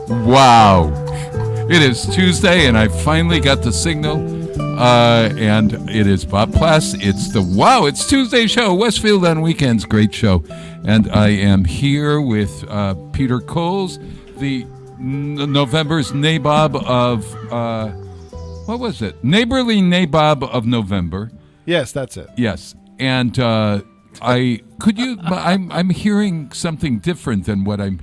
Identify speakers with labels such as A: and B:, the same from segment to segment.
A: Wow. It is Tuesday, and I finally got the signal. And it is Bob Plass. It's Tuesday show, Westfield on Weekends, great show. And I am here with Peter Coles, the November's nabob of, what was it? Neighborly nabob of November.
B: Yes, that's it.
A: Yes. And I'm hearing something different than what I'm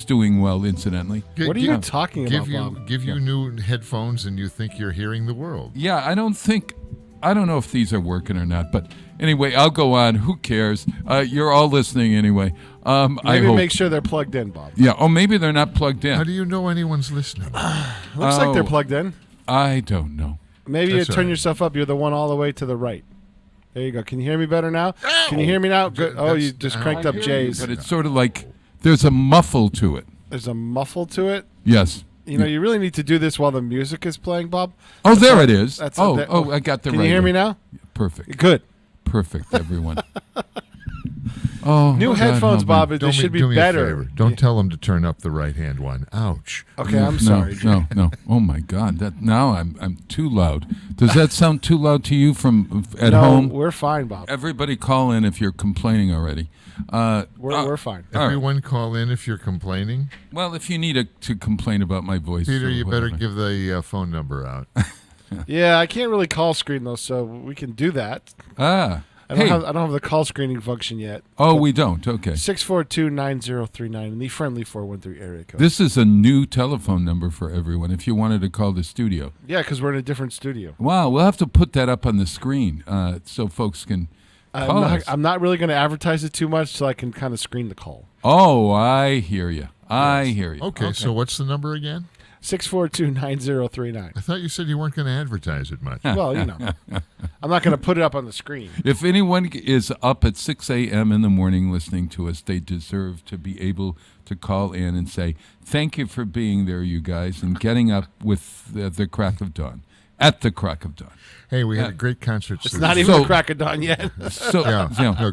A: doing well, incidentally.
B: What are you talking about, Bob?
C: Give you new headphones and you think you're hearing the world.
A: Yeah, I don't know if these are working or not, but anyway, I'll go on. Who cares? You're all listening anyway.
B: Maybe make sure they're plugged in, Bob.
A: Yeah, maybe they're not plugged in.
C: How do you know anyone's listening?
B: Looks like they're plugged in.
A: I don't know.
B: Maybe you turn yourself up. You're the one all the way to the right. There you go. Can you hear me better now?
C: Ow!
B: Can you hear me now? Good. Oh, you just cranked up Jay's.
A: But it's sort of like there's a muffle to it.
B: There's a muffle to it?
A: Yes.
B: You know, you really need to do this while the music is playing, Bob.
A: Oh, there it is.
B: I got the
A: right.
B: Can you hear me now?
A: Perfect.
B: Good.
A: Perfect, everyone. Oh,
B: new headphones, Bob. They should be better.
C: Don't tell them to turn up the right-hand one. Ouch.
B: Okay, I'm sorry.
A: No. Oh my God! Now I'm too loud. Does that sound too loud to you from at home?
B: No, we're fine, Bob.
A: Everybody, call in if you're complaining already.
B: We're fine.
C: Everyone, call in if you're complaining.
A: Well, if you need to complain about my voice,
C: Peter, you better give the phone number out.
B: Yeah, I can't really call screen though, so we can do that. I don't have the call screening function yet.
A: Oh, we don't? Okay.
B: 642-9039 in the friendly 413 area code.
A: This is a new telephone number for everyone if you wanted to call the studio.
B: Yeah, because we're in a different studio.
A: Wow, we'll have to put that up on the screen so folks can call us.
B: I'm not really going to advertise it too much so I can kind of screen the call.
A: Oh, I hear you. I hear you.
C: Okay, so what's the number again?
B: 642-9039.
C: I thought you said you weren't going to advertise it much.
B: Well, you know, I'm not going to put it up on the screen.
A: If anyone is up at 6 a.m. in the morning listening to us, they deserve to be able to call in and say, thank you for being there, you guys, and getting up with the crack of dawn, at the crack of dawn.
C: Hey, we had a great concert.
B: It's not even the crack of dawn yet.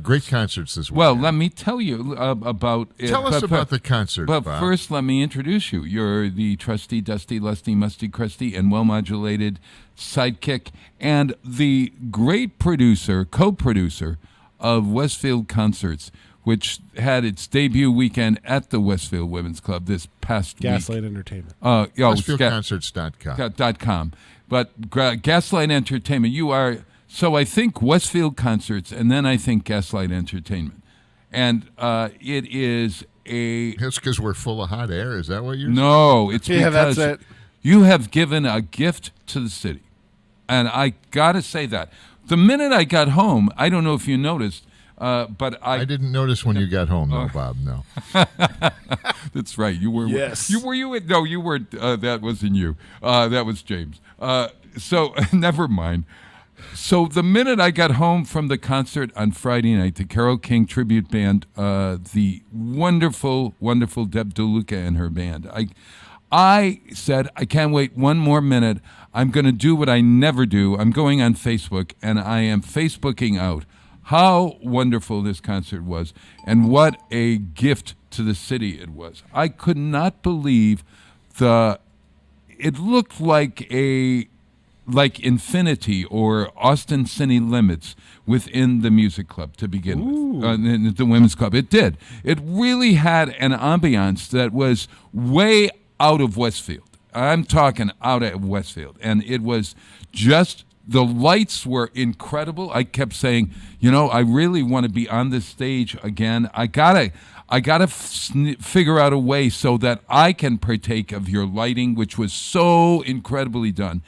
C: Great concerts this week.
A: Well, let me tell you about it.
C: Tell us about the concert,
A: But
C: Bob.
A: first, let me introduce you. You're the trusty, dusty, lusty, musty, crusty, and well-modulated sidekick and the great producer, co-producer of Westfield Concerts, which had its debut weekend at the Westfield Women's Club this past week.
B: Gaslight Entertainment.
C: WestfieldConcerts.com.
A: But Gaslight Entertainment, you are, so I think Westfield Concerts, and then I think Gaslight Entertainment. And it is
C: It's because we're full of hot air. Is that what you're saying?
A: No, it's because
B: that's it.
A: You have given a gift to the city. And I got to say that. The minute I got home, I don't know if you noticed, but I
C: didn't notice when you got home, though, Bob. No.
A: That's right. You were.
B: Yes.
A: You were. No, you weren't. That wasn't you. That was James. So never mind. So the minute I got home from the concert on Friday night, the Carole King tribute band, the wonderful, wonderful Deb DeLuca and her band, I said, I can't wait one more minute. I'm going to do what I never do. I'm going on Facebook, and I am Facebooking out how wonderful this concert was and what a gift to the city it was. I could not believe it looked like Infinity or Austin City Limits within the music club to begin with, the women's club. It did. It really had an ambiance that was way out of Westfield. I'm talking out of Westfield. And it was just, the lights were incredible. I kept saying, I really want to be on this stage again. I gotta figure out a way so that I can partake of your lighting, which was so incredibly done.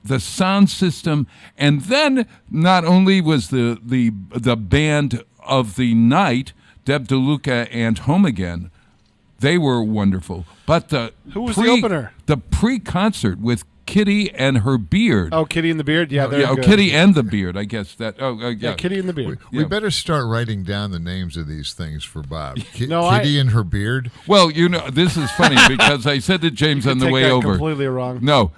A: The sound system, and then not only was the band of the night, Deb DeLuca and Home Again, they were wonderful. But
B: who was the opener?
A: The pre-concert with Kitty and Her Beard.
B: Oh, Kitty and the Beard? Yeah, they're good.
A: Kitty and the Beard, I guess. Yeah,
B: Kitty and the Beard.
C: We better start writing down the names of these things for Bob. Kitty and Her Beard?
A: Well, this is funny because I said to James on the way over.
B: Completely wrong.
A: No,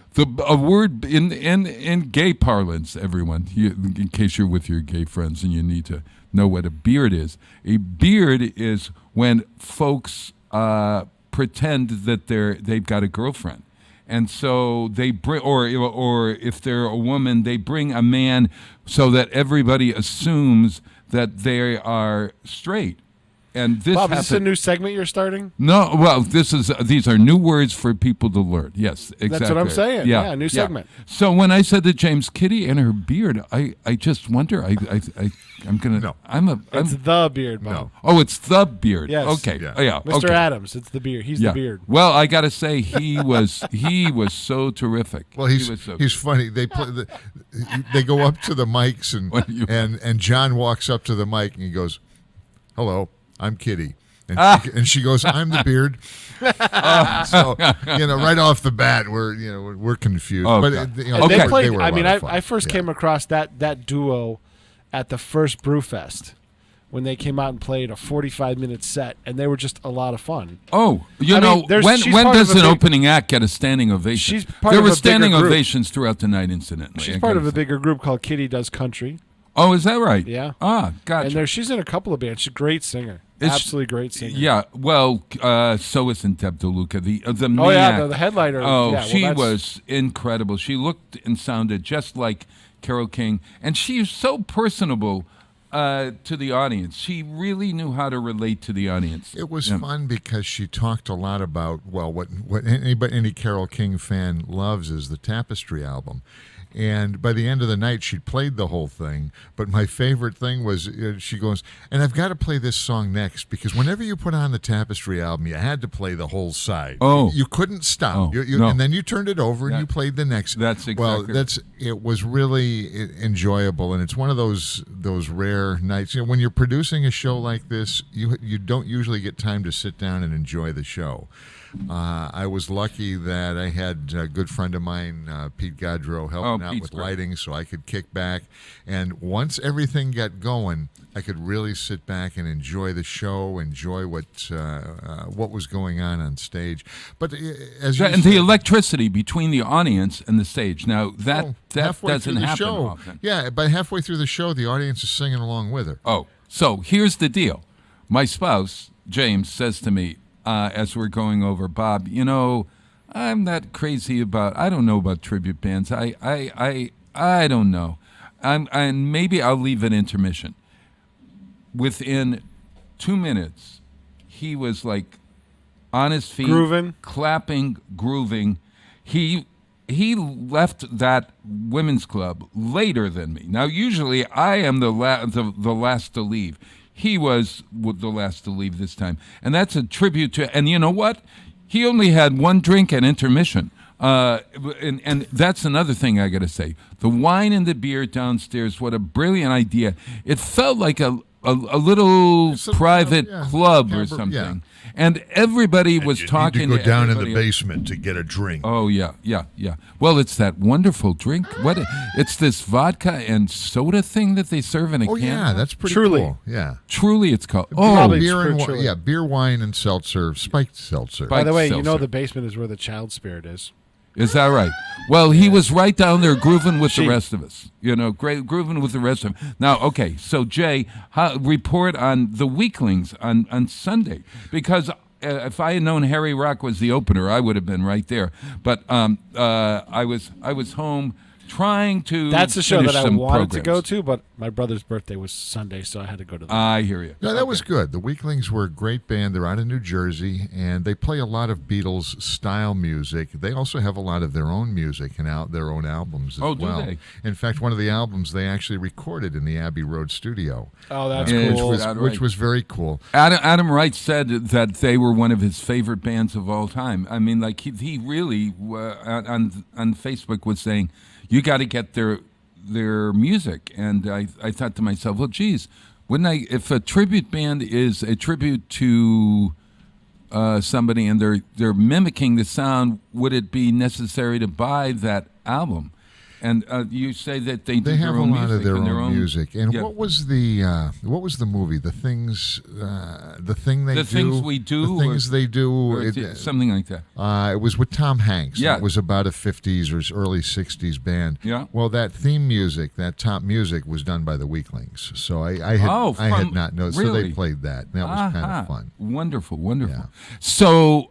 A: a word in gay parlance, everyone, in case you're with your gay friends and you need to know what a beard is. A beard is when folks pretend that they've got a girlfriend. And so they bring, or if they're a woman, they bring a man so that everybody assumes that they are straight. And this
B: Bob, is this a new segment you're starting?
A: No, well, these are new words for people to learn. Yes, exactly.
B: That's what I'm saying. Yeah, new segment.
A: So when I said to James, Kitty and Her Beard, I just wonder. I'm gonna.
C: No.
B: It's the beard, Bob.
C: No.
A: Oh, it's the beard.
B: Yes.
A: Okay.
C: Yeah.
A: Oh, yeah.
B: Mr.
A: Okay.
B: Adams, it's the beard. He's the beard.
A: Well, I got to say he was so terrific.
C: Well, he's funny. They go up to the mics and John walks up to the mic and he goes, "Hello, I'm Kitty." And she goes, "I'm the beard." So right off the bat, we're confused.
A: Oh,
C: but
A: they
B: played.
C: they were a lot of fun.
B: I first came across that duo at the first Brewfest when they came out and played a 45-minute set, and they were just a lot of fun.
A: Oh, when does an opening act get a standing ovation? There were standing ovations throughout the night, incidentally.
B: She's part of a bigger group called Kitty Does Country.
A: Oh, is that right?
B: Yeah.
A: Ah, gotcha.
B: And she's in a couple of bands. She's a great singer. Absolutely great singer.
A: Yeah. Well, so isn't Deb DeLuca. The
B: the headliner.
A: Oh,
B: yeah,
A: she was incredible. She looked and sounded just like Carole King, and she's so personable to the audience. She really knew how to relate to the audience.
C: It was fun because she talked a lot about what any Carole King fan loves is the Tapestry album. And by the end of the night, she'd played the whole thing. But my favorite thing was she goes, "And I've got to play this song next because whenever you put on the Tapestry album, you had to play the whole side.
A: Oh.
C: You couldn't stop.
A: No.
C: And then you turned it over and you played the next."
A: That's exactly.
C: Well, it was really enjoyable. And it's one of those rare nights. When you're producing a show like this, you don't usually get time to sit down and enjoy the show. I was lucky that I had a good friend of mine, Pete Gaudreau, helping out with lighting so I could kick back. And once everything got going, I could really sit back and enjoy the show, enjoy what was going on stage. But as
A: and the electricity between the audience and the stage. Now, that doesn't happen
C: show.
A: Often.
C: Yeah, but halfway through the show, the audience is singing along with her.
A: Oh, so here's the deal. My spouse, James, says to me, as we're going over, "Bob, I'm not crazy I don't know about tribute bands. I don't know. And maybe I'll leave an intermission." Within 2 minutes, he was like on his feet,
B: grooving,
A: clapping, grooving. He left that women's club later than me. Now, usually I am the last to leave. He was the last to leave this time. And that's a tribute to, and you know what? He only had one drink at intermission. And that's another thing I got to say. The wine and the beer downstairs, what a brilliant idea. It felt like a little private club or something. Yeah. And everybody was talking.
C: You need to go down in the basement to get a drink.
A: Oh, yeah. Well, it's that wonderful drink. It's this vodka and soda thing that they serve in a can.
C: Oh, yeah, that's pretty
B: Truly.
C: cool. Yeah.
A: Truly, it's called.
C: Beer, wine, and seltzer, spiked seltzer.
B: By the way, the basement is where the child spirit is.
A: Is that right? Well, he was right down there grooving with the rest of us. Grooving with the rest of them. Now, okay, so Jay, report on the Weaklings on Sunday. Because if I had known Harry Rock was the opener, I would have been right there. But I was home trying to
B: That's the show that I wanted to go
A: programs.
B: to, but my brother's birthday was Sunday, so I had to go to that.
A: I hear you.
C: No, that was good. The Weaklings were a great band. They're out of New Jersey, and they play a lot of Beatles-style music. They also have a lot of their own music and their own albums as well.
A: Do they?
C: In fact, one of the albums they actually recorded in the Abbey Road studio.
B: Oh, that's cool.
C: Which was very cool.
A: Adam Wright said that they were one of his favorite bands of all time. I mean, like he really on Facebook was saying, "You got to get their music," and I thought to myself, well, geez, wouldn't I? If a tribute band is a tribute to somebody and they're mimicking the sound, would it be necessary to buy that album? And you say that they do
C: have
A: their own
C: a lot
A: music
C: of their
A: and
C: own music. And
A: yeah.
C: what was the movie? The things
A: Things We Do,
C: The Things They Do.
A: or something like that.
C: It was with Tom Hanks.
A: Yeah.
C: It was about a 50s or early 60s band.
A: Yeah.
C: Well, that theme music, that top music, was done by the Weaklings. So I had not noticed.
A: Really?
C: So they played that. And that was kind of fun.
A: Wonderful, wonderful.
C: Yeah.
A: So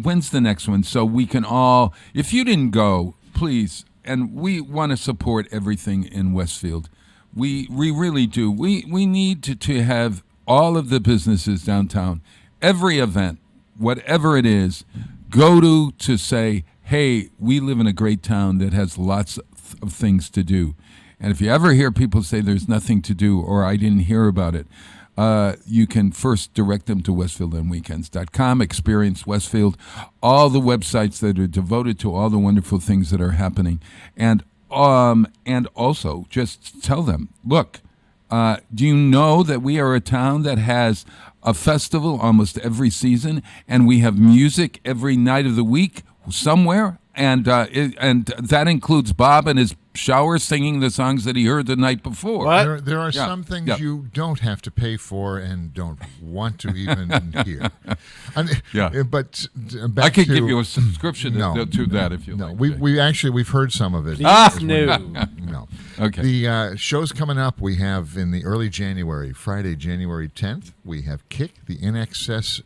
A: when's the next one? So we can all, if you didn't go, please, and we want to support everything in Westfield. We really do. We need to have all of the businesses downtown, every event, whatever it is, go to say, hey, we live in a great town that has lots of things to do. And if you ever hear people say there's nothing to do or I didn't hear about it, you can first direct them to westfieldonweekends.com, Experience Westfield, all the websites that are devoted to all the wonderful things that are happening. And also just tell them, look, do you know that we are a town that has a festival almost every season, and we have music every night of the week somewhere? And that includes Bob in his shower singing the songs that he heard the night before.
B: What?
C: There are some things you don't have to pay for and don't want to even hear. But back
A: I could
C: to,
A: give you a subscription to that if you
C: no,
A: like.
C: we've heard some of it.
B: No.
C: Okay. The shows coming up, we have in the early January, Friday, January 10th, we have Kick, the In Excess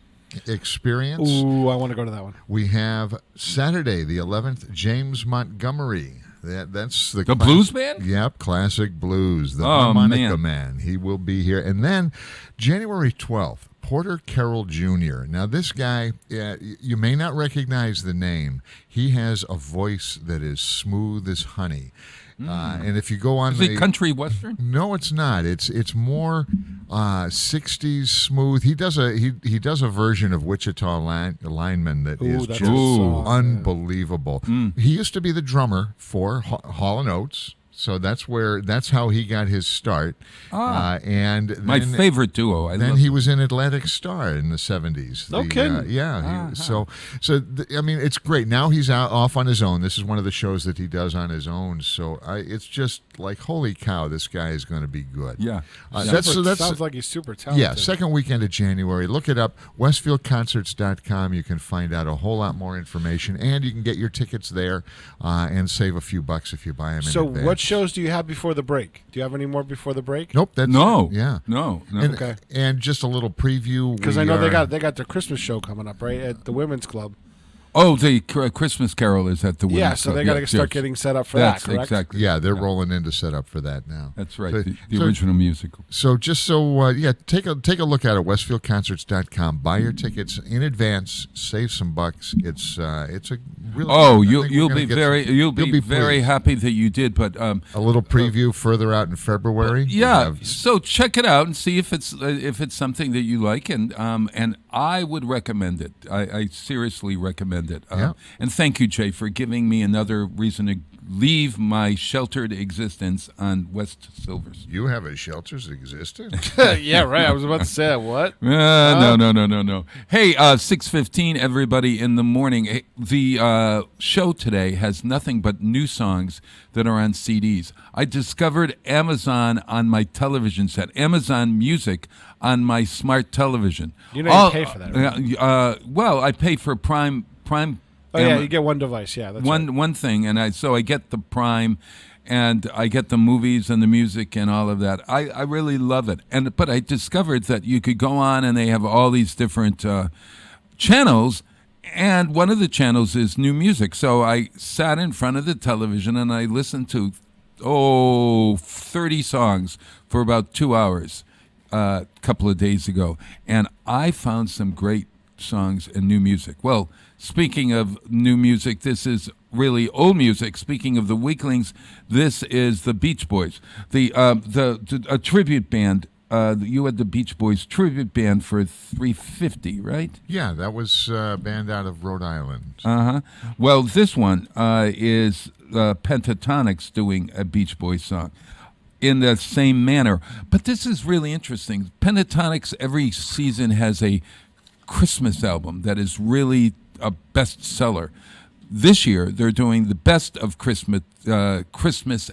C: Experience.
B: Ooh, I want to go to that one.
C: We have Saturday, the 11th, James Montgomery. That's the
A: blues band?
C: Yep, classic blues. The
A: Oh,
C: harmonica man. He will be here. And then January 12th, Porter Carroll Jr. Now, this guy, you may not recognize the name. He has a voice that is smooth as honey. And if you go on,
A: is it country western?
C: No, it's not. It's more 60s smooth. He does a version of Wichita Lineman that is
B: that's
C: just
B: a good song,
C: unbelievable. He used to be the drummer for Hall & Oates. So that's how he got his start. And then,
A: my favorite duo.
C: Then he was in Atlantic Star in the 70s.
B: No kidding.
C: So I mean, it's great. Now he's off on his own. This is one of the shows that he does on his own. So it's just like, holy cow, this guy is going to be good.
A: Yeah.
B: That sounds like he's super talented.
C: Yeah, second weekend of January. Look it up, westfieldconcerts.com. You can find out a whole lot more information, and you can get your tickets there and save a few bucks if you buy them in advance.
B: What shows do you have before the break? Do you have any more before the break?
C: Nope.
A: No.
C: Yeah.
A: No.
C: And,
B: Okay.
C: And just a little preview.
B: Because I know they got their Christmas show coming up, right, at the Women's Club.
A: Oh, the Christmas Carol is at the Women's
B: Yeah, so
A: Club.
B: they got to start getting set up for that, correct?
A: Exactly.
C: Yeah, they're rolling in to set up for that now.
A: That's right.
C: So-
A: the original musical.
C: So take a look at it, westfieldconcerts.com. Buy your tickets in advance, save some bucks. It's a really
A: you'll be very
C: pleased.
A: happy that you did, but
C: A little preview further out in February.
A: yeah. So check it out and see if it's something that you like, and I would recommend it. I seriously recommend it.
C: Yeah.
A: And thank you, Jay, for giving me another reason to leave my sheltered existence on West Silvers.
C: You have a shelter's existence?
B: Yeah, right. I was about to say that. What?
A: No. Hey, 6:15, everybody in the morning. Hey, the show today has nothing but new songs that are on CDs. I discovered Amazon on my television set, Amazon Music on my smart television.
B: You know you pay for that, right?
A: Well, I pay for Prime.
B: Oh, yeah, you get one device. Yeah, that's right.
A: One thing, and I get the Prime, and I get the movies and the music and all of that. I really love it. But I discovered that you could go on and they have all these different channels, and one of the channels is new music. So I sat in front of the television and I listened to 30 songs for about 2 hours a couple of days ago, and I found some great songs and new music. Well, speaking of new music, this is really old music. Speaking of the Weaklings, this is the Beach Boys, a tribute band. You had the Beach Boys tribute band for 350, right?
C: Yeah, that was a band out of Rhode Island.
A: Well, this one is Pentatonics doing a Beach Boys song in the same manner. But this is really interesting. Pentatonics every season has a Christmas album that is really a bestseller. This year, they're doing the best of Christmas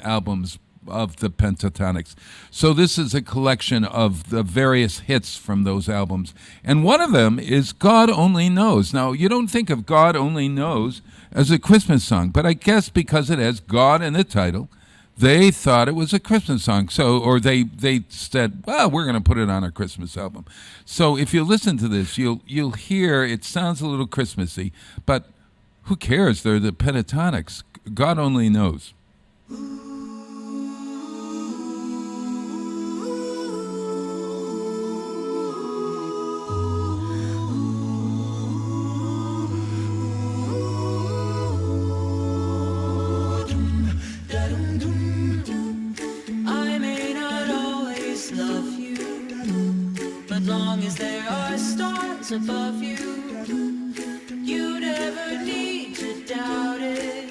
A: albums of the Pentatonics. So this is a collection of the various hits from those albums. And one of them is God Only Knows. Now, you don't think of God Only Knows as a Christmas song, but I guess because it has God in the title, they thought it was a Christmas song. So, or they said, well, we're going to put it on a Christmas album. So if you listen to this, you'll hear it sounds a little Christmassy, but who cares? They're the Pentatonics. God Only Knows.
D: I may not always love you, but long as there are stars above you, you never need to doubt it.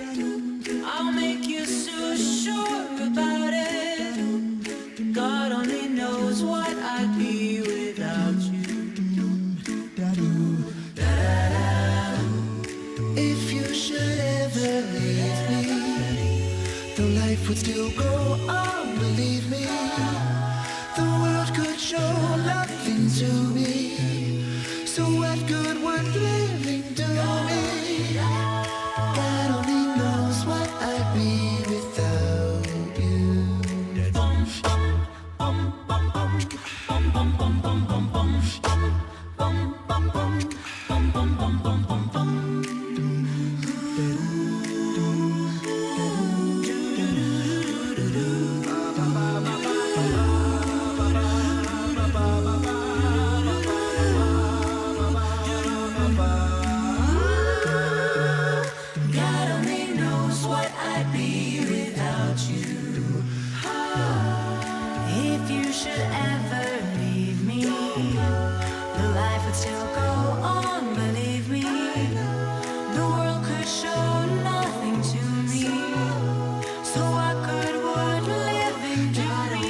D: I'll make you so sure about it. God only knows what I'd be without you. If you should ever leave me, though life would still go on, believe me, the world could show nothing to me. So what good would living do me? God only knows what I'd be without you. Bum, bum, bum, bum, bum, bum, bum, bum, bum, bum, bum, bum, bum, bum, bum, bum, bum, bum, bum, bum. God only knows what I'd be without you. If you should ever leave me, the life would still go on, believe me. The world could show nothing to me. So what good would living do me?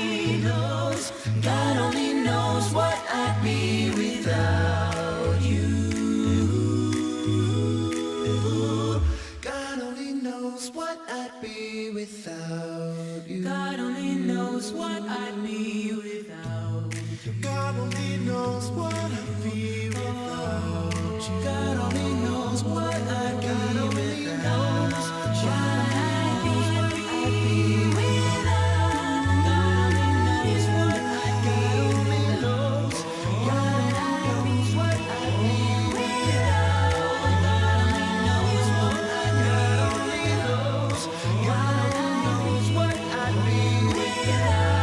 D: God only knows what I'd be without you. God only knows what I'd be without you. God only knows what I'd be without you. God only knows what I'd be without you. God only knows what I'd be without you. What I'd be without. God only knows what I'd be without.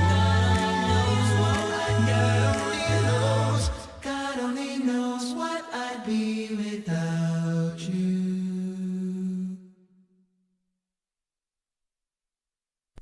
D: God only knows what I'd be without. God only knows what I'd be without you.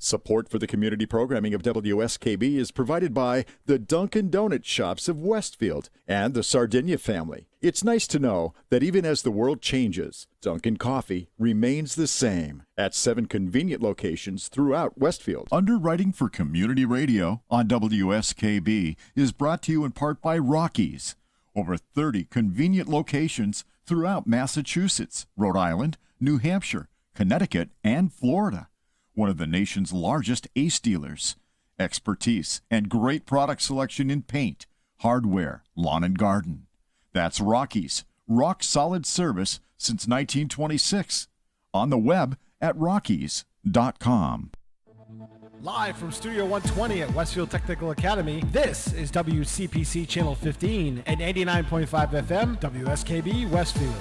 E: Support for the community programming of WSKB is provided by the Dunkin' Donut Shops of Westfield and the Sardinia family. It's nice to know that even as the world changes, Dunkin' Coffee remains the same at 7 convenient locations throughout Westfield.
F: Underwriting for Community Radio on WSKB is brought to you in part by Rockies. Over 30 convenient locations throughout Massachusetts, Rhode Island, New Hampshire, Connecticut, and Florida. One of the nation's largest ACE dealers. Expertise and great product selection in paint, hardware, lawn and garden. That's Rockies. Rock solid service since 1926. On the web at rockies.com.
B: Live from Studio 120 at Westfield Technical Academy, this is WCPC Channel 15 and 89.5 FM, WSKB Westfield.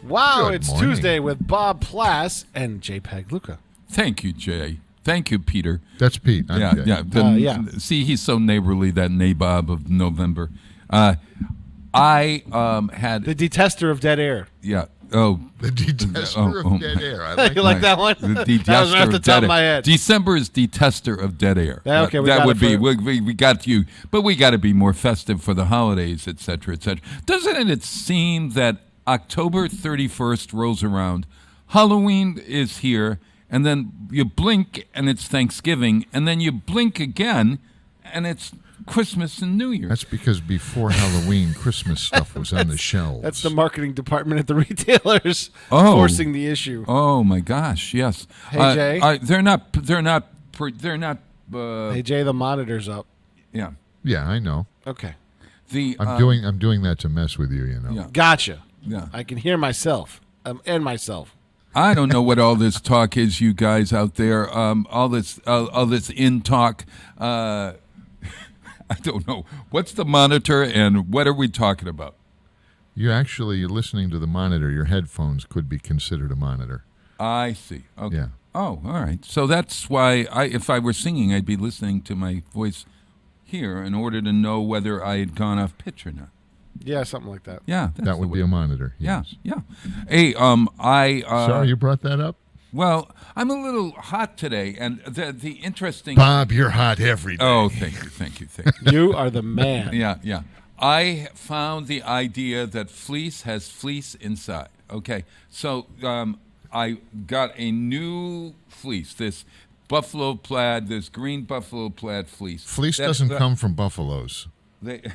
B: Wow,
C: Good
B: it's
C: morning.
B: Tuesday with Bob Plass and JPEG Luca.
A: Thank you, Jay. Thank you, Peter.
C: That's Pete. I'm
A: Yeah,
C: Jay.
A: yeah.
B: Yeah.
A: See, he's so neighborly, that nabob of November. I had,
B: The detester of dead air.
A: yeah. Oh,
C: The detester
A: Oh,
C: of dead air. I like
B: You like that one?
A: the
B: That was
A: detester
B: right off the
A: of
B: top
A: dead
B: of my
A: air.
B: head.
A: December is detester of dead air.
B: Yeah, okay, we
A: that
B: got
A: would
B: it
A: be.
B: for-
A: We got you, but we got to be more festive for the holidays, et cetera, et cetera. Doesn't it seem that October 31st rolls around, Halloween is here, and then you blink and it's Thanksgiving, and then you blink again and it's Christmas and New Year.
C: That's because before Halloween, Christmas stuff was on the shelves.
B: That's the marketing department at the retailers
A: Oh.
B: forcing the issue.
A: Oh my gosh! Yes.
B: Hey, Jay.
A: They're not.
B: Hey Jay, the monitor's up.
A: Yeah.
C: Yeah, I know.
B: Okay,
C: I'm doing that to mess with you. You know.
A: Yeah.
B: gotcha.
A: Yeah.
B: I can hear myself and myself.
A: I don't know what all this talk is, you guys out there. All this in talk. I don't know. What's the monitor and what are we talking about?
C: You're listening to the monitor. Your headphones could be considered a monitor.
A: I see. Okay.
C: Yeah.
A: Oh, all right. So that's why if I were singing, I'd be listening to my voice here in order to know whether I had gone off pitch or not.
B: Yeah, something like that.
A: Yeah, that's
C: That would be a monitor.
A: Yeah,
C: Yes.
A: yeah. Hey, I
C: Sorry you brought that up.
A: well, I'm a little hot today, and the interesting.
C: Bob, you're hot every day.
A: Oh, thank you.
B: You are the man.
A: Yeah. I found the idea that fleece has fleece inside. Okay, so I got a new fleece. This buffalo plaid, this green buffalo plaid fleece.
C: Fleece doesn't come from buffaloes,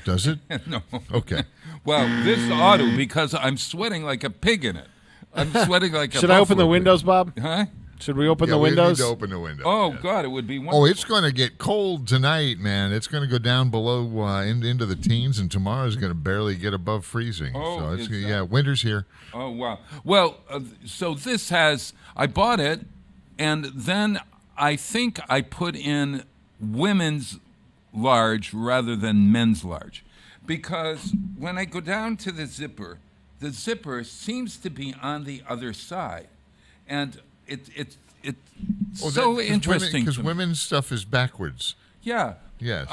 C: does it?
A: No.
C: Okay.
A: Well, this ought to, because I'm sweating like a pig in it. I'm sweating like a
B: Should I open the
A: buffalo
B: windows, Bob?
A: pig. Huh?
B: Should we open
C: Yeah,
B: the
C: we need
B: windows?
C: to open the window.
A: Oh,
C: Yeah.
A: God, it would be wonderful.
C: Oh, it's going to get cold tonight, man. It's going to go down below into the teens, and tomorrow's going to barely get above freezing.
A: Oh,
C: so it's
A: is that-
C: yeah, winter's here.
A: Oh, wow. Well, so this I bought it, and then I think I put in women's large rather than men's large. Because when I go down to the zipper seems to be on the other side. And it's so interesting.
C: Because
A: to me.
C: women's stuff is backwards.
A: Yeah.
C: Yes.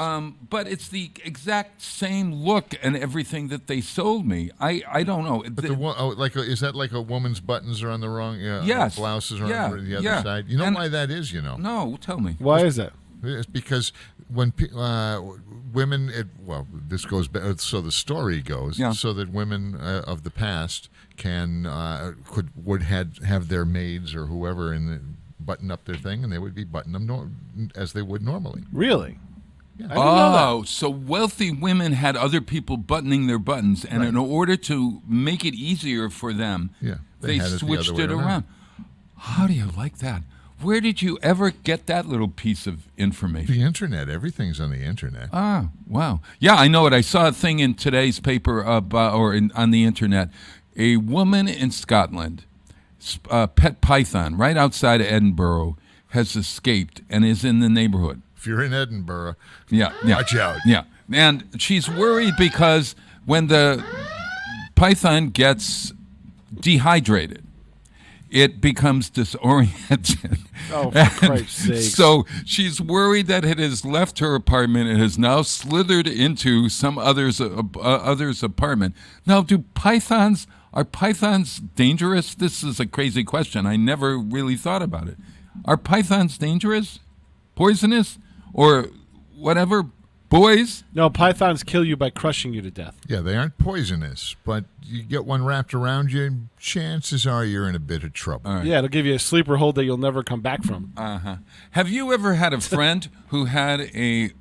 A: But it's the exact same look and everything that they sold me. I don't know.
C: But is that like a woman's buttons are on the wrong?
A: Yes.
C: Blouses are
A: Yeah,
C: on the other
A: yeah.
C: side. You know
A: And-
C: why that is? You know.
A: No, tell me.
B: Why is that?
C: It's because when women, this goes back. So the story goes,
A: Yeah.
C: so that women of the past would have their maids or whoever button up their thing, and they would be button them as they would normally.
B: Really?
C: Yeah.
B: I didn't know that.
A: Oh, so wealthy women had other people buttoning their buttons, and in order to make it easier for them,
C: Yeah,
A: they
C: had it the
A: switched
C: other way
A: it around. How do you like that? Where did you ever get that little piece of information?
C: The internet, everything's on the internet.
A: Ah, wow. Yeah, I know it. I saw a thing in today's paper on the internet. A woman in Scotland, pet python, right outside of Edinburgh, has escaped and is in the neighborhood.
C: If you're in Edinburgh,
A: Yeah.
C: watch out.
A: Yeah, and she's worried because when the python gets dehydrated, it becomes disoriented.
B: Oh, for
A: And
B: Christ's sakes.
A: so she's worried that it has left her apartment and has now slithered into some other's apartment. Now, are pythons dangerous? This is a crazy question. I never really thought about it. Are pythons dangerous? Poisonous? Or whatever? Boys?
B: No, pythons kill you by crushing you to death.
C: Yeah, they aren't poisonous, but you get one wrapped around you, chances are you're in a bit of trouble.
A: All right.
B: Yeah, it'll give you a sleeper hold that you'll never come back from.
A: Uh-huh. Have you ever had a friend who had a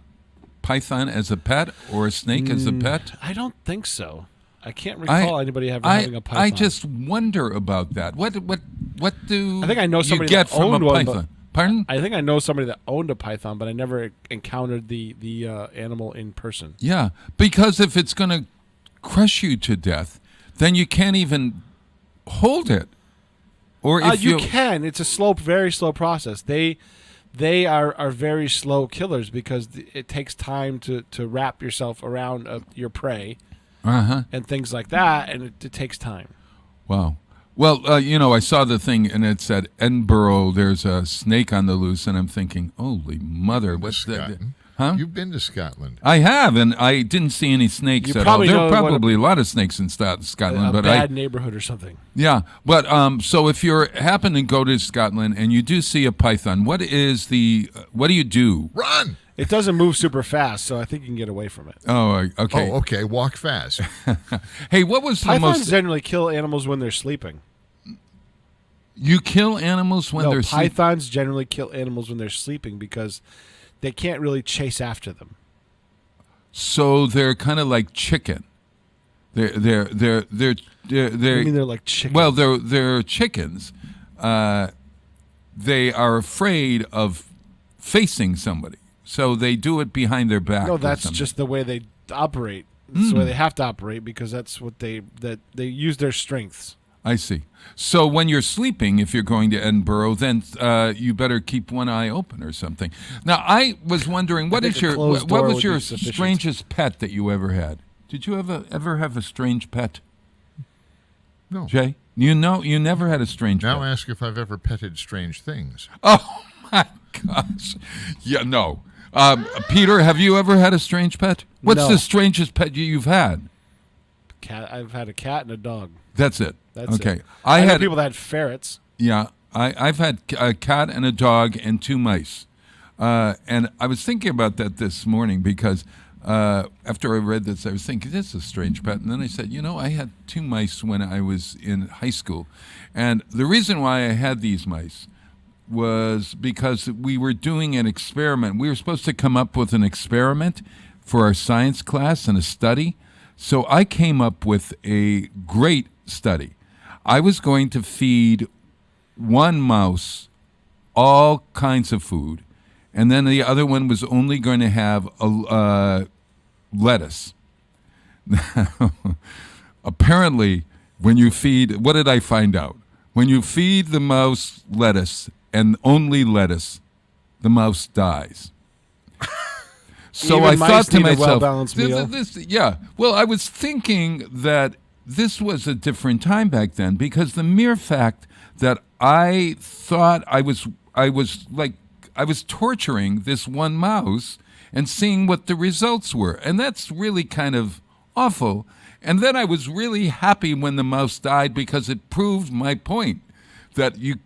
A: python as a pet or a snake as a pet?
B: I don't think so. I can't recall anybody ever having a python.
A: I just wonder about that. What do
B: I think I know somebody
A: you get
B: that
A: from
B: owned
A: a
B: one,
A: python? Pardon?
B: I think I know somebody that owned a python, but I never encountered the animal in person.
A: Yeah, because if it's going to crush you to death, then you can't even hold it. Or if
B: You can. It's a very slow process. They are very slow killers because it takes time to wrap yourself around your prey and things like that, and it takes time.
A: Wow. Well, I saw the thing, and it said, Edinburgh, there's a snake on the loose, and I'm thinking, holy mother, what's that?
C: Scotland.
A: Huh?
C: You've been to Scotland.
A: I have, and I didn't see any snakes
B: You
A: at all.
B: probably
A: There are
B: know what
A: probably a lot of snakes in Scotland,
B: A
A: but
B: bad neighborhood or something.
A: yeah. But so if you happen to go to Scotland and you do see a python, what do you do?
C: Run!
B: It doesn't move super fast, so I think you can get away from it.
A: Oh, okay.
C: Oh, okay. Walk fast.
A: Hey, what was the
B: Pythons
A: most?
B: generally kill animals when they're sleeping.
A: You kill animals when
B: No,
A: they're sleeping?
B: pythons generally kill animals when they're sleeping because they can't really chase after them.
A: So they're kind of like chicken. They're
B: You mean they're like chicken?
A: well, they're chickens. They are afraid of facing somebody, so they do it behind their back.
B: No,
A: or
B: that's
A: something.
B: just the way they operate. That's the way they have to operate because that's what they use their strengths.
A: I see. So when you're sleeping, if you're going to Edinburgh, then you better keep one eye open or something. Now, I was wondering, what
B: think
A: is
B: a
A: your
B: closed
A: what
B: door
A: was
B: would
A: your
B: be sufficient.
A: strangest pet that you ever had? Did you ever have a strange pet,
C: No.
A: Jay? You never had a strange
C: Now
A: pet.
C: ask if I've ever petted strange things.
A: Oh my gosh! Yeah, no. Peter, have you ever had a strange pet? What's
B: No.
A: the strangest pet you've had?
B: Cat. I've had a cat and a dog.
A: That's it.
B: That's
A: okay.
B: it.
A: I
B: know
A: had
B: people that had ferrets.
A: Yeah, I've had a cat and a dog and 2 mice. And I was thinking about that this morning because after I read this, I was thinking, this is a strange pet. And then I said, I had 2 mice when I was in high school. And the reason why I had these mice was because we were doing an experiment. We were supposed to come up with an experiment for our science class and a study. So I came up with a great study. I was going to feed one mouse all kinds of food, and then the other one was only going to have lettuce. Apparently, when you feed, what did I find out? When you feed the mouse lettuce and only lettuce, the mouse dies. So
B: Even
A: I
B: mice
A: thought to
B: need a
A: myself,
B: well-balanced meal.
A: Well, I was thinking that this was a different time back then because the mere fact that I thought I was torturing this one mouse and seeing what the results were, and that's really kind of awful. And then I was really happy when the mouse died because it proved my point that you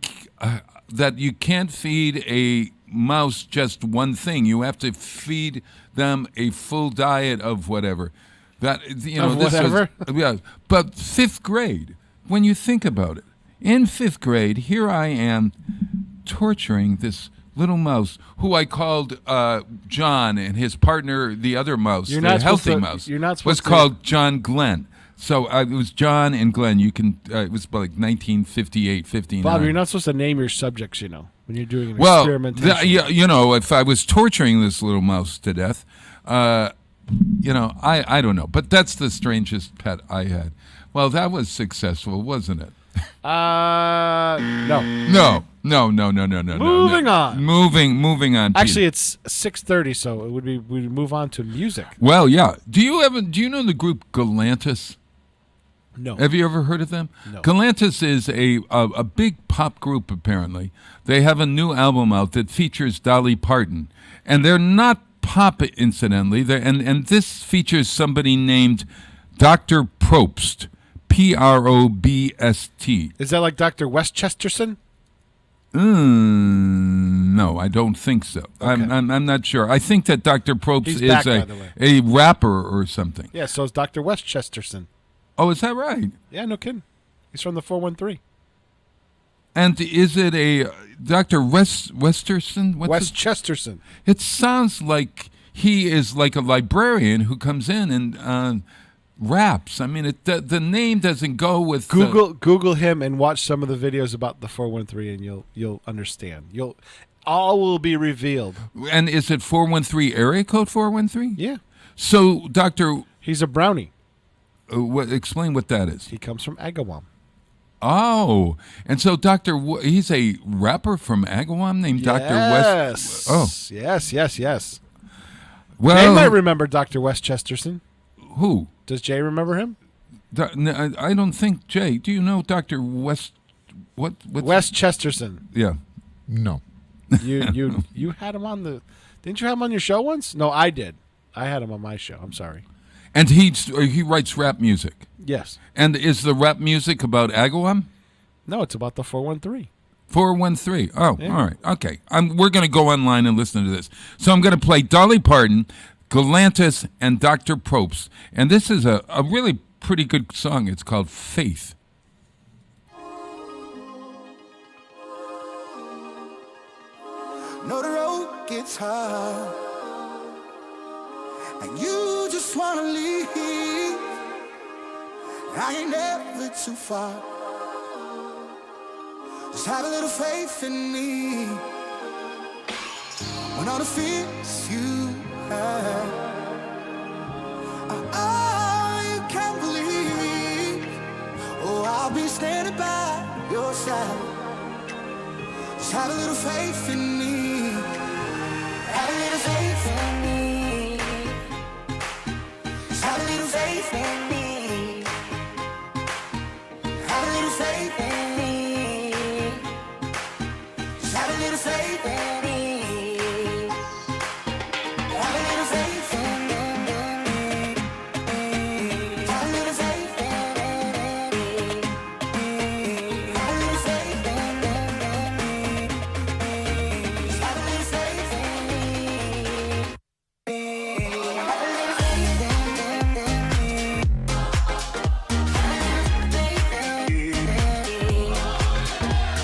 A: can't feed a mouse just one thing. You have to feed them a full diet of whatever. That
B: Of
A: this
B: whatever?
A: was, yeah. But 5th grade, when you think about it, in 5th grade, here I am torturing this little mouse who I called John, and his partner, the other mouse,
B: You're
A: the
B: not supposed
A: healthy
B: to-
A: mouse,
B: you're not
A: was
B: supposed to-
A: called John Glenn. So it was John and Glenn. You can. It was like 1958, 59.
B: Bob, you're not supposed to name your subjects, when you're doing an
A: Well,
B: experimentation.
A: if I was torturing this little mouse to death, I don't know. But that's the strangest pet I had. Well, that was successful, wasn't it?
B: No.
A: No.
B: Moving on.
A: Moving on. Peter.
B: Actually, it's 6:30, so we'd move on to music.
A: Well, yeah. Do you know the group Galantis?
B: No.
A: Have you ever heard of them?
B: No.
A: Galantis is a big pop group, apparently. They have a new album out that features Dolly Parton. And they're not pop, incidentally. And this features somebody named Dr. Probst, Probst.
B: Is that like Dr. Westchesterson?
A: No, I don't think so.
B: Okay.
A: I'm not sure. I think that Dr. Probst
B: He's
A: is
B: back, by the way.
A: a rapper or something.
B: Yeah, so it's Dr. Westchesterson.
A: Oh, is that right?
B: Yeah, no kidding. He's from the 413.
A: And is it a Dr. Westerson?
B: Westchesterson.
A: It sounds like he is like a librarian who comes in and raps. I mean, the name doesn't go with
B: Google him and watch some of the videos about the 413, and you'll understand. All will be revealed.
A: And is it 413 area code 413?
B: Yeah,
A: So, Doctor,
B: he's a brownie.
A: explain what that is.
B: He comes from Agawam.
A: Oh, and so he's a rapper from Agawam named Dr. West. Oh,
B: Yes.
A: well,
B: Jay might remember Dr. Westchesterson.
A: who?
B: Does Jay remember him?
A: I don't think Jay. Do you know Dr. West? What's
B: Westchesterson.
A: Yeah.
C: No.
B: You had him on the. Didn't you have him on your show once? No, I did. I had him on my show. I'm sorry.
A: And he writes rap music.
B: Yes.
A: And is the rap music about Agawam?
B: No, it's about the 413.
A: 413. Oh,
B: Yeah.
A: all right. Okay. We're going to go online and listen to this. So I'm going to play Dolly Parton, Galantis, and Dr. Probst. And this is a really pretty good song. It's called Faith.
D: Know the road gets hard, and you just wanna leave. I ain't never too far. Just have a little faith in me. When all the fears you have, you can't believe. Oh, I'll be standing by your side. Just have a little faith in me. Have a little faith in me. Just have a little faith in me. Have a little faith in me. Just have a little faith in me. Have a little faith in me. Have a little faith in me. Have a little faith in me. Just have a little faith in me.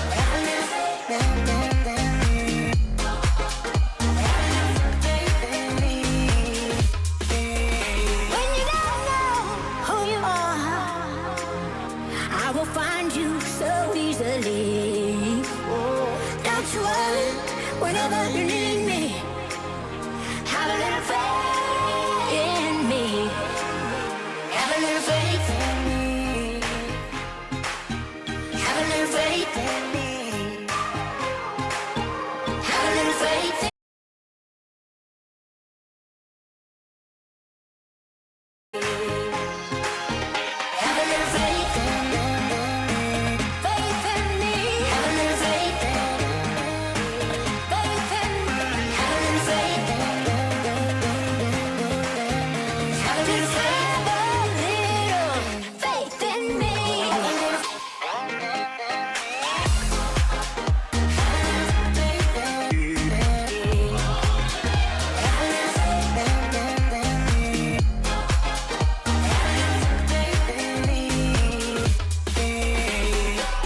D: Have a little faith in me.
G: When you don't know who you are, I will find you so easily. Don't you worry, whenever you need me, have a little faith in me. Have a little faith in me. Have a little faith in me. Have a little faith in me. Have a little faith in me. Faith in me. Have a little faith in me. Faith in me. Have a little faith in me. Have a little faith in me.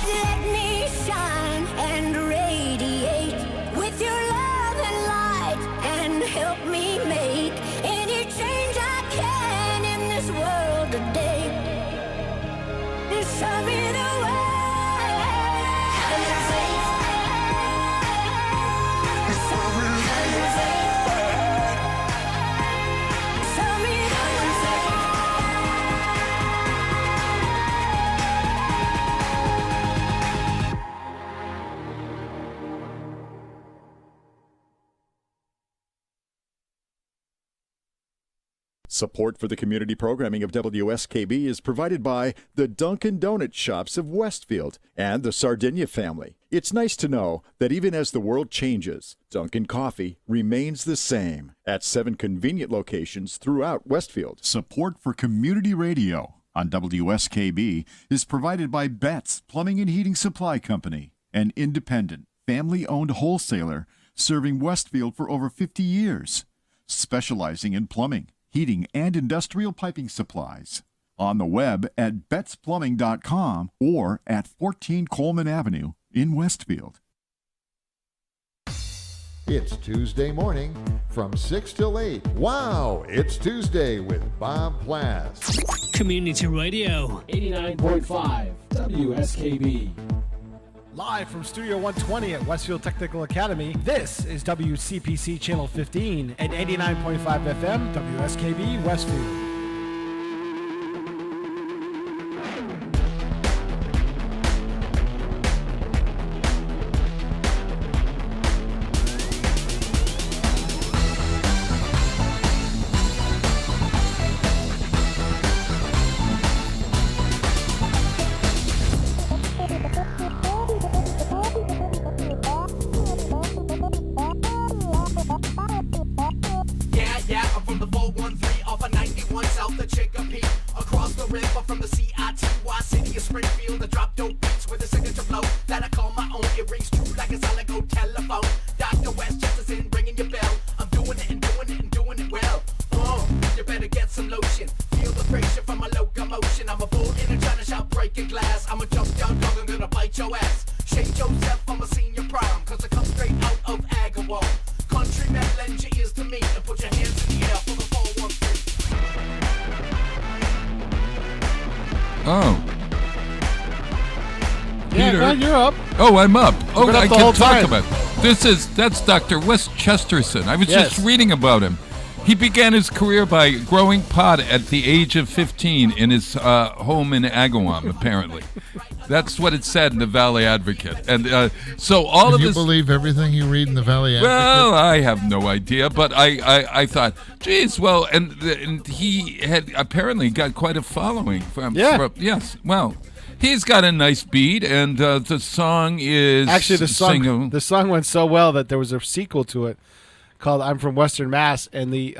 G: Let me shine and radiate with your love and light, and help me make any change I can in this world today. Just show me the way. Have a little faith. Show me the way. Show me the way.
E: Support for the community programming of WSKB is provided by the Dunkin' Donut Shops of Westfield and the Sardinia family. It's nice to know that even as the world changes, Dunkin' Coffee remains the same at 7 convenient locations throughout Westfield.
F: Support for community radio on WSKB is provided by Betts Plumbing and Heating Supply Company, an independent, family-owned wholesaler serving Westfield for over 50 years, specializing in plumbing, heating, and industrial piping supplies. On the web at bettsplumbing.com or at 14 Coleman Avenue in Westfield.
C: It's Tuesday morning from 6 till 8. Wow, it's Tuesday with Bob Plass.
H: Community Radio.
I: 89.5 WSKB.
B: Live from Studio 120 at Westfield Technical Academy, this is WCPC Channel 15 and 89.5 FM, WSKB Westfield.
J: Yeah, I'm from the 413 off of 91 south of Chicopee. Across the river from the CITY city of Springfield. The drop dope beats with a signature flow that I call my own. It rings true like a solid gold telephone. Dr. Westchester's in ringing your bell. I'm doing it and doing it and doing it well. You better get some lotion. Feel the friction from my locomotion. I'm a bull in a China shop breaking glass. I'm a junkyard dog, I'm gonna bite your ass. Shake Joseph, I'm a senior prime, cause I come straight out of Agawam. Countrymen, lend your ears to me and put your hands in the air for the 413.
A: Oh.
B: Yeah,
A: Peter.
B: God, you're up.
A: Oh, I'm up. Oh,
B: been up
A: I
B: the
A: can
B: whole
A: talk
B: time.
A: about that's Dr. Wes Chesterton. I was
B: Yes.
A: just reading about him. He began his career by growing pot at the age of 15 in his home in Agawam, apparently. That's what it said in the Valley Advocate. And so all
C: Do
A: of
C: you
A: his...
C: believe everything you read in the Valley Advocate?
A: Well, I have no idea, but I thought, geez, well, and he had apparently got quite a following. Yes, well... He's got a nice beat, and the song is
B: Actually, the song went so well that there was a sequel to it called "I'm from Western Mass," and the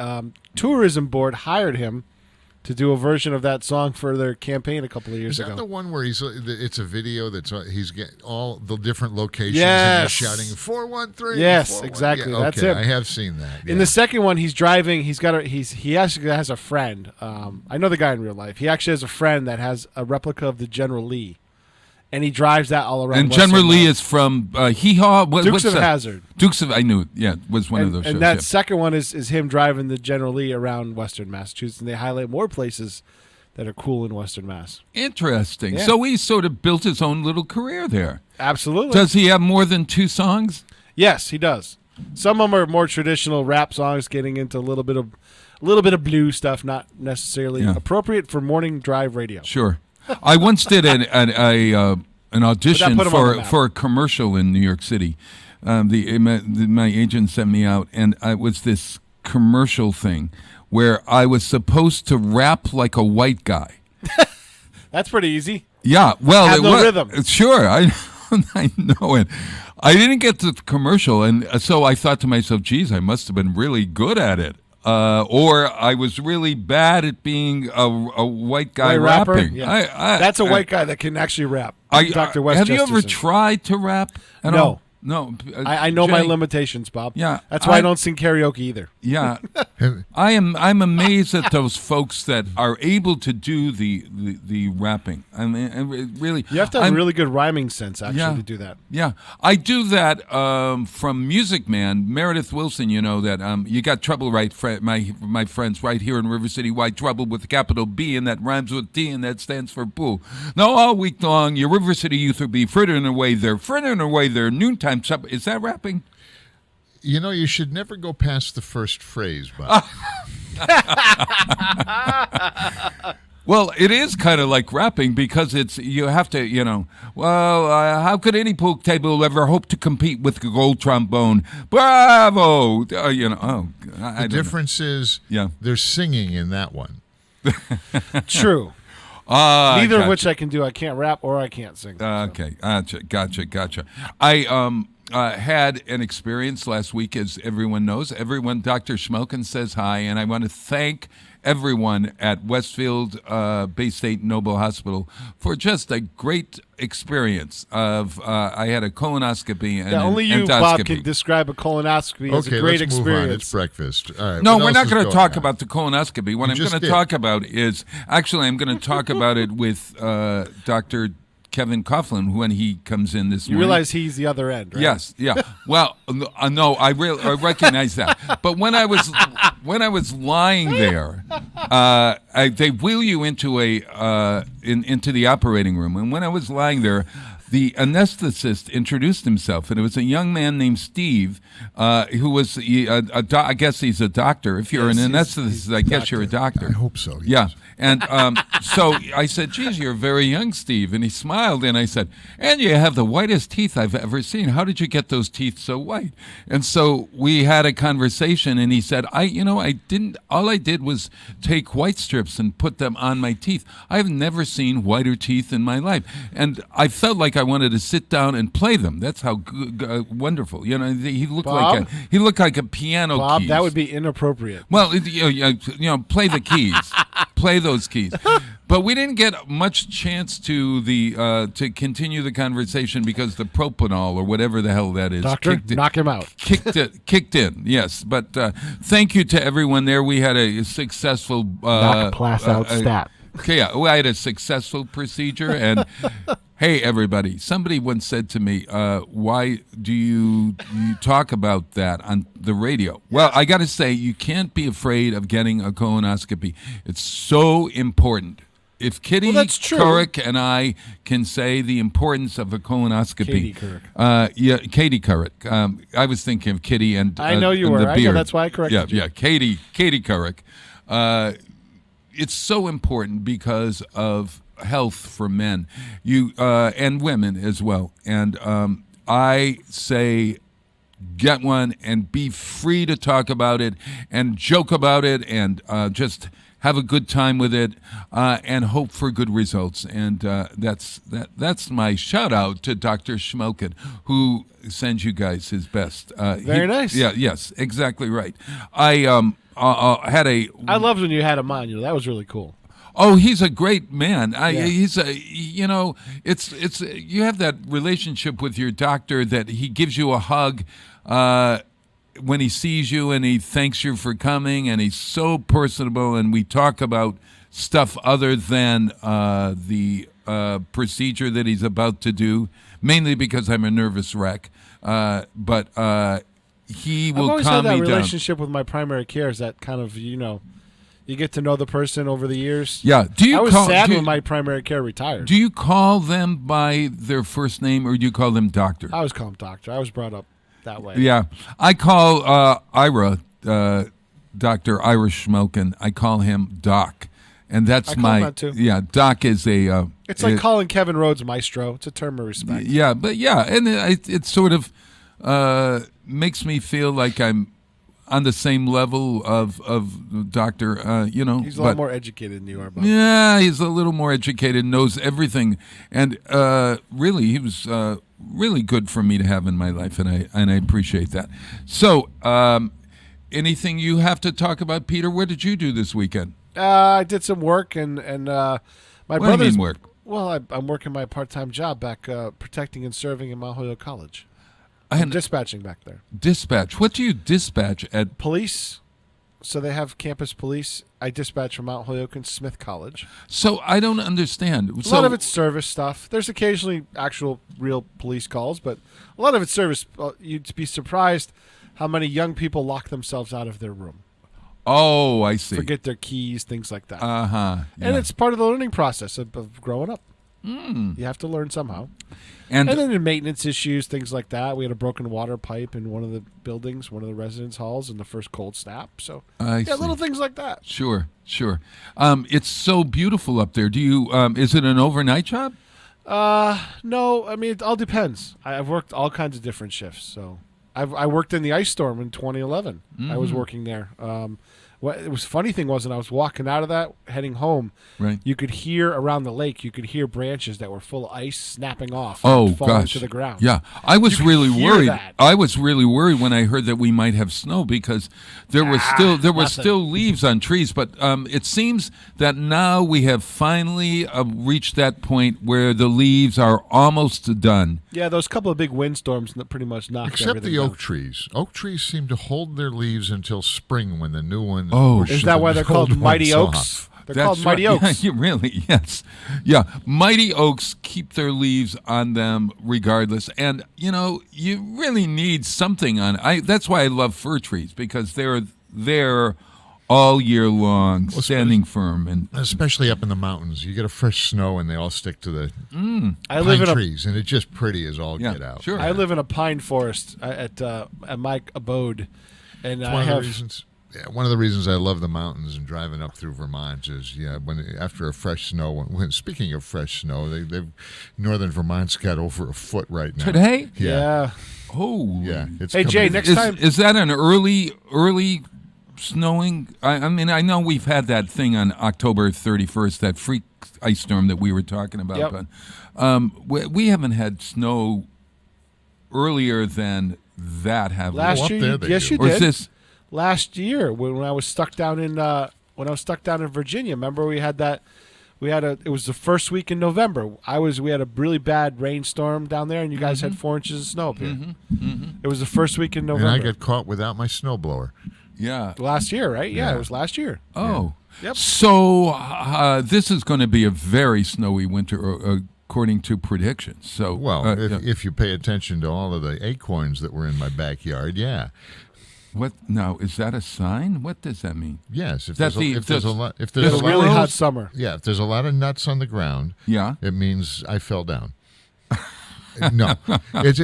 B: tourism board hired him to do a version of that song for their campaign a couple of years
C: Is that
B: ago.
C: the one where it's a video that's he's getting all the different locations
B: Yes.
C: and he's shouting 413?
B: Yes,
C: 413.
B: exactly.
C: Yeah,
B: That's
C: okay,
B: him.
C: I have seen that.
B: In the second one, he's driving. He actually has a friend. I know the guy in real life. He actually has a friend that has a replica of the General Lee, and he drives that all around.
A: And
B: Western
A: General Lee
B: Mass.
A: is from Hee Haw.
B: Dukes
A: what's
B: of
A: that?
B: Hazzard.
A: Dukes of, I knew it. Yeah, it was one of those shows.
B: And that
A: yeah.
B: second one is him driving the General Lee around Western Massachusetts, and they highlight more places that are cool in Western Mass.
A: Interesting.
B: Yeah.
A: So he sort of built his own little career there.
B: Absolutely.
A: Does he have more than 2 songs?
B: Yes, he does. Some of them are more traditional rap songs, getting into a little bit of blue stuff, not necessarily appropriate for morning drive radio.
A: Sure. I once did an audition
B: put him on the map.
A: for a commercial in New York City. My agent sent me out, and it was this commercial thing where I was supposed to rap like a white guy.
B: That's pretty easy.
A: Yeah, well,
B: Have
A: it
B: no
A: was
B: rhythm.
A: Sure, I know it. I didn't get to the commercial, and so I thought to myself, "Geez, I must have been really good at it." Or I was really bad at being a white guy
B: rapper?
A: rapping.
B: Yeah. That's a white guy that can actually rap. Dr. West
A: Have you ever
B: Chesterton.
A: tried to rap at
B: No.
A: all? No.
B: I know my
A: Jay,
B: limitations, Bob.
A: Yeah,
B: That's why I don't sing karaoke either.
A: Yeah, I'm amazed at those folks that are able to do the rapping. I mean, really,
B: You have to have really good rhyming sense, actually, to do that.
A: Yeah, I do that from Music Man, Meredith Wilson. You know that you got trouble, right? My friends right here in River City. Why trouble with a capital B and that rhymes with D and that stands for boo. Now all week long, your River City youth will be frittering away their noontime supper. Is that rapping?
C: You know, you should never go past the first phrase, Bob.
A: Well, it is kind of like rapping because you have to, how could any pool table ever hope to compete with the gold trombone? Bravo!
C: The difference is there's singing in that one.
B: True. Neither of
A: gotcha.
B: which I can do. I can't rap or I can't sing.
A: Okay, gotcha. I had an experience last week, as everyone knows. Dr. Schmoken says hi, and I want to thank everyone at Westfield Bay State Noble Hospital for just a great experience. I had a colonoscopy and
B: only
A: an
B: you,
A: endoscopy.
B: Bob, can describe a colonoscopy as a great
C: let's
B: experience.
C: move on. It's breakfast. All right,
A: No,
C: what
A: we're
C: else
A: not
C: is
A: going to talk
C: on?
A: about the colonoscopy. What I'm
C: just
A: going to
C: did.
A: talk about is, actually, I'm going to talk about it with Dr. Kevin Coughlin when he comes in this
B: You
A: morning.
B: realize he's the other end, right?
A: Yes, yeah. Well, no, I recognize that. But when I was lying there, they wheel you into into the operating room, and when I was lying there, the anesthetist introduced himself, and it was a young man named Steve, who was I guess he's a doctor. If you're an anesthetist, I guess you're a doctor.
C: I hope so.
A: Yeah. And so I said, geez, you're very young, Steve. And he smiled, and I said, and you have the whitest teeth I've ever seen. How did you get those teeth so white? And so we had a conversation, and he said, I didn't, all I did was take white strips and put them on my teeth. I've never seen whiter teeth in my life. And I felt like I wanted to sit down and play them. That's how wonderful. He looked like a piano
B: Bob,
A: keys.
B: that would be inappropriate.
A: Well, play the keys. Play those keys. But we didn't get much chance to continue the conversation because the propanol or whatever the hell that is
B: Doctor, knock him out.
A: Kicked in, yes. But thank you to everyone there. We had a successful
B: Knock class out stat.
A: Okay, yeah, I had a successful procedure, and hey, everybody, somebody once said to me, why do you talk about that on the radio? Well, I got to say, you can't be afraid of getting a colonoscopy. It's so important. if Kitty
B: Well, that's true.
A: Couric and I can say the importance of a colonoscopy.
B: Katie Couric.
A: Katie Couric. I was thinking of Kitty and
B: I know you
A: and
B: were.
A: the
B: I know,
A: beard.
B: that's why I corrected you.
A: Yeah, Katie Couric. It's so important because of health for men, and women as well. And I say, get one and be free to talk about it and joke about it and just have a good time with it and hope for good results. And that's my shout out to Dr. Schmoken, who sends you guys his best.
B: Very nice.
A: Yeah. Yes. Exactly right. I had a.
B: I loved when you had him on. That was really cool.
A: Oh, he's a great man.
B: Yeah.
A: He's a, it's you have that relationship with your doctor that he gives you a hug when he sees you and he thanks you for coming, and he's so personable, and we talk about stuff other than the procedure that he's about to do, mainly because I'm a nervous wreck. But he will
B: I've always
A: calm
B: had that
A: me down.
B: relationship with my primary care. Is that kind of you get to know the person over the years.
A: Yeah.
B: I was sad when my primary care retired.
A: Do you call them by their first name, or do you call them doctor?
B: I always call him doctor. I was brought up that way.
A: Yeah. I call Ira, Dr. Ira Schmoken, I call him Doc. And that's
B: I call him that too.
A: Yeah, Doc is a...
B: It's like calling Kevin Rhodes maestro. It's a term of respect.
A: Yeah, but and it sort of makes me feel like I'm on the same level of Doctor,
B: He's a lot more educated than you are, Bob.
A: Yeah, he's a little more educated, knows everything, and really, he was really good for me to have in my life, and I appreciate that. So, anything you have to talk about, Peter? What did you do this weekend?
B: I did some work, and my
A: What do you
B: brother's
A: mean work?
B: Well, I'm working my part-time job back protecting and serving in Mount Holyoke College. I'm dispatching back there.
A: Dispatch. What do you dispatch at?
B: Police. So they have campus police. I dispatch from Mount Holyoke and Smith College.
A: So I don't understand.
B: A lot of it's service stuff. There's occasionally actual real police calls, but a lot of it's service. You'd be surprised how many young people lock themselves out of their room.
A: Oh, I see.
B: Forget their keys, things like that.
A: Uh-huh. Yeah.
B: And it's part of the learning process of growing up. You have to learn somehow.
A: And
B: then in maintenance issues, things like that. We had a broken water pipe in one of the buildings, one of the residence halls, in the first cold snap. So,
A: I see.
B: little things like that.
A: Sure. It's so beautiful up there. Do you? Is it an overnight job?
B: No. I mean, it all depends. I've worked all kinds of different shifts. So, I worked in the ice storm in 2011. I was working there. What it was funny thing was when I was walking out of that, heading home,
A: right,
B: you could hear around the lake. You could hear branches that were full of ice snapping off.
A: Oh
B: and falling
A: gosh,
B: to the ground.
A: Yeah, I was really worried.
B: That.
A: I was really worried when I heard that we might have snow because there were still leaves on trees. But it seems that now we have finally reached that point where the leaves are almost done.
B: Yeah, those couple of big windstorms that pretty much knocked
C: Except
B: everything
C: the oak
B: down.
C: trees. Oak trees seem to hold their leaves until spring when the new ones.
A: Oh,
B: is that why they're called mighty oaks? They're called mighty oaks.
A: Yeah, really, yes. Yeah, mighty oaks keep their leaves on them regardless. And, you really need something on that's why I love fir trees, because they're there all year long, standing firm. And
C: especially up in the mountains. You get a fresh snow and they all stick to the
B: I live in
C: trees, and it's just pretty as all get out.
A: Sure.
B: I live in a pine forest at my abode. And
C: one of the reasons I love the mountains and driving up through Vermont is, after a fresh snow. Speaking of fresh snow, they've northern Vermont's got over a foot right now
A: today.
B: Yeah.
A: Oh,
C: yeah. It's
B: hey Jay,
C: coming.
B: next time
A: is that an early snowing? I mean, I know we've had that thing on October 31st, that freak ice storm that we were talking about,
B: Yep.
A: but we haven't had snow earlier than that, have
B: last
A: we?
B: year, yes, you
A: Or is
B: did.
A: this?
B: Last year when I was stuck down in Virginia, remember we had that. It was the first week in November. We had a really bad rainstorm down there, and you guys had 4 inches of snow up here. It was the first week in November.
C: And I got caught without my snowblower.
A: Yeah.
B: Last year, right? Yeah,
C: Yeah.
B: it was last year.
A: Oh.
B: Yeah. Yep.
A: So this is going to be a very snowy winter, according to predictions. So
C: If you pay attention to all of the acorns that were in my backyard, yeah.
A: What? No, is that a sign? What does that mean?
C: Yes, if
A: That's
C: there's a lot, if
B: It's
C: there's
B: a
C: a
B: really
C: lot,
B: hot summer.
C: yeah, if there's a lot of nuts on the ground,
A: Yeah.
C: it means I fell down. No, it's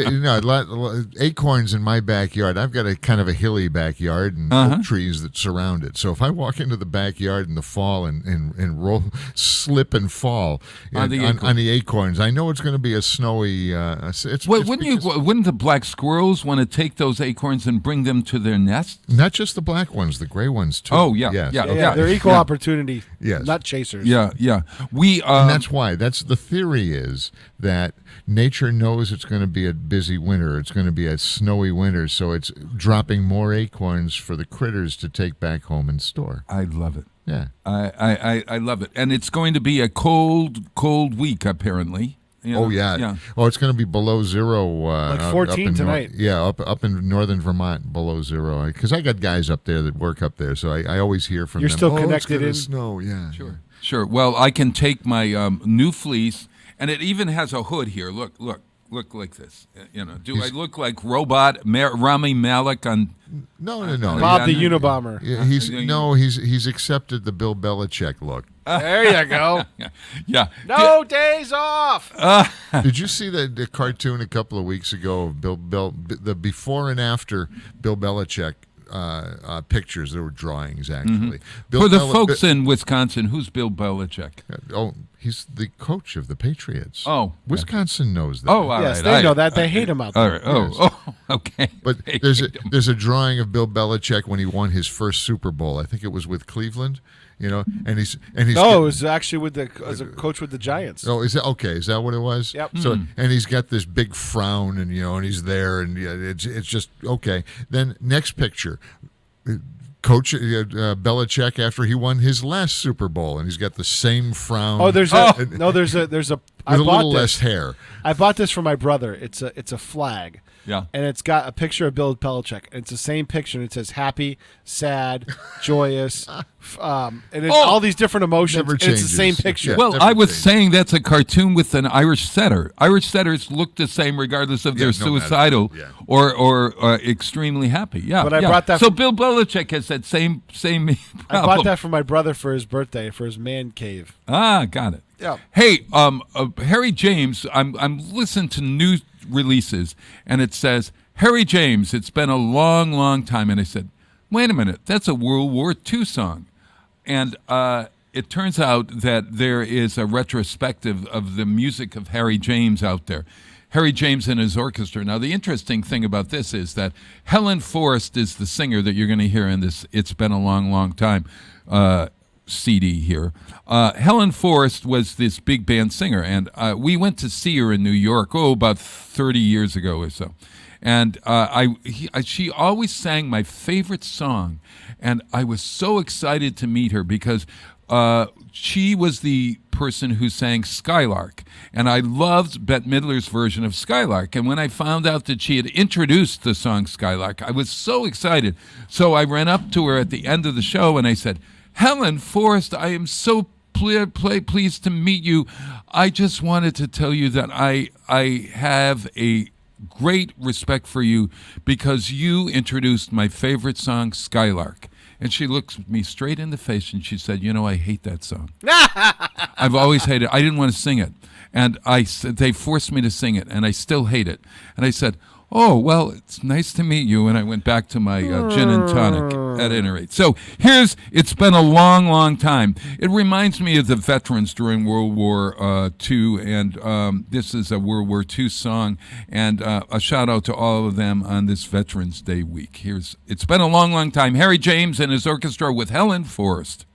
C: acorns in my backyard. I've got a kind of a hilly backyard and oak trees that surround it. So if I walk into the backyard in the fall and roll, slip and fall on the acorns, I know it's going to be a snowy.
A: Wouldn't the black squirrels want to take those acorns and bring them to their nests?
C: Not just the black ones, the gray ones too.
A: Oh yeah,
C: yes.
A: yeah.
B: They're equal opportunity.
C: Yes.
B: Nut chasers.
A: Yeah. We
C: and that's why. That's the theory is that nature knows it's going to be a busy winter. It's going to be a snowy winter, so it's dropping more acorns for the critters to take back home and store.
A: I love it.
C: Yeah.
A: I love it. And it's going to be a cold week, apparently.
C: Oh, yeah. Oh, it's going to be below zero.
B: Like 14 tonight.
C: Up in northern Vermont, below zero. Because I got guys up there that work up there, so I always hear from
B: You're
C: them.
B: still connected in?
C: Snow, yeah.
A: Sure. Well, I can take my new fleece, and it even has a hood here. Look like this. Do I look like robot Rami Malek on?
C: No.
B: Bob the Unabomber.
C: Yeah, he's accepted the Bill Belichick look.
B: There you go.
A: Yeah.
B: No days off.
C: Did you see the cartoon a couple of weeks ago of the before and after Bill Belichick pictures? There were drawings actually.
A: For the folks in Wisconsin, who's Bill Belichick?
C: Oh, he's the coach of the Patriots.
A: Oh,
C: Wisconsin knows that.
A: Oh, all
B: yes,
A: right.
B: they know that. They hate him out there.
A: All right. Oh, okay.
C: But there's a drawing of Bill Belichick when he won his first Super Bowl. I think it was with Cleveland. And he's.
B: No, it was actually as a coach with the Giants.
C: Oh, is that okay? Is that what it was?
B: Yep.
C: So and he's got this big frown, and he's there, and it's just okay. Then next picture, Coach Belichick after he won his last Super Bowl, and he's got the same frown.
B: Oh, there's a
C: little less hair.
B: I bought this for my brother. It's a flag.
A: Yeah.
B: And it's got a picture of Bill Belichick. It's the same picture. And it says happy, sad, joyous, and it's all these different emotions.
C: Never
B: and it's the
C: changes.
B: same picture.
C: Yeah,
A: Well,
C: never
A: I was
C: changes.
A: saying that's a cartoon with an Irish setter. Irish setters look the same regardless of they're
C: no matter.
A: suicidal
C: Yeah.
A: or extremely happy. Yeah.
B: But I brought that
A: So Bill Belichick has that same problem.
B: I bought that for my brother for his birthday, for his man cave.
A: Got it.
B: Yeah.
A: Hey, Harry James, I'm listening to new releases, and it says, Harry James, it's been a long, long time. And I said, wait a minute, that's a World War II song. And it turns out that there is a retrospective of the music of Harry James out there. Harry James and his orchestra. Now, the interesting thing about this is that Helen Forrest is the singer that you're going to hear in this It's Been a Long, Long Time CD here. Helen Forrest was this big band singer, and we went to see her in New York, about 30 years ago or so. And she always sang my favorite song, and I was so excited to meet her because she was the person who sang Skylark, and I loved Bette Midler's version of Skylark. And when I found out that she had introduced the song Skylark, I was so excited. So I ran up to her at the end of the show, and I said, Helen Forrest, I am so pleased to meet you. I just wanted to tell you that I have a great respect for you because you introduced my favorite song, Skylark. And she looked me straight in the face and she said, I hate that song. I've always hated it. I didn't want to sing it. And they forced me to sing it, and I still hate it. And I said, oh, well, it's nice to meet you. And I went back to my gin and tonic at any rate. So It's Been a Long, Long Time. It reminds me of the veterans during World War II, and this is a World War II song, and a shout out to all of them on this Veterans Day week. It's Been a Long, Long Time. Harry James and his orchestra with Helen Forrest.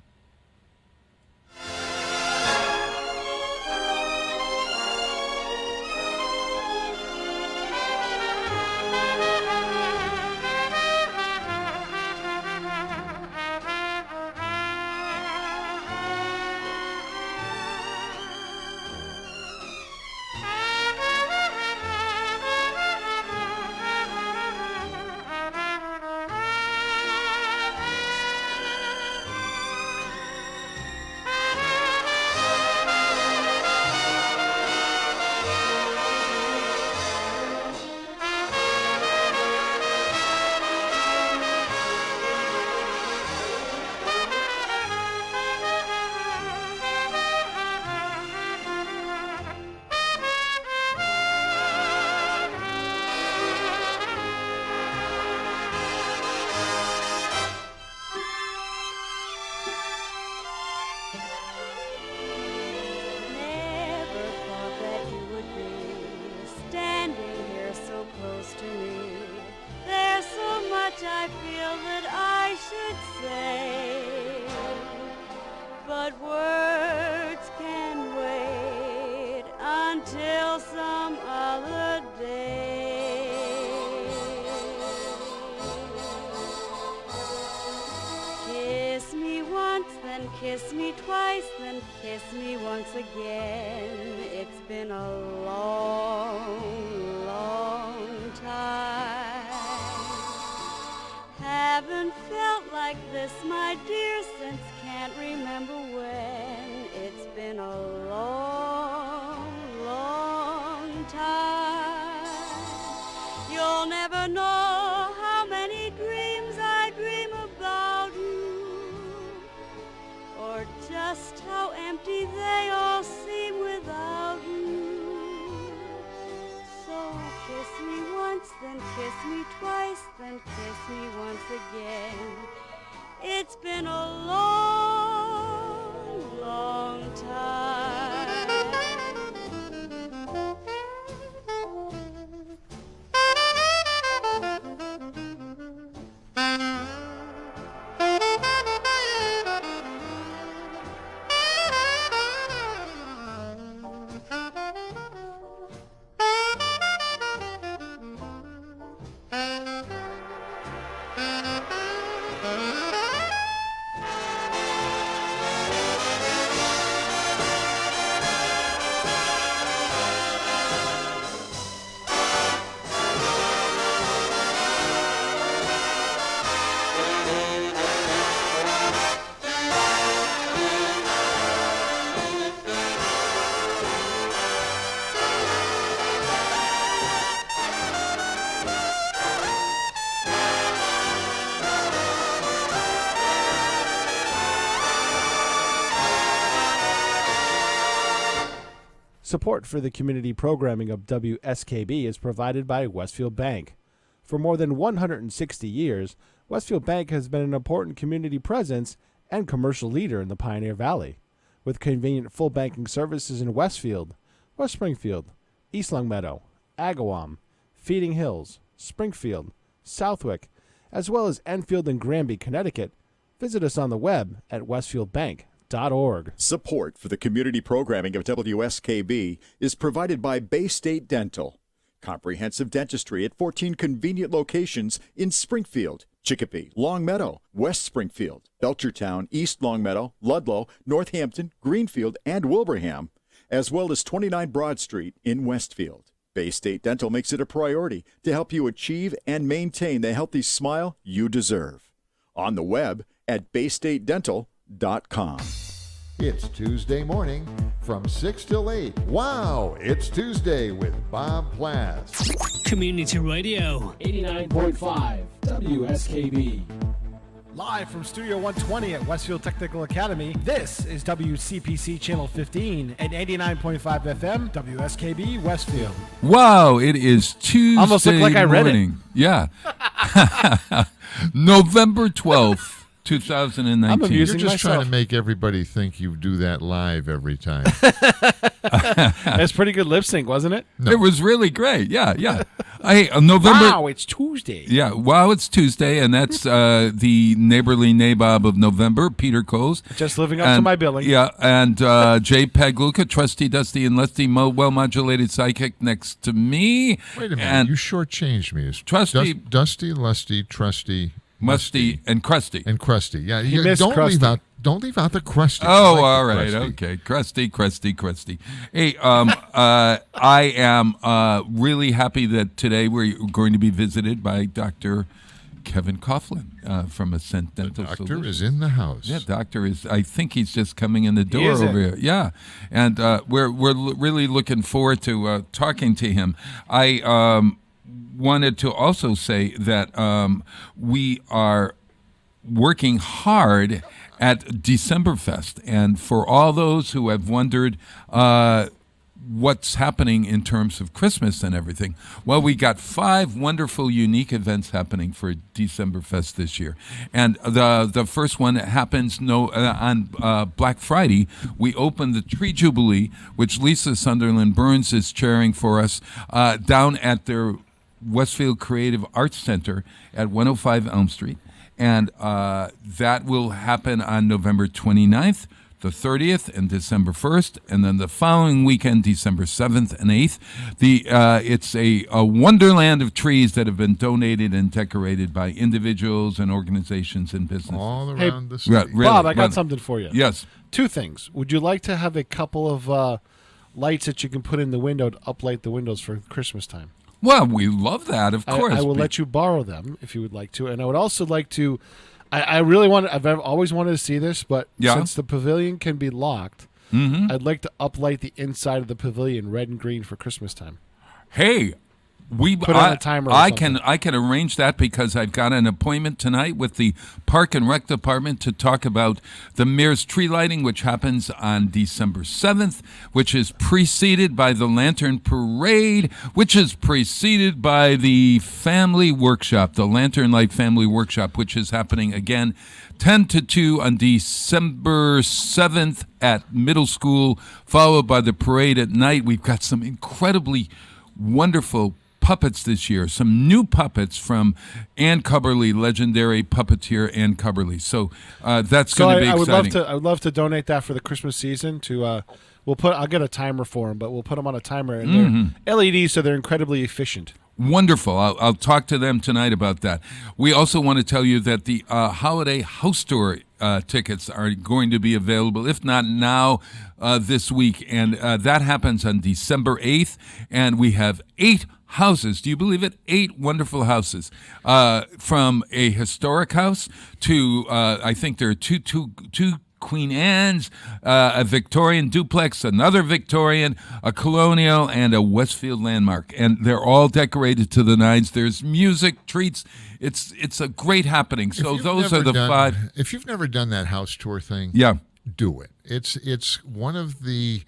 K: kiss me twice, then kiss me once again. It's been a long, long time. Haven't felt like this, my dear, since can't remember when. It's been a long, long time. You'll never know how many dreams I dream about you, or just how empty they all seem without you. So kiss me once, then kiss me twice, then kiss me once again. It's been a long, long time.
B: Support for the community programming of WSKB is provided by Westfield Bank. For more than 160 years, Westfield Bank has been an important community presence and commercial leader in the Pioneer Valley, with convenient full banking services in Westfield, West Springfield, East Longmeadow, Agawam, Feeding Hills, Springfield, Southwick, as well as Enfield and Granby, Connecticut. Visit us on the web at westfieldbank.org.
E: Support for the community programming of WSKB is provided by Bay State Dental. Comprehensive dentistry at 14 convenient locations in Springfield, Chicopee, Longmeadow, West Springfield, Belchertown, East Longmeadow, Ludlow, Northampton, Greenfield, and Wilbraham, as well as 29 Broad Street in Westfield. Bay State Dental makes it a priority to help you achieve and maintain the healthy smile you deserve. On the web at baystatedental.com.
C: It's Tuesday morning from 6 till 8. Wow, it's Tuesday with Bob Plass.
H: Community Radio.
I: 89.5 WSKB.
B: Live from Studio 120 at Westfield Technical Academy, this is WCPC Channel 15 and 89.5 FM, WSKB Westfield.
A: Wow, it is Tuesday
B: Almost looked like I read it.
A: morning. Yeah. November 12th. 2019.
B: I'm
C: You're
B: amusing
C: just trying
B: myself.
C: to make everybody think you do that live every time.
B: That's pretty good lip sync, wasn't it?
A: It was really great. Yeah, yeah. November.
B: Wow, it's Tuesday.
A: Yeah, wow, it's Tuesday, and that's the neighborly nabob of November, Peter Coles.
B: Just living up to my billing.
A: Yeah, and Jay Pegluka, Trusty Dusty and Lusty well-modulated psychic next to me.
C: Wait a minute,
A: and
C: you shortchanged me. It's
A: Trusty-
C: Dusty, Lusty, Trusty,
A: Musty, and Crusty.
C: and Crusty. Yeah,
B: He missed
C: don't
B: Crusty.
C: Don't leave out the Crusty. I
A: Oh,
C: like the
A: all right.
C: Crusty.
A: Okay. Crusty. Hey, I am really happy that today we're going to be visited by Dr. Kevin Coughlin from Ascent Dental
C: Doctor
A: Solutions.
C: is in the house.
A: Yeah, doctor is. I think he's just coming in the door
B: is
A: over
B: it?
A: here. Yeah, and we're really looking forward to talking to him. I wanted to also say that we are working hard at Decemberfest, and for all those who have wondered what's happening in terms of Christmas and everything, well, we got 5 wonderful, unique events happening for Decemberfest this year, and the first one happens on Black Friday. We open the Tree Jubilee, which Lisa Sunderland Burns is chairing for us, down at their Westfield Creative Arts Center at 105 Elm Street. And that will happen on November 29th the 30th and December 1st, and then the following weekend, December 7th and 8th. It's a wonderland of trees that have been donated and decorated by individuals and organizations and businesses.
C: All around the city.
A: Yeah, really,
B: Bob, I got something for you.
A: Yes.
B: 2 things. Would you like to have a couple of lights that you can put in the window to uplight the windows for Christmas time?
A: Well, we love that, of course.
B: I will let you borrow them if you would like to. And I would also like to, I really want to, I've always wanted to see this, but since the pavilion can be locked, I'd like to uplight the inside of the pavilion red and green for Christmas time.
A: Hey,
B: put on a timer.
A: I can arrange that because I've got an appointment tonight with the Park and Rec Department to talk about the Mears tree lighting, which happens on December 7th, which is preceded by the Lantern Parade, which is preceded by the Family Workshop, the Lantern Light Family Workshop, which is happening again 10 to 2 on December 7th at middle school, followed by the parade at night. We've got some incredibly wonderful puppets this year, some new puppets from Ann Cubberly, legendary puppeteer Ann Cubberly. So that's going to be exciting.
B: I would love to donate that for the Christmas season. I'll get a timer for them, but we'll put them on a timer, and they're LEDs, so they're incredibly efficient.
A: Wonderful. I'll talk to them tonight about that. We also want to tell you that the holiday house tour tickets are going to be available, if not now, this week. And that happens on December 8th. And we have 8 houses. Do you believe it? 8 wonderful houses. From a historic house to, I think there are two Queen Anne's, a Victorian duplex, another Victorian, a colonial, and a Westfield landmark. And they're all decorated to the nines. There's music, treats. It's a great happening. So those are the 5.
C: If you've never done that house tour thing, do it. It's one of the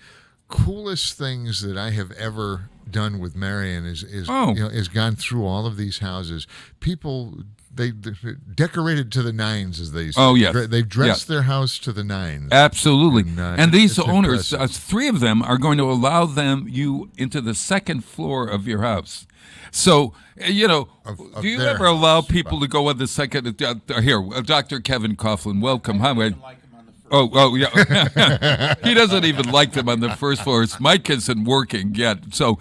C: coolest things that I have ever done with Marion is gone through all of these houses. People, they decorated to the nines, as they say.
A: Oh, yes.
C: They've dressed their house to the nines.
A: Absolutely. And these owners,
C: impressive.
A: 3 of them, are going to allow you into the second floor of your house. So, do you ever allow people to go on the second? Here, Dr. Kevin Coughlin, welcome. Hi, Oh, yeah. He doesn't even like them on the first floor. His mic isn't working yet. So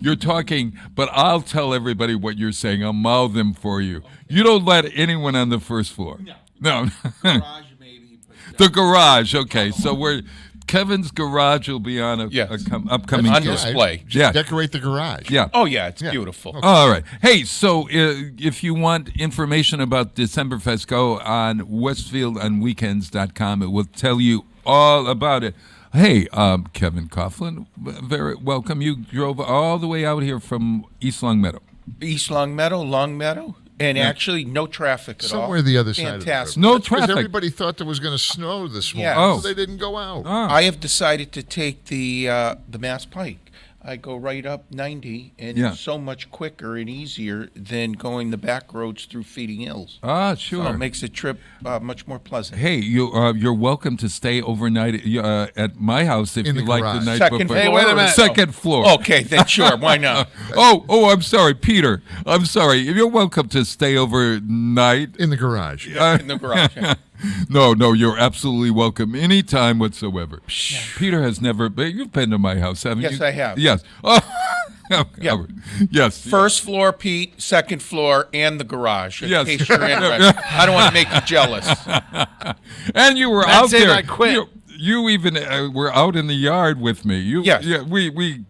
A: you're talking, but I'll tell everybody what you're saying. I'll mouth them for you. You don't let anyone on the first floor. No.
L: Garage, maybe.
A: The garage. Okay. So Kevin's garage will be on upcoming
L: on display.
A: Yeah.
C: Decorate the garage.
A: Yeah.
L: Oh, yeah, it's beautiful.
A: Okay. All right. Hey, so if you want information about Decemberfest, go on westfieldonweekends.com. It will tell you all about it. Hey, Kevin Coughlin, very welcome. You drove all the way out here from East Longmeadow.
L: East Longmeadow, Longmeadow. And actually, no traffic at all.
C: Somewhere the other side of the
L: Fantastic.
A: No
C: That's because
A: traffic.
C: everybody thought there was going to snow this morning,
L: Yeah.
C: so they didn't go out.
L: I have decided to take the Mass Pike. I go right up 90, and it's so much quicker and easier than going the back roads through Feeding Hills.
A: Ah, sure.
L: So it makes the trip much more pleasant.
A: Hey, you're welcome to stay overnight at my house if
C: In
A: you
C: the
A: like
C: garage.
A: the night
L: Second
A: before.
L: floor. Hey, wait a minute.
A: Second floor.
L: Okay, then sure, why not?
A: Oh, I'm sorry, Peter. I'm sorry. You're welcome to stay overnight.
C: In the garage.
L: In the garage. Yeah.
A: No, you're absolutely welcome anytime whatsoever. Peter has never been. You've been to my house, haven't you?
L: Yes, I have.
A: Yes. Oh,
L: Yeah.
A: yes.
L: First floor, Pete. Second floor, and the garage. In
A: Yes.
L: case you're interested. I don't want to make you jealous.
A: And you were
B: That's
A: out
B: it,
A: there.
B: I quit.
A: You even were out in the yard with me.
L: Yes.
A: Yeah, we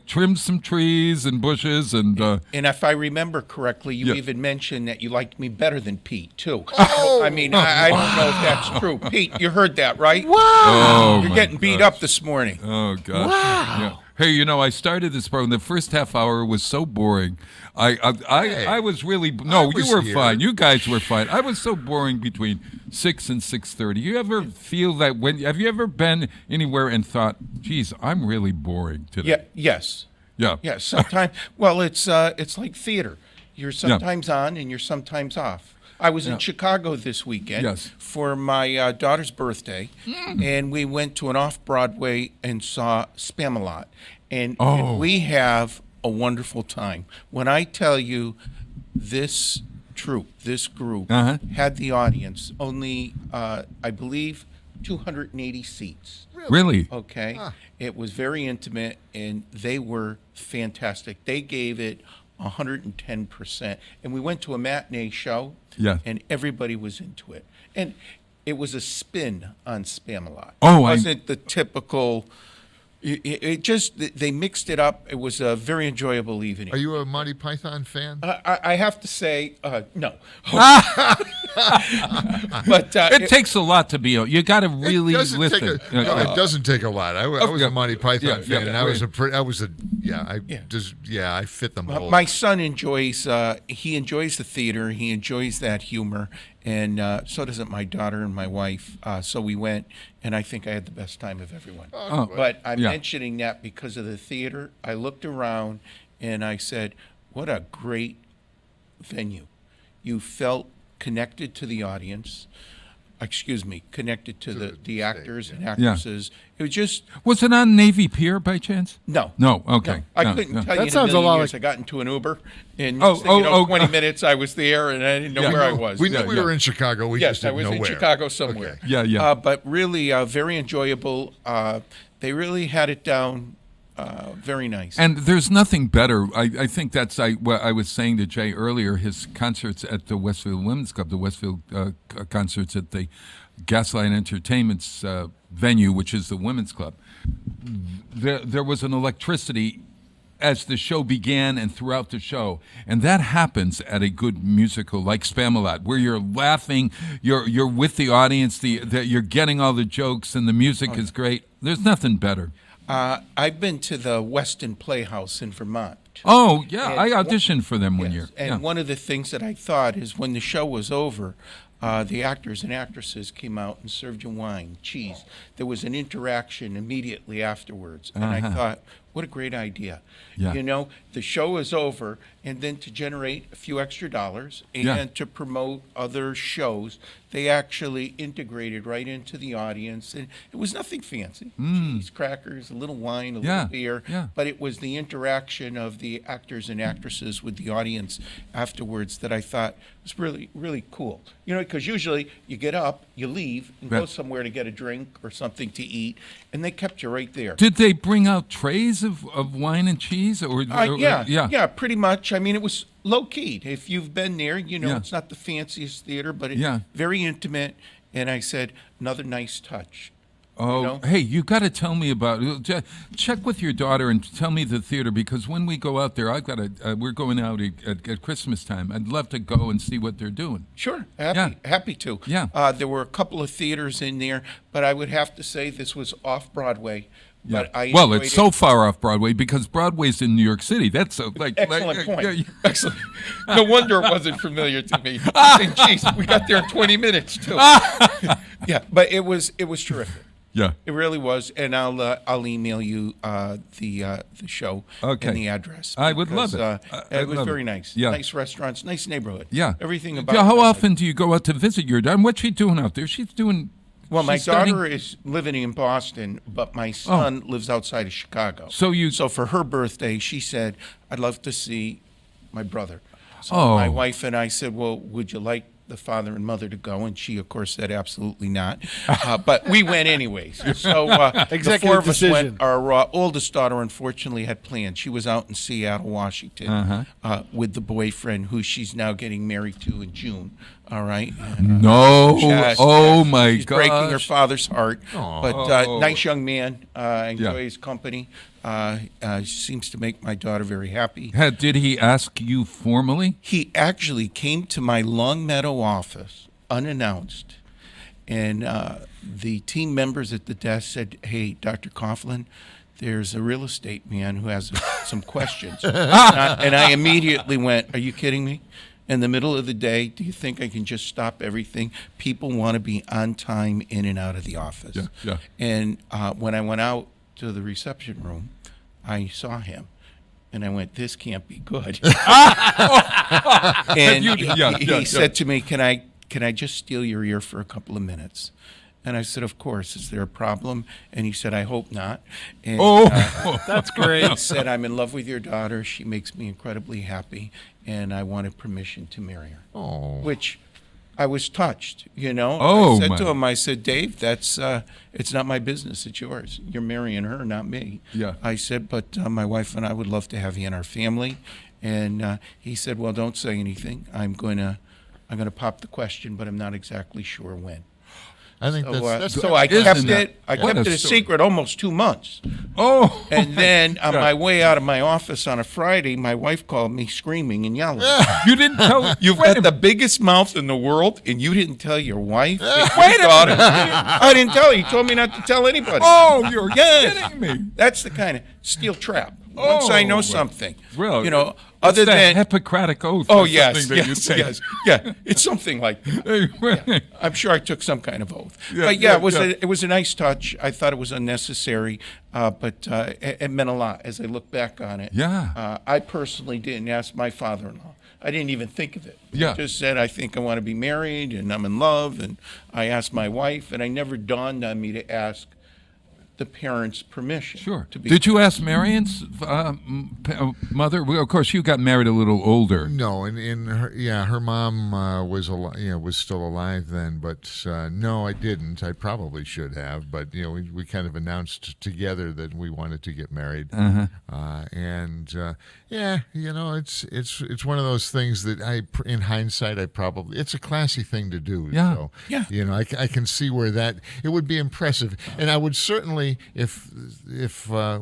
A: trimmed some trees and bushes and.
L: And if I remember correctly, you
A: Yeah.
L: even mentioned that you liked me better than Pete, too. I mean, I don't know if that's true. Pete, you heard that, right?
B: Wow.
A: Oh,
L: You're
A: my
L: getting beat
A: gosh.
L: up this morning.
A: Oh gosh!
B: Wow.
A: Yeah. Hey, I started this program. The first half hour was so boring. I was really no.
C: was
A: You were
C: here.
A: fine. You guys were fine. I was so boring between 6 and 6:30. You ever feel that have you ever been anywhere and thought, "Geez, I'm really boring today"?
L: Yeah. Yes.
A: Yeah.
L: Yeah. Sometimes. Well, it's like theater. You're sometimes on and you're sometimes off. I was in Chicago this weekend
A: Yes.
L: for my daughter's birthday, and we went to an off-Broadway and saw Spamalot. And we have a wonderful time. When I tell you this troupe, this group, had the audience, only, I believe, 280 seats.
A: Really?
L: Okay. It was very intimate, and they were fantastic. They gave it 110%. And we went to a matinee show, and everybody was into it. And it was a spin on Spamalot.
A: Oh,
L: it wasn't the typical. It just, they mixed it up. It was a very enjoyable evening.
C: Are you a Monty Python fan?
L: I have to say, no.
A: But it takes a lot to be. You got to really listen.
C: It doesn't take a lot. I was a Monty Python fan, and I fit them all.
L: My son enjoys. He enjoys the theater. He enjoys that humor, and so does my daughter and my wife. So we went, and I think I had the best time of everyone. But I'm mentioning that because of the theater. I looked around, and I said, "What a great venue!" You felt connected to the audience. Connected to the actors and actresses. It was just.
A: Was it on Navy Pier by chance?
L: No.
A: No. Okay.
L: No. I couldn't tell you.
B: That sounds a lot like.
L: I got into an Uber, and 20 minutes I was there, and I didn't know where I was.
C: We knew we were in Chicago. We just didn't know where.
L: Yes, I was in Chicago somewhere.
A: Okay. Yeah.
L: But really, very enjoyable. They really had it down. Very nice.
A: And there's nothing better. I think that's what I was saying to Jay earlier. His concerts at the Westfield Women's Club, the Westfield concerts at the Gaslight Entertainment's venue, which is the Women's Club. There was an electricity as the show began and throughout the show, and that happens at a good musical like Spamalot, where you're laughing, you're with the audience, you're getting all the jokes, and the music is great. There's nothing better.
L: I've been to the Weston Playhouse in Vermont.
A: Oh, yeah. I auditioned for them one year.
L: And one of the things that I thought is when the show was over, the actors and actresses came out and served you wine, cheese. There was an interaction immediately afterwards. And I thought, what a great idea.
A: Yeah.
L: You know, the show is over, and then to generate a few extra dollars and to promote other shows, they actually integrated right into the audience. And it was nothing fancy. Cheese, crackers, a little wine, a little beer.
A: Yeah.
L: But it was the interaction of the actors and actresses with the audience afterwards that I thought was really, really cool. You know, because usually you get up, you leave, and go somewhere to get a drink or something to eat, and they kept you right there.
A: Did they bring out trays of wine and cheese?
L: Yeah, pretty much. I mean, it was low-key. If you've been there, you know, it's not the fanciest theater, but it's very intimate. And I said, another nice touch.
A: Oh, you know? Hey, you got to tell me about it. Check with your daughter and tell me the theater, because when we go out there, we're going out at Christmas time. I'd love to go and see what they're doing.
L: Sure, happy to.
A: Yeah.
L: There were a couple of theaters in there, but I would have to say this was off Broadway.
A: Yeah. Well, it's so far off Broadway because Broadway's in New York City. That's
L: excellent point. Excellent. No wonder it wasn't familiar to me. Jeez, we got there in 20 minutes too. Yeah, but it was terrific.
A: Yeah,
L: it really was, and I'll email you the show and the address.
A: I would love it.
L: It was very nice. Yeah. Nice restaurants, nice neighborhood.
A: Yeah,
L: everything about.
A: How often do you go out to visit your daughter? What's she doing out there? She's doing.
L: Well, my daughter is living in Boston, but my son lives outside of Chicago. So for her birthday, she said, "I'd love to see my brother." So my wife and I said, "Well, would you like the father and mother to go?" And she, of course, said absolutely not. But we went anyways. So the four of us went. Our oldest daughter, unfortunately, had plans. She was out in Seattle, Washington, with the boyfriend who she's now getting married to in June. All right. And,
A: my
L: she's
A: God!
L: Breaking her father's heart. But nice young man. Enjoy his company. Seems to make my daughter very happy.
A: Did he ask you formally?
L: He actually came to my Longmeadow office unannounced, and the team members at the desk said, "Hey, Dr. Coughlin, there's a real estate man who has some questions." And I immediately went, "Are you kidding me? In the middle of the day, do you think I can just stop everything? People want to be on time in and out of the office."
A: Yeah.
L: And when I went out to the reception room, I saw him, and I went, "This can't be good." And he said to me, "Can I just steal your ear for a couple of minutes?" And I said, "Of course. Is there a problem?" And he said, "I hope not." And,
B: that's great.
L: He said, "I'm in love with your daughter. She makes me incredibly happy, and I wanted permission to marry her."
C: Oh.
L: Which I was touched, you know.
A: Oh,
L: I said
A: my.
L: to him, I said, Dave, that's it's not my business, it's yours. You're marrying her, not me.
A: Yeah.
L: I said, but my wife and I would love to have you in our family. And he said, well, don't say anything. I'm gonna pop the question, but I'm not exactly sure when.
C: I think that's
L: so I
A: Isn't
L: kept
A: that-
L: it. I
A: what
L: kept
A: a
L: it a
A: story.
L: secret almost 2 months.
A: Oh.
L: And then on my way out of my office on a Friday, my wife called me screaming and yelling.
A: You didn't tell.
L: You've
A: wait
L: got
A: a
L: the biggest mouth in the world, and you didn't tell your wife.
A: Wait a
L: minute! I didn't tell her. You told me not to tell anybody.
A: Oh, you're
L: Yes.
A: kidding me.
L: That's the kind of steel trap. Once I know
A: Oh,
L: something,
A: Well,
L: you know,
A: it's
L: other
A: the
L: than
A: Hippocratic oath.
L: oh
A: or
L: yes,
A: something that you
L: yes,
A: take.
L: yes, yeah, it's something like that. Yeah. I'm sure I took some kind of oath.
A: Yeah,
L: But
A: yeah,
L: it was a nice touch. I thought it was unnecessary, but it meant a lot as I look back on it.
A: Yeah.
L: I personally didn't ask my father-in-law. I didn't even think of it.
A: Yeah.
L: I just said, I think I want to be married and I'm in love. And I asked my wife, and I never dawned on me to ask the parents' permission.
A: Sure.
L: To be
A: Did you ask Marion's mother? Well, of course, you got married a little older.
C: No, and her mom was still alive then, but no, I didn't. I probably should have, but we kind of announced together that we wanted to get married, it's one of those things that in hindsight, it's a classy thing to do.
A: Yeah.
C: So,
L: Yeah.
C: I can see where that it would be impressive, and I would certainly if my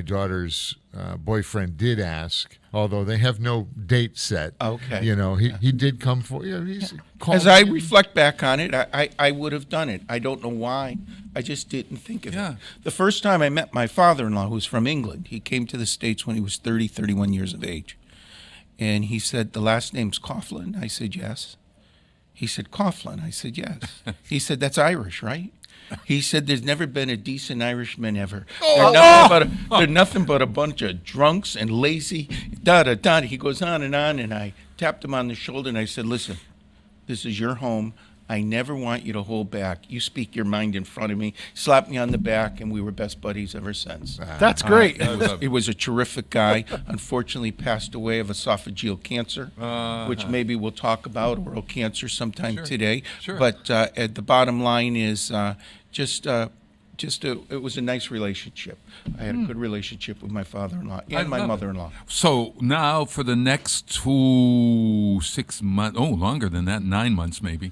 C: daughter's boyfriend did ask, although they have no date set.
L: Okay.
C: He did come for he's called
L: As I
C: me.
L: reflect back on it, I would have done it. I don't know why. I just didn't think of
A: Yeah.
L: it. The first time I met my father-in-law, who's from England, he came to the States when he was 31 years of age. And he said, the last name's Coughlin? I said, yes. He said, Coughlin? I said, yes. He said, that's Irish, right? He said, there's never been a decent Irishman ever. They're nothing but a bunch of drunks and lazy, da-da-da. He goes on, and I tapped him on the shoulder, and I said, listen, this is your home. I never want you to hold back. You speak your mind in front of me. Slapped me on the back, and we were best buddies ever since.
B: That's great.
L: He was a terrific guy. Unfortunately, passed away of esophageal cancer, which maybe we'll talk about, oral cancer sometime today.
A: Sure.
L: But at the bottom line is it was a nice relationship. I had a good relationship with my father-in-law and my mother-in-law.
A: So now for the next 6 months, longer than that, 9 months maybe,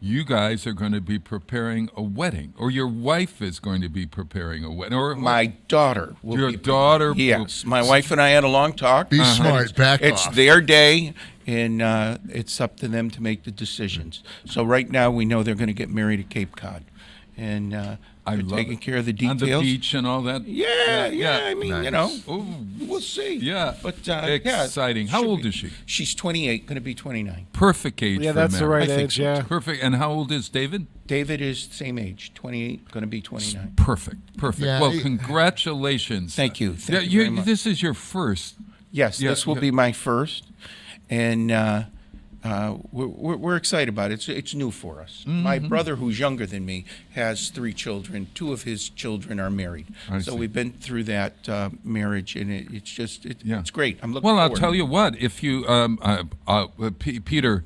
A: you guys are going to be preparing a wedding, or your wife is going to be preparing a wedding, or
L: My daughter will
A: your
L: be
A: daughter.
L: Yes, my wife and I had a long talk.
C: Be smart, back
L: It's
C: off.
L: their day, and it's up to them to make the decisions. So right now we know they're going to get married at Cape Cod, and
A: I
L: they're
A: love
L: taking
A: it.
L: care of the
A: On
L: details.
A: the beach and all that.
L: Yeah. I mean,
C: Nice.
L: we'll see.
A: Yeah.
L: but
A: Exciting. How old is she?
L: She's 28, going to be 29.
A: Perfect age.
B: Yeah,
A: for
B: that's the
A: marriage.
B: right
L: I think
B: age.
L: so,
B: Yeah.
A: Perfect. And how old is David?
L: David is the same age, 28, going to be 29.
A: Perfect.
C: Yeah,
A: Well, congratulations.
L: Thank you.
A: Yeah,
L: Thank you very much.
A: This is your first.
L: Yes,
A: Yeah,
L: this will
A: yeah.
L: be my first, and we're excited about it. It's new for us. My brother, who's younger than me, has 3 children. 2 of his children are married.
A: I
L: So
A: see.
L: we've been through that marriage, and
A: Yeah.
L: it's great. I'm looking
A: Well, I'll
L: forward.
A: tell you what. If you, Peter,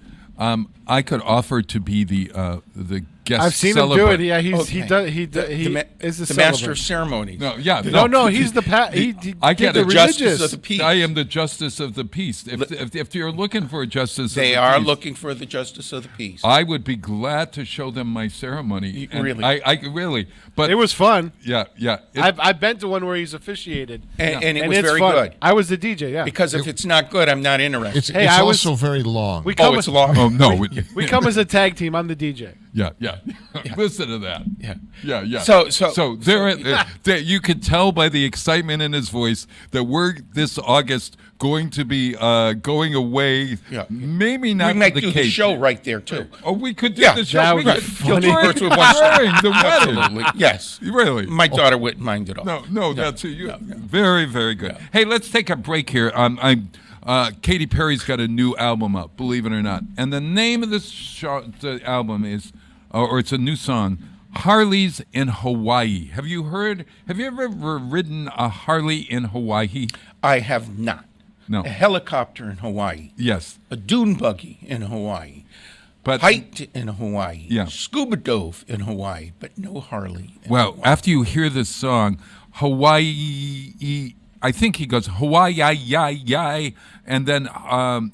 A: I could offer to be the guest.
B: I've seen
A: celebrant.
B: him do it. Yeah, he
L: Okay.
B: does. He
L: the
B: is the
L: master of
B: celebrant.
L: ceremonies.
A: No, yeah,
B: No, he's the he
A: I
B: did
A: get
B: the
A: it.
L: Justice
B: religious.
L: of the peace.
A: I am the justice of the peace. If you're looking for a justice,
L: They
A: of the
L: are
A: peace,
L: looking for the justice of the peace.
A: I would be glad to show them my ceremony. And
L: Really?
A: I really. But
B: It was fun.
A: yeah.
B: I've been to one where he's officiated,
L: and it
B: and
L: was
B: it's
L: very
B: fun.
L: good.
B: I was the DJ. Yeah,
L: Because if it's not good, I'm not interested.
C: It's
B: Hey, I was-
C: also very long.
B: we come.
L: it's long.
A: Oh no.
B: We come as a tag team. I'm the DJ.
A: Yeah. Listen to that. Yeah.
L: So
A: there, you could tell by the excitement in his voice that we're this August going to be going away.
L: Yeah.
A: Maybe not
L: we might
A: to
L: do
A: the
L: the
A: Cape.
L: show right there too.
A: Oh, we could do
L: Yeah,
A: the show.
B: that
A: We
B: would
A: could
B: be
L: Kill
B: funny.
L: two birds with one stone.
A: during the wedding.
L: Absolutely. Yes.
A: Really?
L: My daughter wouldn't mind at all.
A: No, that's you. Very, very good. Hey, let's take a break here. Katy Perry's got a new album up, believe it or not, and the name of the album is, or it's a new song, Harleys in Hawaii. Have you ever ridden a Harley in Hawaii?
L: I have not.
A: No.
L: A helicopter in Hawaii.
A: Yes.
L: A dune buggy in Hawaii.
A: But
L: Hiked in Hawaii.
A: Yeah.
L: Scuba dove in Hawaii, but no Harley.
A: Well, after you hear this song, Hawaii, I think he goes Hawaii, yai, and then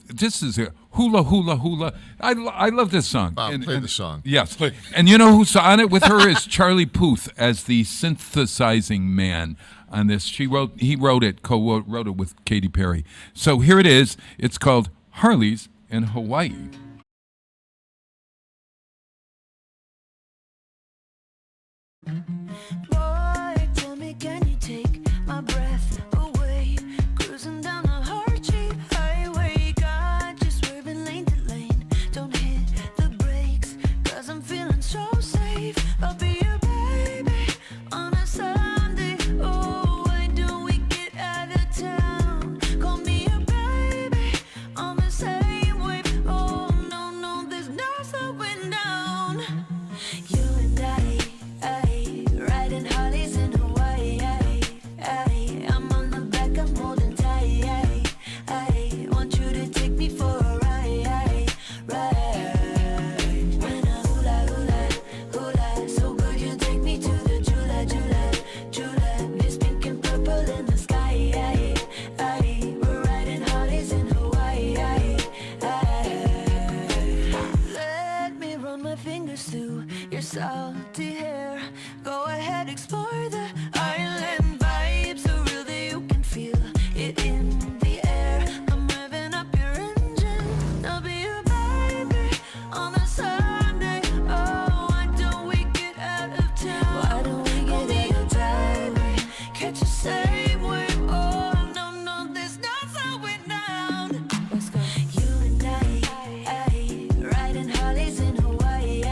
A: this is a hula, hula, hula. I love this song.
C: Bob, play the song.
A: Yes. And you know who's on it with her is Charlie Puth as the synthesizing man on this. He wrote it, co-wrote it with Katy Perry. So here it is. It's called Harleys in Hawaii.
D: Boy, tell me, can you take my breath away? Cruising down the hard cheap highway, got you swerving lane to lane. Don't hit the brakes, 'cause I'm feeling so safe. I'll be your baby on a Sunday. Oh, why don't we get out of town? Call me your baby on the same wave. Oh, no, there's no slowing down. You and I riding Harleys in Hawaii. I'm on the back, I'm holding tight. I want you to take me for a ride. When I hula, hula, hula, so good you take me to the Jula, Jula, Jula. Miss pink and purple in the sky. We're riding Harleys in Hawaii. Let me run my fingers through your salty hair. Go ahead, explore the island vibe, so real that you can feel it in the air. I'm revving up your engine. I'll be your baby on a Sunday. Oh, why don't we get out of town? Why don't we get out of town? Catch the same wave. Oh, no, there's no slowing down. Let's go. You and I riding Harleys in Hawaii.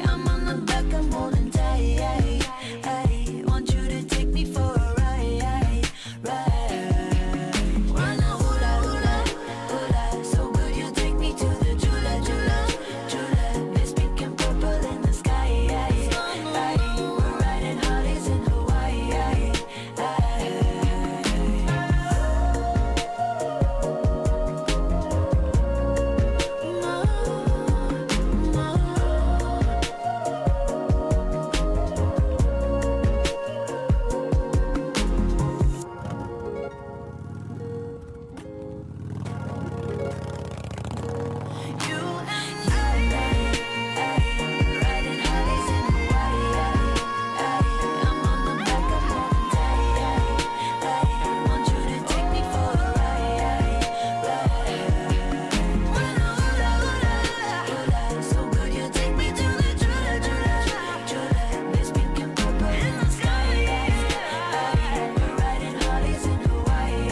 D: I'm on the back, I'm holding tight. I want you to take me for a ride. When I hula, hula, hula, so good you take me to the Jula, Jula, Jula. Miss pink and purple in the sky. We're riding Harleys in Hawaii. You and I riding Harleys in Hawaii. I'm on the back, I'm holding tight. I want you to take me for a ride. When I hula, hula, hula, so good you take me to the Jula, Jula, Jula. Miss pink and purple in the sky. We're riding Harleys in Hawaii.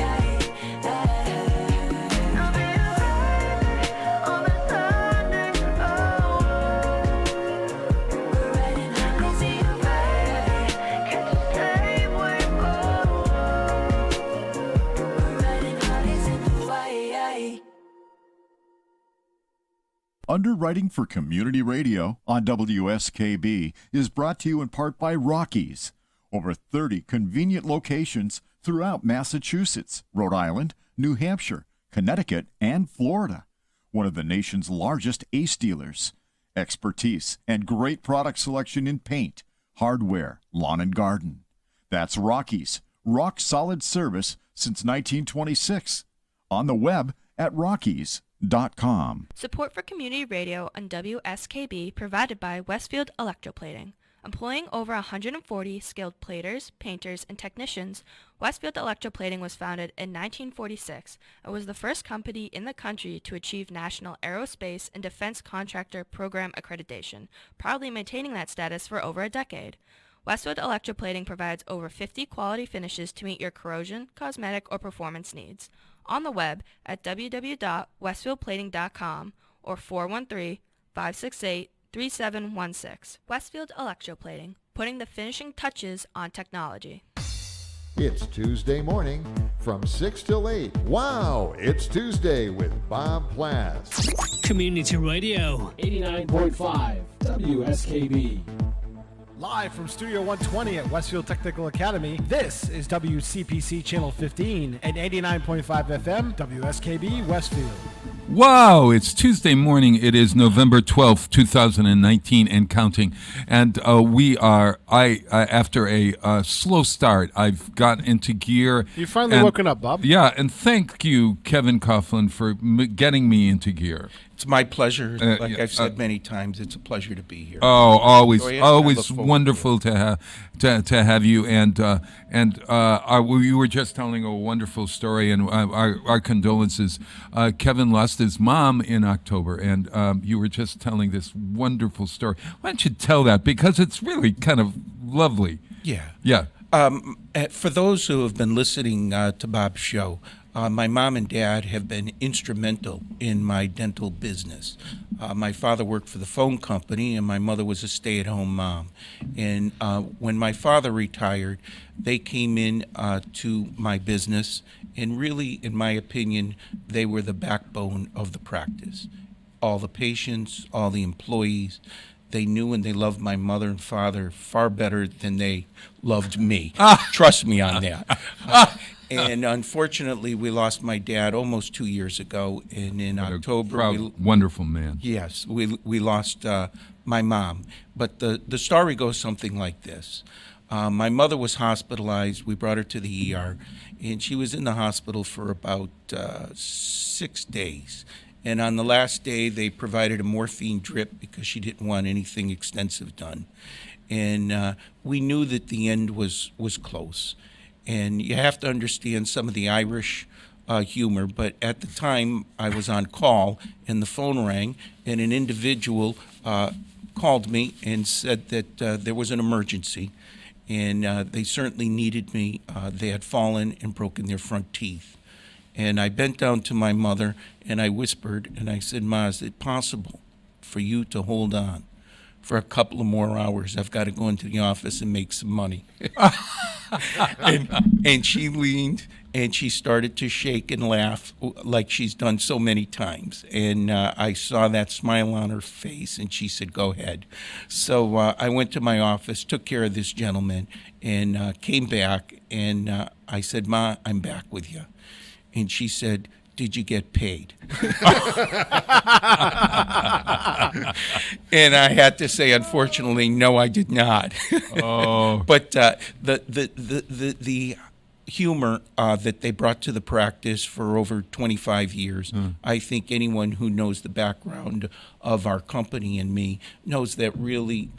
D: I'll be your baby on a Sunday. Oh, we're riding Harleys in Hawaii. Catch the same wave. Oh, we're riding Harleys in Hawaii.
F: Underwriting for Community Radio on WSKB is brought to you in part by Rockies. Over 30 convenient locations throughout Massachusetts, Rhode Island, New Hampshire, Connecticut, and Florida. One of the nation's largest ACE dealers. Expertise and great product selection in paint, hardware, lawn and garden. That's Rockies. Rock solid service since 1926. On the web at rockies.com.
M: Support for community radio on WSKB provided by Westfield Electroplating. Employing over 140 skilled platers, painters, and technicians, Westfield Electroplating was founded in 1946 and was the first company in the country to achieve National Aerospace and Defense Contractor Program accreditation, proudly maintaining that status for over a decade. Westfield Electroplating provides over 50 quality finishes to meet your corrosion, cosmetic, or performance needs. On the web at www.westfieldplating.com or 413-568-3716. Westfield Electroplating, putting the finishing touches on technology.
N: It's Tuesday morning from 6 till 8. Wow, it's Tuesday with Bob Plass.
H: Community Radio
I: 89.5 WSKB.
B: Live from Studio 120 at Westfield Technical Academy, this is WCPC Channel 15 and 89.5 FM, WSKB Westfield.
A: Wow, it's Tuesday morning. It is November 12th, 2019 and counting. And we are, after a slow start, I've got into gear.
B: You finally woken up, Bob.
A: Yeah, and thank you, Kevin Coughlin, for getting me into gear.
L: It's my pleasure. Like I've said many times, it's a pleasure to be here.
A: Oh, always wonderful to have you. And you were just telling a wonderful story, and our condolences. Kevin lost his mom in October, and you were just telling this wonderful story. Why don't you tell that, because it's really kind of lovely.
L: Yeah. For those who have been listening to Bob's show, my mom and dad have been instrumental in my dental business. My father worked for the phone company, and my mother was a stay-at-home mom. And when my father retired, they came in to my business, and really, in my opinion, they were the backbone of the practice. All the patients, all the employees, they knew and they loved my mother and father far better than they loved me. Trust me on that. And unfortunately, we lost my dad almost 2 years ago. And in October,
A: wonderful man.
L: Yes, we lost my mom. But the story goes something like this. My mother was hospitalized. We brought her to the ER, and she was in the hospital for about 6 days. And on the last day, they provided a morphine drip because she didn't want anything extensive done. And we knew that the end was close. And you have to understand some of the Irish humor, but at the time I was on call and the phone rang, and an individual called me and said that there was an emergency, and they certainly needed me. They had fallen and broken their front teeth. And I bent down to my mother and I whispered, and I said, "Ma, is it possible for you to hold on for a couple of more hours? I've got to go into the office and make some money." and she leaned and she started to shake and laugh like she's done so many times. And I saw that smile on her face, and she said, "Go ahead." So I went to my office, took care of this gentleman, and came back. And I said, "Ma, I'm back with you." And she said, "Did you get paid?" And I had to say, unfortunately, no, I did not.
A: Oh.
L: But the humor that they brought to the practice for over 25 years, I think anyone who knows the background of our company and me knows that really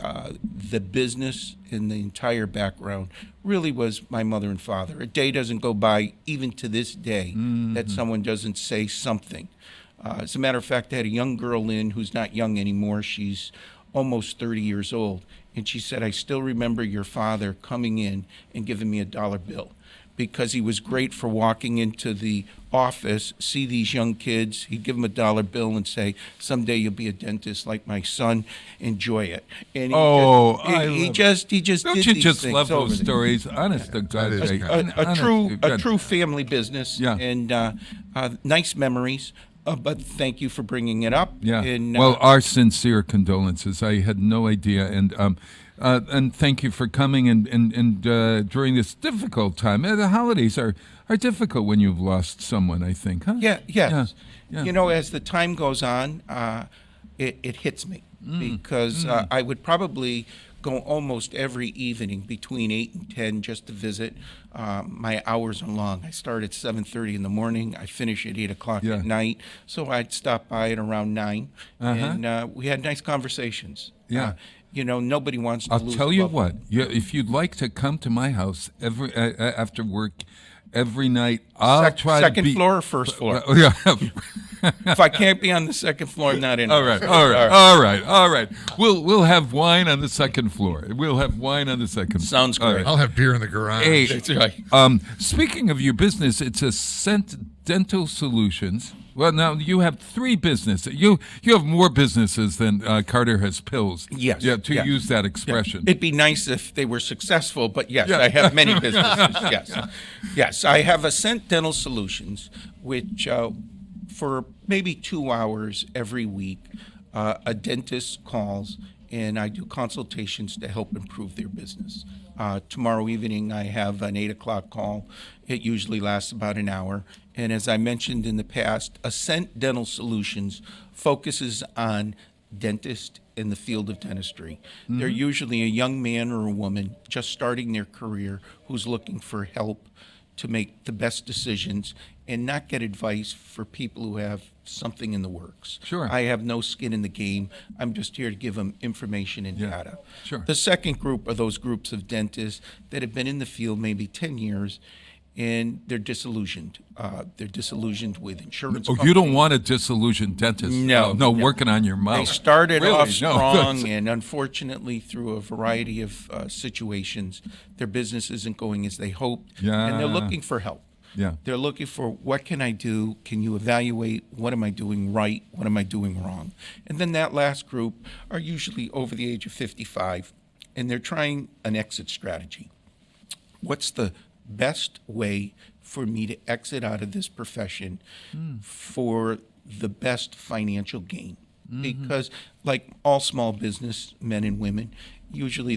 L: the business and the entire background really was my mother and father. A day doesn't go by, even to this day, that someone doesn't say something. As a matter of fact, I had a young girl in who's not young anymore. She's almost 30 years old. And she said, "I still remember your father coming in and giving me $1 bill. Because he was great for walking into the office, see these young kids, he'd give them $1 bill and say, 'Someday you'll be a dentist like my son. Enjoy it.'" And he just
A: Don't
L: did
A: you
L: these
A: just
L: things
A: love
L: over
A: those
L: there.
A: stories? Honest to God.
L: A true family business.
A: Yeah.
L: And nice memories. But thank you for bringing it up.
A: Yeah.
L: And,
A: well, our sincere condolences. I had no idea, and thank you for coming and during this difficult time. The holidays are difficult when you've lost someone, I think, huh?
L: Yes.
A: Yeah.
L: You know, as the time goes on, it hits me because I would probably go almost every evening between 8 and 10 just to visit. My hours are long. I start at 7:30 in the morning. I finish at 8 o'clock at night. So I'd stop by at around 9, and we had nice conversations.
A: Yeah.
L: You know, nobody wants to lose
A: I'll tell you
L: a loved
A: what.
L: one.
A: Yeah, if you'd like to come to my house every after work every night, I'll try to be...
L: Second floor or first floor?
A: Yeah.
L: If I can't be on the second floor, I'm not in.
A: All right. We'll have wine on the second floor.
L: Sounds great.
C: I'll have beer in the garage.
A: Hey,
L: That's right.
A: Speaking of your business, it's Ascent Dental Solutions. Well, now you have 3 businesses. You have more businesses than Carter has pills.
L: Yes.
A: Yeah, to use that expression.
L: It'd be nice if they were successful, but yes, I have many businesses. Yes. I have Ascent Dental Solutions, which for maybe 2 hours every week, a dentist calls and I do consultations to help improve their business. Tomorrow evening, I have an 8 o'clock call. It usually lasts about an hour. And as I mentioned in the past, Ascent Dental Solutions focuses on dentists in the field of dentistry. They're usually a young man or a woman just starting their career who's looking for help to make the best decisions and not get advice for people who have something in the works.
A: Sure.
L: I have no skin in the game. I'm just here to give them information and data.
A: Sure.
L: The second group are those groups of dentists that have been in the field maybe 10 years and they're disillusioned. They're disillusioned with insurance
A: Oh, you don't want a disillusioned dentist.
L: No,
A: no, working on your mouth.
L: They started
A: Really?
L: off
A: No.
L: strong, and unfortunately, through a variety of situations, their business isn't going as they hoped, and they're looking for help.
A: Yeah.
L: They're looking for, what can I do? Can you evaluate what am I doing right? What am I doing wrong? And then that last group are usually over the age of 55, and they're trying an exit strategy. What's the best way for me to exit out of this profession for the best financial gain? Because like all small business men and women, usually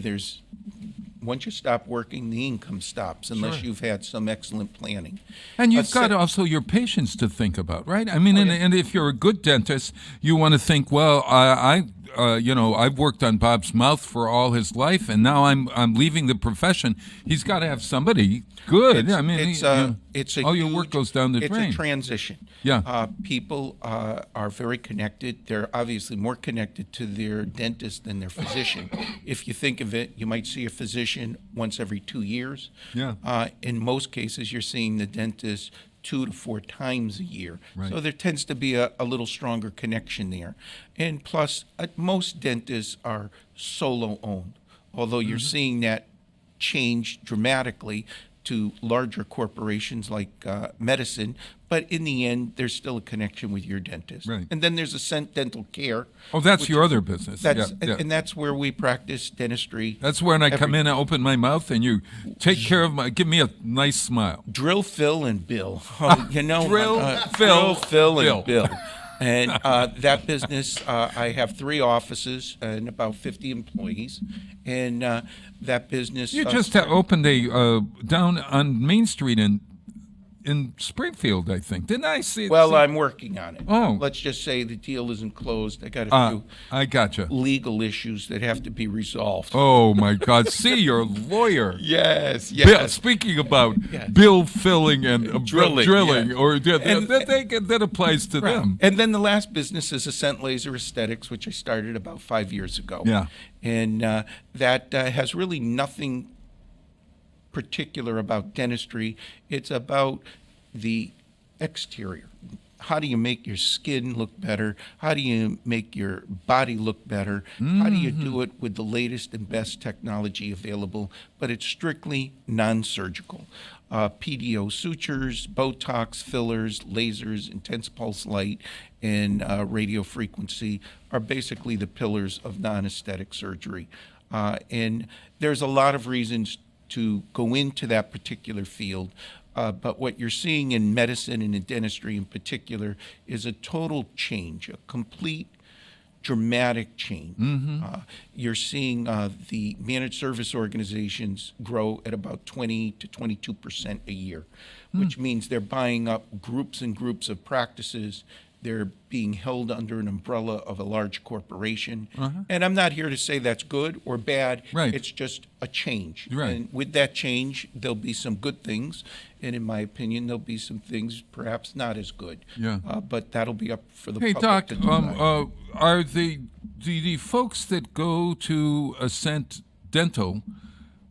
L: once you stop working, the income stops unless you've had some excellent planning.
A: And you've got also your patients to think about, right? I mean, and if you're a good dentist, you want to think, well, I've worked on Bob's mouth for all his life, and now I'm leaving the profession. He's got to have somebody good. All your work goes down the drain.
L: It's a transition.
A: Yeah.
L: People are very connected. They're obviously more connected to their dentist than their physician. If you think of it, you might see a physician once every 2 years.
A: Yeah.
L: In most cases, you're seeing the dentist 2 to 4 times a year.
A: Right.
L: So there tends to be a little stronger connection there. And plus, most dentists are solo owned, although you're seeing that change dramatically to larger corporations like medicine, but in the end, there's still a connection with your dentist.
A: Right.
L: And then there's Ascent Dental Care.
A: Oh, that's your other business.
L: And that's where we practice dentistry.
A: That's when I come in and open my mouth and you take care of give me a nice smile.
L: Drill, Phil, and Bill. Drill,
A: Phil,
L: and Bill. And that business, I have 3 offices and about 50 employees. And that business...
A: You just opened a down on Main Street in Springfield, I think. Didn't I see it?
L: Well, I'm working on it.
A: Oh.
L: Let's just say the deal isn't closed. I got a few
A: I gotcha.
L: legal issues that have to be resolved.
A: Oh, my God. See, you're a lawyer.
L: Yes.
A: Bill, speaking about bill filling and drilling,
L: yeah.
A: or that applies to them.
L: And then the last business is Ascent Laser Aesthetics, which I started about 5 years ago.
A: Yeah.
L: And that has really nothing particular about dentistry. It's about the exterior. How do you make your skin look better? How do you make your body look better? How do you do it with the latest and best technology available? But it's strictly non-surgical. PDO sutures, Botox, fillers, lasers, intense pulse light, and radio frequency are basically the pillars of non-aesthetic surgery. And there's a lot of reasons to go into that particular field. But what you're seeing in medicine and in dentistry in particular is a total change, a complete dramatic change. You're seeing the managed service organizations grow at about 20 to 22% a year, which means they're buying up groups and groups of practices. They're being held under an umbrella of a large corporation. And I'm not here to say that's good or bad.
A: Right.
L: It's just a change.
A: Right.
L: And with that change, there'll be some good things. And in my opinion, there'll be some things perhaps not as good.
A: Yeah.
L: But that'll be up for the
A: Hey,
L: public
A: Doc,
L: to decide.
A: are the folks that go to Ascent Dental,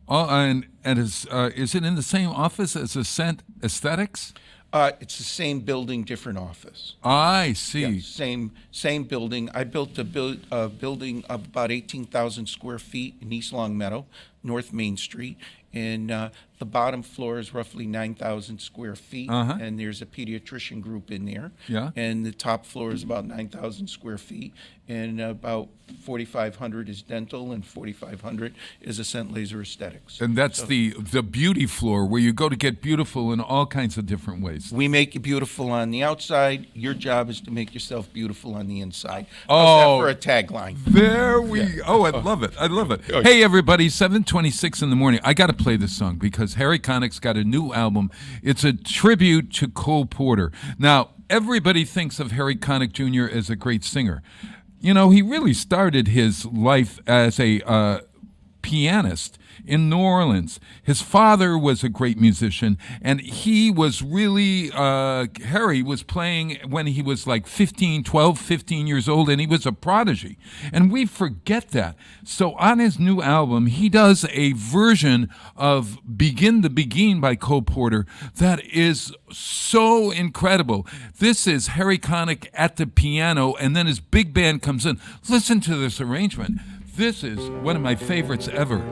A: is it in the same office as Ascent Aesthetics?
L: It's the same building, different office.
A: I see.
L: Yeah, same building. I built a building of about 18,000 square feet in East Longmeadow, North Main Street, and The bottom floor is roughly 9,000 square feet, and there's a pediatrician group in there.
A: Yeah.
L: And the top floor is about 9,000 square feet, and about 4,500 is dental, and 4,500 is Ascent Laser Aesthetics.
A: And that's the beauty floor where you go to get beautiful in all kinds of different ways.
L: We make you beautiful on the outside. Your job is to make yourself beautiful on the inside. How's that for a tagline?
A: There we Oh, I love it. I love it. Hey, everybody, 7:26 in the morning. I got to play this song because Harry Connick's got a new album. It's a tribute to Cole Porter. Now, everybody thinks of Harry Connick Jr. as a great singer. You know, he really started his life as a pianist in New Orleans. His father was a great musician, and he was really, Harry was playing when he was like 12, 15 years old, and he was a prodigy. And we forget that. So on his new album, he does a version of Begin to Begin by Cole Porter that is so incredible. This is Harry Connick at the piano, and then his big band comes in. Listen to this arrangement. This is one of my favorites ever.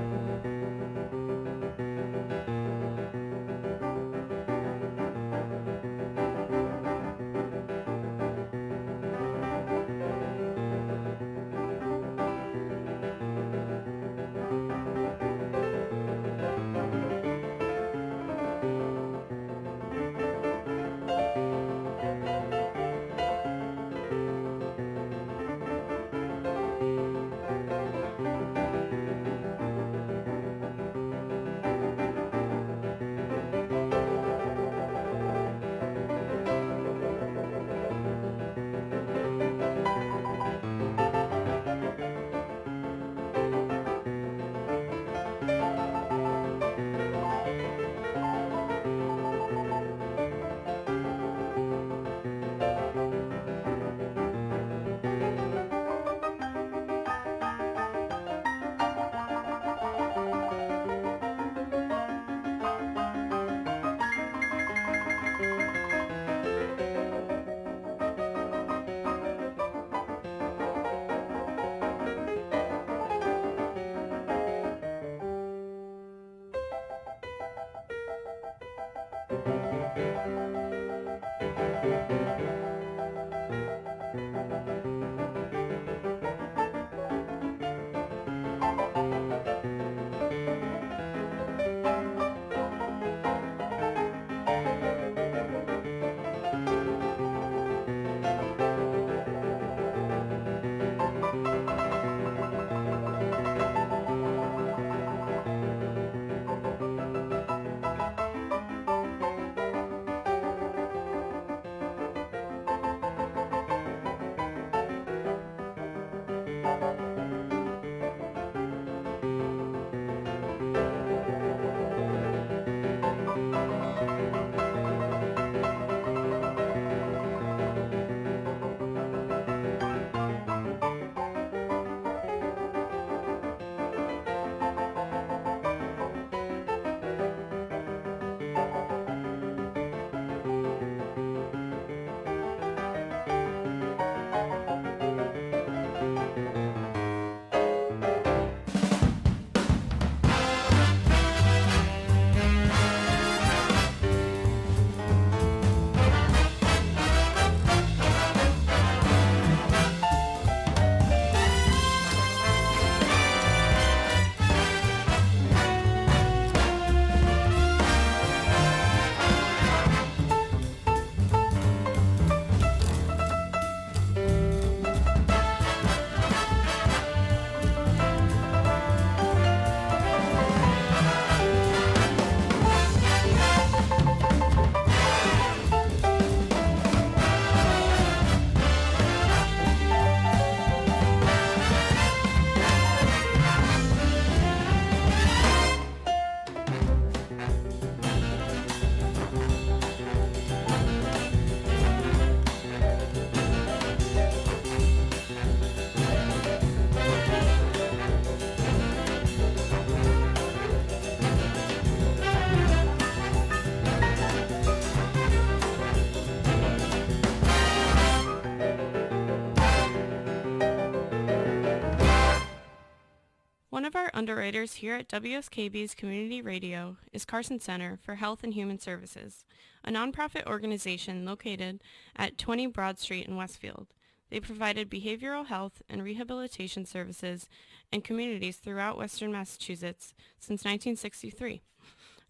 O: One of our underwriters here at WSKB's Community Radio is Carson Center for Health and Human Services, a nonprofit organization located at 20 Broad Street in Westfield. They provided behavioral health and rehabilitation services in communities throughout Western Massachusetts since 1963.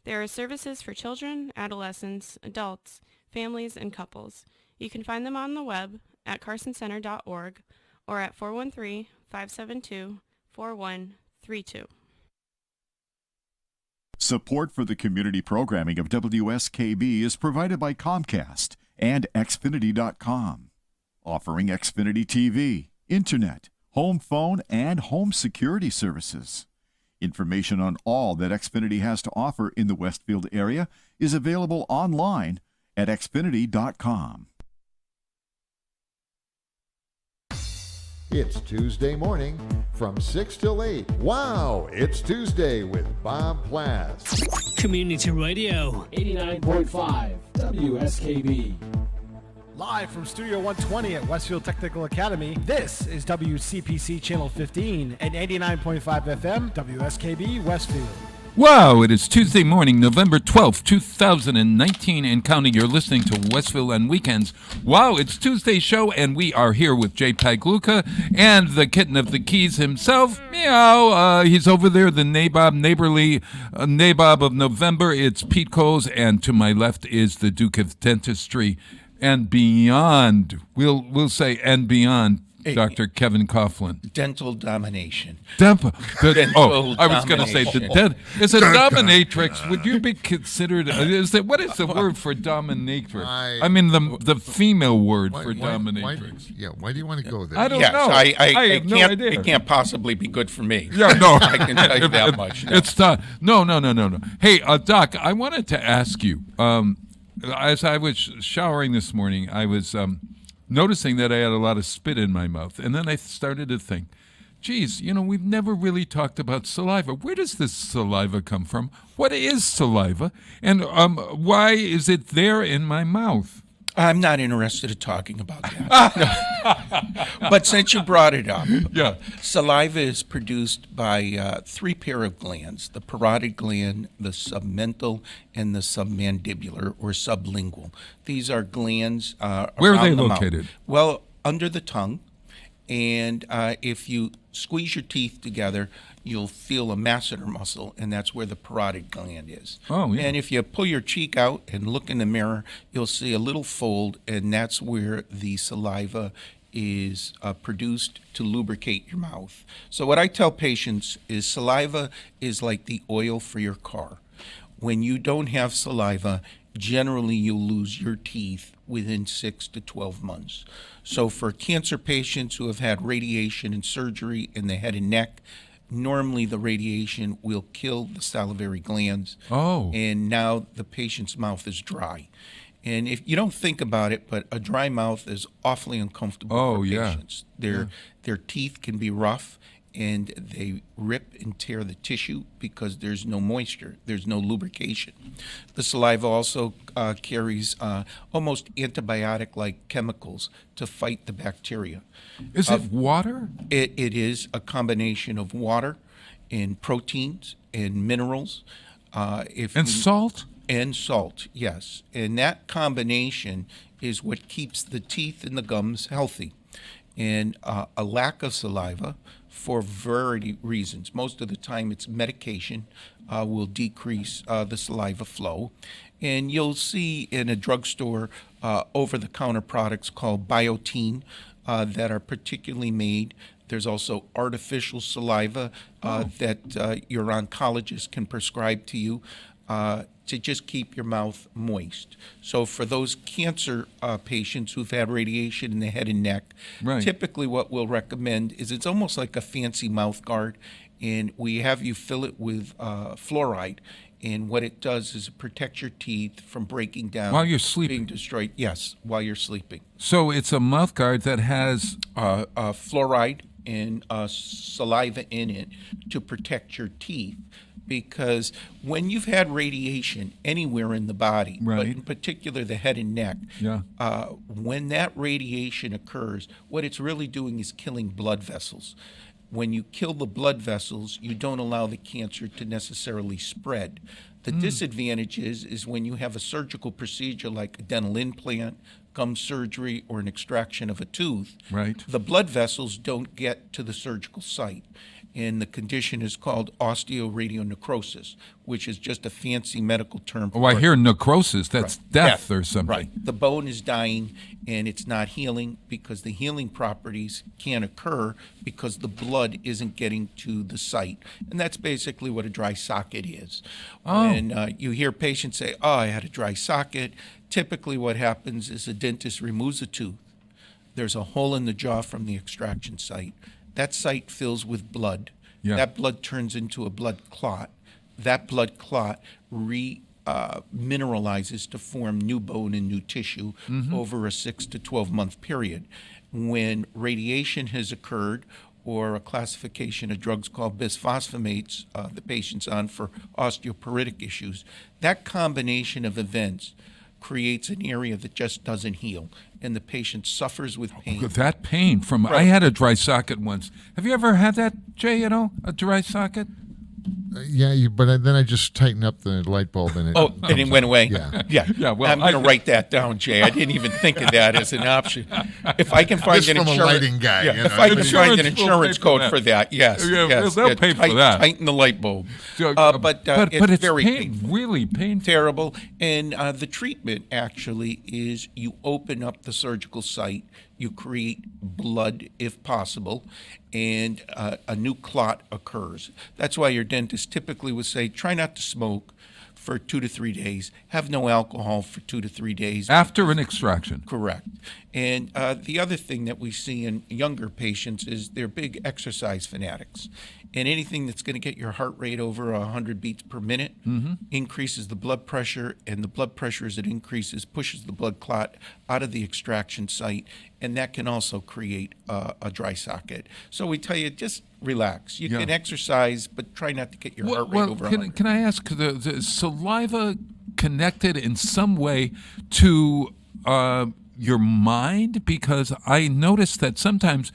O: There are services for children, adolescents, adults, families, and couples. You can find them on the web at carsoncenter.org or at 413-572-4132.
F: Support for the community programming of WSKB is provided by Comcast and Xfinity.com, offering Xfinity TV, Internet, home phone, and home security services. Information on all that Xfinity has to offer in the Westfield area is available online at Xfinity.com.
N: It's Tuesday morning from 6 till 8. Wow, it's Tuesday with Bob Plass.
H: Community Radio.
I: 89.5 WSKB.
B: Live from Studio 120 at Westfield Technical Academy, this is WCPC Channel 15 and 89.5 FM, WSKB Westfield.
A: Wow, it is Tuesday morning, November 12th, 2019, and counting. You're listening to Westfield on Weekends. Wow, it's Tuesday's show, and we are here with Jay Pagluka and the kitten of the keys himself. Meow, he's over there, the neighborly nabob of November. It's Pete Coles, and to my left is the Duke of Dentistry and beyond. We'll say and beyond. Dr. Kevin Coughlin.
L: Dental domination.
A: I was going to say is a dominatrix. Would you be considered? What is the word for dominatrix? I mean the female word for dominatrix.
C: Why do you want to go there?
A: I don't know.
L: I
A: have no idea.
L: It can't possibly be good for me.
A: Yeah, no,
L: I can tell you that much. No.
A: It's no. Hey, Doc, I wanted to ask you. As I was showering this morning, I was noticing that I had a lot of spit in my mouth. And then I started to think, geez, we've never really talked about saliva. Where does this saliva come from? What is saliva? And why is it there in my mouth?
L: I'm not interested in talking about that. But since you brought it up, saliva is produced by three pair of glands, the parotid gland, the submental, and the submandibular or sublingual. These are glands
A: where are they located?
L: Mouth. Well, under the tongue. And if you squeeze your teeth together, you'll feel a masseter muscle, and that's where the parotid gland is.
A: Oh, yeah.
L: And if you pull your cheek out and look in the mirror, you'll see a little fold, and that's where the saliva is produced to lubricate your mouth. So what I tell patients is saliva is like the oil for your car. When you don't have saliva, generally you'll lose your teeth within 6 to 12 months. So for cancer patients who have had radiation and surgery in the head and neck, normally the radiation will kill the salivary glands.
A: Oh.
L: And now the patient's mouth is dry. And if you don't think about it, but a dry mouth is awfully uncomfortable for patients. Their teeth can be rough, and they rip and tear the tissue because there's no moisture, there's no lubrication. The saliva also carries almost antibiotic-like chemicals to fight the bacteria.
A: Is it water?
L: It is a combination of water and proteins and minerals.
A: Salt?
L: And salt, yes. And that combination is what keeps the teeth and the gums healthy. And a lack of saliva, for variety of reasons, most of the time it's medication, will decrease the saliva flow. And you'll see in a drugstore over-the-counter products called biotin that are particularly made. There's also artificial saliva that your oncologist can prescribe to you to just keep your mouth moist. So for those cancer patients who've had radiation in the head and neck, typically what we'll recommend is it's almost like a fancy mouth guard, and we have you fill it with fluoride. And what it does is it protects your teeth from breaking down.
A: While you're sleeping?
L: Being destroyed, yes, while you're sleeping.
A: So it's a mouth guard that has
L: fluoride and saliva in it to protect your teeth. Because when you've had radiation anywhere in the body, but in particular the head and neck, when that radiation occurs, what it's really doing is killing blood vessels. when you kill the blood vessels, you don't allow the cancer to necessarily spread. The disadvantage is when you have a surgical procedure like a dental implant, gum surgery, or an extraction of a tooth,
A: right,
L: the blood vessels don't get to the surgical site. And the condition is called osteoradionecrosis, which is just a fancy medical term.
A: Oh, I hear necrosis. That's
L: Right.
A: death or something.
L: Right. The bone is dying, and it's not healing because the healing properties can't occur because the blood isn't getting to the site. And that's basically what a dry socket is.
A: Oh.
L: And you hear patients say, oh, I had a dry socket. Typically what happens is a dentist removes a tooth. There's a hole in the jaw from the extraction site. That site fills with blood.
A: Yeah.
L: That blood turns into a blood clot. That blood clot mineralizes to form new bone and new tissue over a 6 to 12 month period. When radiation has occurred, or a classification of drugs called bisphosphonates, the patient's on for osteoporotic issues, that combination of events creates an area that just doesn't heal, and the patient suffers with pain.
A: That pain from I had a dry socket once. Have you ever had that, Jay? You know, a dry socket?
C: But then I just tightened up the light bulb and it.
L: And it went away.
C: Yeah.
L: Yeah. Well, I'm going to write that down, Jay. I didn't even think of that as an option. If I can find
C: Just
L: an
C: from a
L: insurance,
C: lighting guy, you know.
L: if I can find an
A: Insurance will
L: insurance
A: pay for
L: code
A: that.
L: for that, yes,
A: Yeah, they'll pay for that.
L: Tighten the light bulb.
A: So,
L: But it's very painful.
A: really painful.
L: Terrible. And the treatment actually is you open up the surgical site, you create blood if possible, and a new clot occurs. That's why your dentist typically would say, try not to smoke for 2 to 3 days, have no alcohol for 2 to 3 days.
A: After an extraction.
L: Correct. And the other thing that we see in younger patients is they're big exercise fanatics. And anything that's going to get your heart rate over 100 beats per minute increases the blood pressure, and the blood pressure as it increases pushes the blood clot out of the extraction site, and that can also create a dry socket. So we tell you, just relax. You can exercise, but try not to get your heart rate over 100.
A: Can I ask, the saliva connected in some way to your mind? Because I notice that sometimes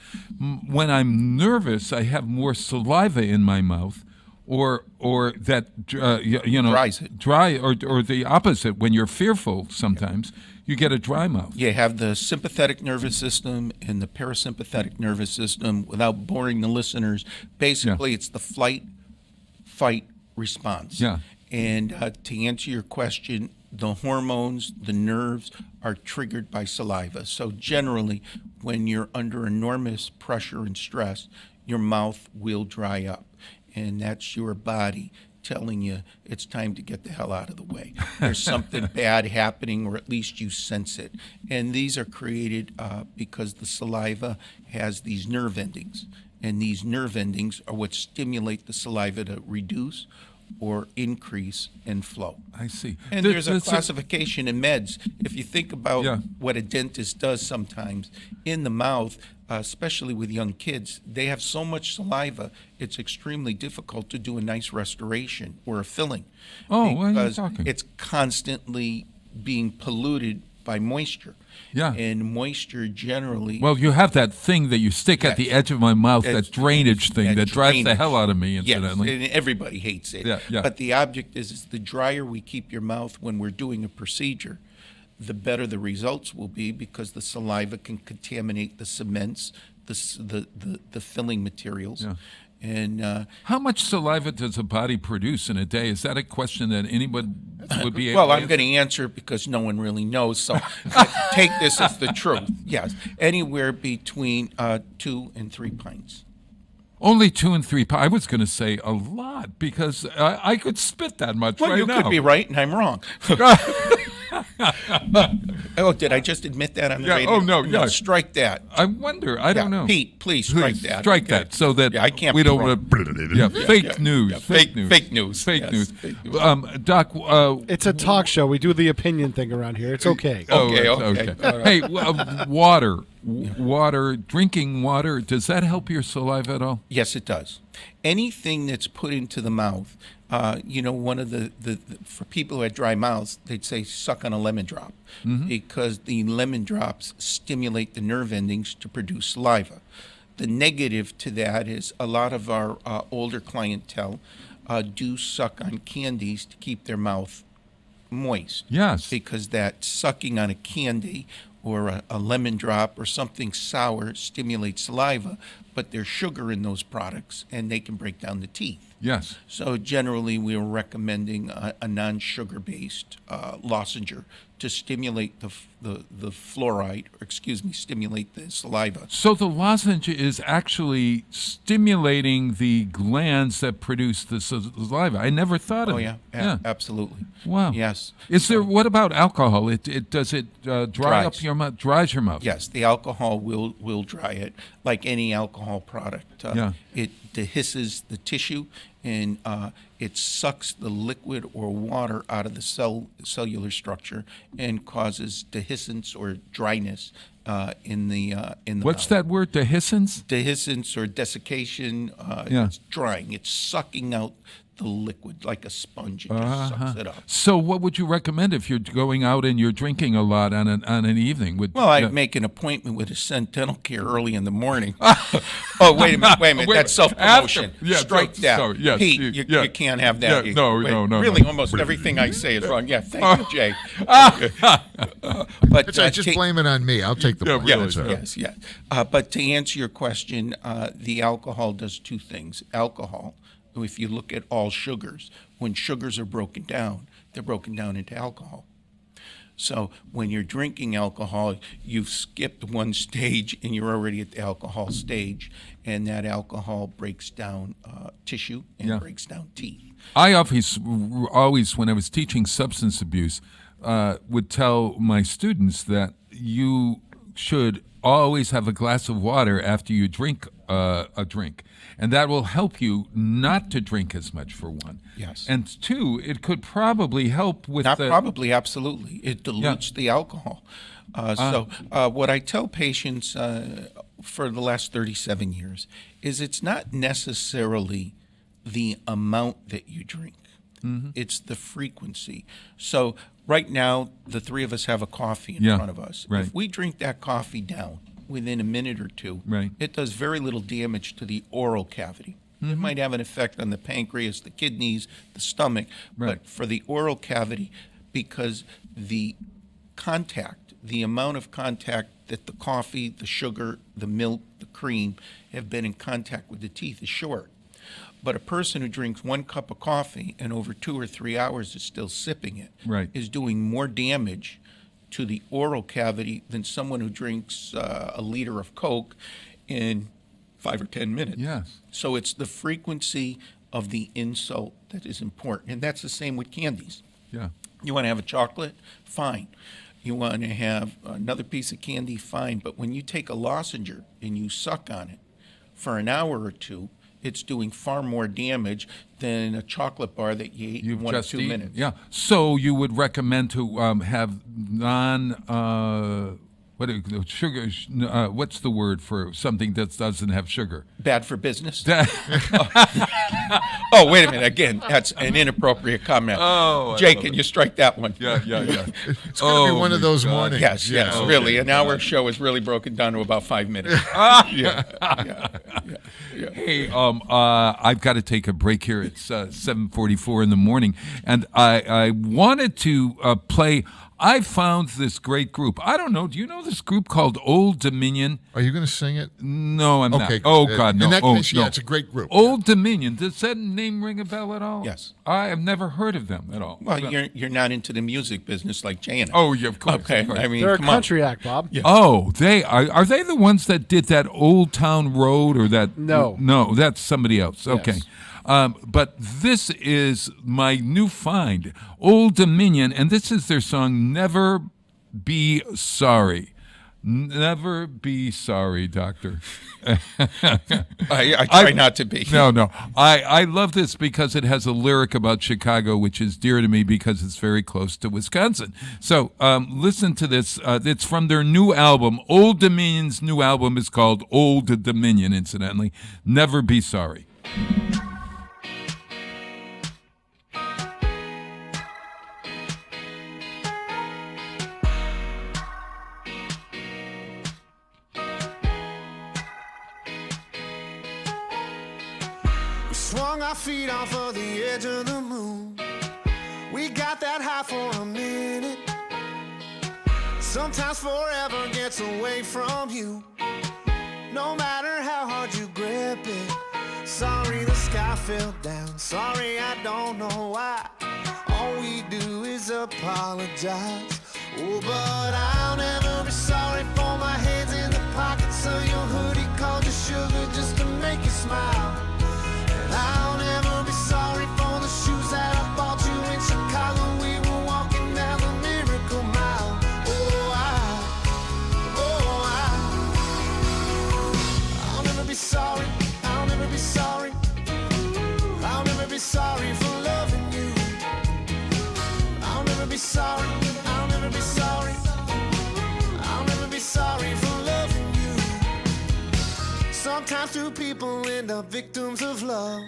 A: when I'm nervous, I have more saliva in my mouth, or that
L: Dries it.
A: dry, or the opposite. When you're fearful, sometimes you get a dry mouth.
L: You have the sympathetic nervous system and the parasympathetic nervous system. Without boring the listeners, basically it's the flight, fight response.
A: Yeah.
L: And to answer your question, the hormones, the nerves are triggered by saliva. So generally, when you're under enormous pressure and stress, your mouth will dry up. And that's your body telling you it's time to get the hell out of the way. There's something bad happening, or at least you sense it. And these are created because the saliva has these nerve endings. And these nerve endings are what stimulate the saliva to reduce or increase in flow.
A: I see.
L: And there's a classification in meds. If you think about what a dentist does sometimes in the mouth, especially with young kids, they have so much saliva, it's extremely difficult to do a nice restoration or a filling.
A: Oh, what are you
L: because
A: talking?
L: it's constantly being polluted by moisture.
A: Yeah.
L: And moisture generally...
A: Well, you have that thing that you stick at the edge of my mouth, that drainage thing that drives the hell out of me, incidentally.
L: Yes, and everybody hates it.
A: Yeah.
L: But the object is the drier we keep your mouth when we're doing a procedure, the better the results will be, because the saliva can contaminate the cements, the filling materials.
A: Yeah.
L: And
A: how much saliva does a body produce in a day? Is that a question that anyone would be able
L: well,
A: to
L: I'm going to answer it because no one really knows. So take this as the truth. Yes, anywhere between 2 and 3 pints.
A: Only 2 and 3 pints. I was going to say a lot, because I could spit that much
L: Well,
A: right
L: you
A: now.
L: could be right, and I'm wrong. Oh, did I just admit that on the radio?
A: Oh, no.
L: Strike that.
A: I wonder. I don't know.
L: Pete, please strike that.
A: Strike that, so that
L: I can't
A: we
L: be
A: don't.
L: wrong.
A: Fake news.
L: Yeah,
A: Fake news.
L: Fake news.
A: Fake
L: Yes,
A: news.
L: fake news.
A: Doc.
B: It's a talk show. We do the opinion thing around here. It's okay.
L: Okay.
A: Hey, water. Water. Drinking water. Does that help your saliva at all?
L: Yes, it does. Anything that's put into the mouth, one of the for people who had dry mouths, they'd say suck on a lemon drop, because the lemon drops stimulate the nerve endings to produce saliva. the negative to that is a lot of our older clientele do suck on candies to keep their mouth moist.
A: Yes.
L: Because that sucking on a candy or a lemon drop or something sour stimulates saliva, but there's sugar in those products and they can break down the teeth.
A: Yes.
L: So generally we are recommending a non-sugar based lozenger to stimulate the fluoride, or stimulate the saliva.
A: So the lozenge is actually stimulating the glands that produce the saliva. I never thought of it.
L: Yeah, absolutely.
A: Wow.
L: Yes.
A: What about alcohol? Does it dry up your mouth? Dries your mouth?
L: Yes, the alcohol will dry it, like any alcohol product. It dehisces the tissue, and it sucks the liquid or water out of the cellular structure and causes dehiscence or dryness in the
A: What's
L: mouth.
A: that word? Dehiscence?
L: Dehiscence or desiccation. It's drying. It's sucking out the liquid like a sponge. It just sucks it up.
A: So what would you recommend if you're going out and you're drinking a lot on an evening?
L: Well, I'd make an appointment with a Dental Care early in the morning. Oh, wait a minute. That's self-promotion. Strike that.
A: Sorry, yes,
L: Pete, you can't have that.
A: No.
L: Really, almost everything I say is wrong. Yeah, thank you, Jay.
C: But just blame it on me. I'll take the blame.
L: Yes. But to answer your question, the alcohol does two things. Alcohol, if you look at all sugars, when sugars are broken down, they're broken down into alcohol. So when you're drinking alcohol, you've skipped one stage and you're already at the alcohol stage, and that alcohol breaks down tissue and breaks down teeth.
A: I always, when I was teaching substance abuse, would tell my students that you should always have a glass of water after you drink a drink. And that will help you not to drink as much, for one.
L: Yes.
A: And two, it could probably help with
L: absolutely. It dilutes the alcohol. So what I tell patients for the last 37 years is it's not necessarily the amount that you drink. Mm-hmm. It's the frequency. So right now, the three of us have a coffee in front of us.
A: Right.
L: If we drink that coffee down within a minute or two, it does very little damage to the oral cavity. Mm-hmm. It might have an effect on the pancreas, the kidneys, the stomach, but for the oral cavity, because the amount of contact that the coffee, the sugar, the milk, the cream have been in contact with the teeth is short. But a person who drinks 1 cup of coffee and over 2 or 3 hours is still sipping it is doing more damage to the oral cavity than someone who drinks a liter of Coke in 5 or 10 minutes.
A: Yes.
L: So it's the frequency of the insult that is important. And that's the same with candies.
A: Yeah.
L: You want to have a chocolate? Fine. You want to have another piece of candy? Fine. But when you take a lozenger and you suck on it for an hour or two, it's doing far more damage than a chocolate bar that you ate in 1 or 2 minutes.
A: Yeah. So you would recommend to have sugar? What's the word for something that doesn't have sugar?
L: Bad for business. Oh, wait a minute. Again, that's an inappropriate comment.
A: Oh,
L: Jay, can you strike that one?
A: Yeah.
C: It's going to be one of those mornings.
L: Yes, really. An hour show is really broken down to about 5 minutes. Yeah.
A: Hey, I've got to take a break here. It's 7:44 in the morning, and I wanted to play. I found this great group. I don't know. Do you know this group called Old Dominion?
C: Are you going to sing it?
A: No, I'm not.
C: Okay.
A: Oh, God, no.
C: In that case,
A: no.
C: it's a great group.
A: Old Dominion. Does that name ring a bell at all?
L: Yes.
A: I have never heard of them at all.
L: Well, you're not into the music business like Jay and I.
A: Oh, yeah, of course.
L: Okay.
A: Of course.
L: I mean,
B: they're a
L: come
B: country
L: on.
B: act, Bob.
L: Yeah.
A: Oh, they are they the ones that did that Old Town Road or that? No, that's somebody else. Okay.
B: Yes.
A: But this is my new find, Old Dominion, and this is their song, Never Be Sorry. Never be sorry, Doctor.
L: I try not to be.
A: No. I love this because it has a lyric about Chicago, which is dear to me because it's very close to Wisconsin. So listen to this. It's from their new album. Old Dominion's new album is called Old Dominion, incidentally. Never Be Sorry.
D: Swung our feet off of the edge of the moon. We got that high for a minute. Sometimes forever gets away from you. No matter how hard you grip it. Sorry the sky fell down. Sorry I don't know why. All we do is apologize. Oh, but I'll never be sorry for my hands in the pockets of your hoodie. Called you sugar just to make you smile. And I'll never be sorry for the shoes that I bought you in Chicago. We were walking down the Miracle Mile. I'll never be sorry. I'll never be sorry. I'll never be sorry for loving you. I'll never be sorry. I'll never be sorry. I'll never be sorry for loving you. Sometimes two people end up victims of love.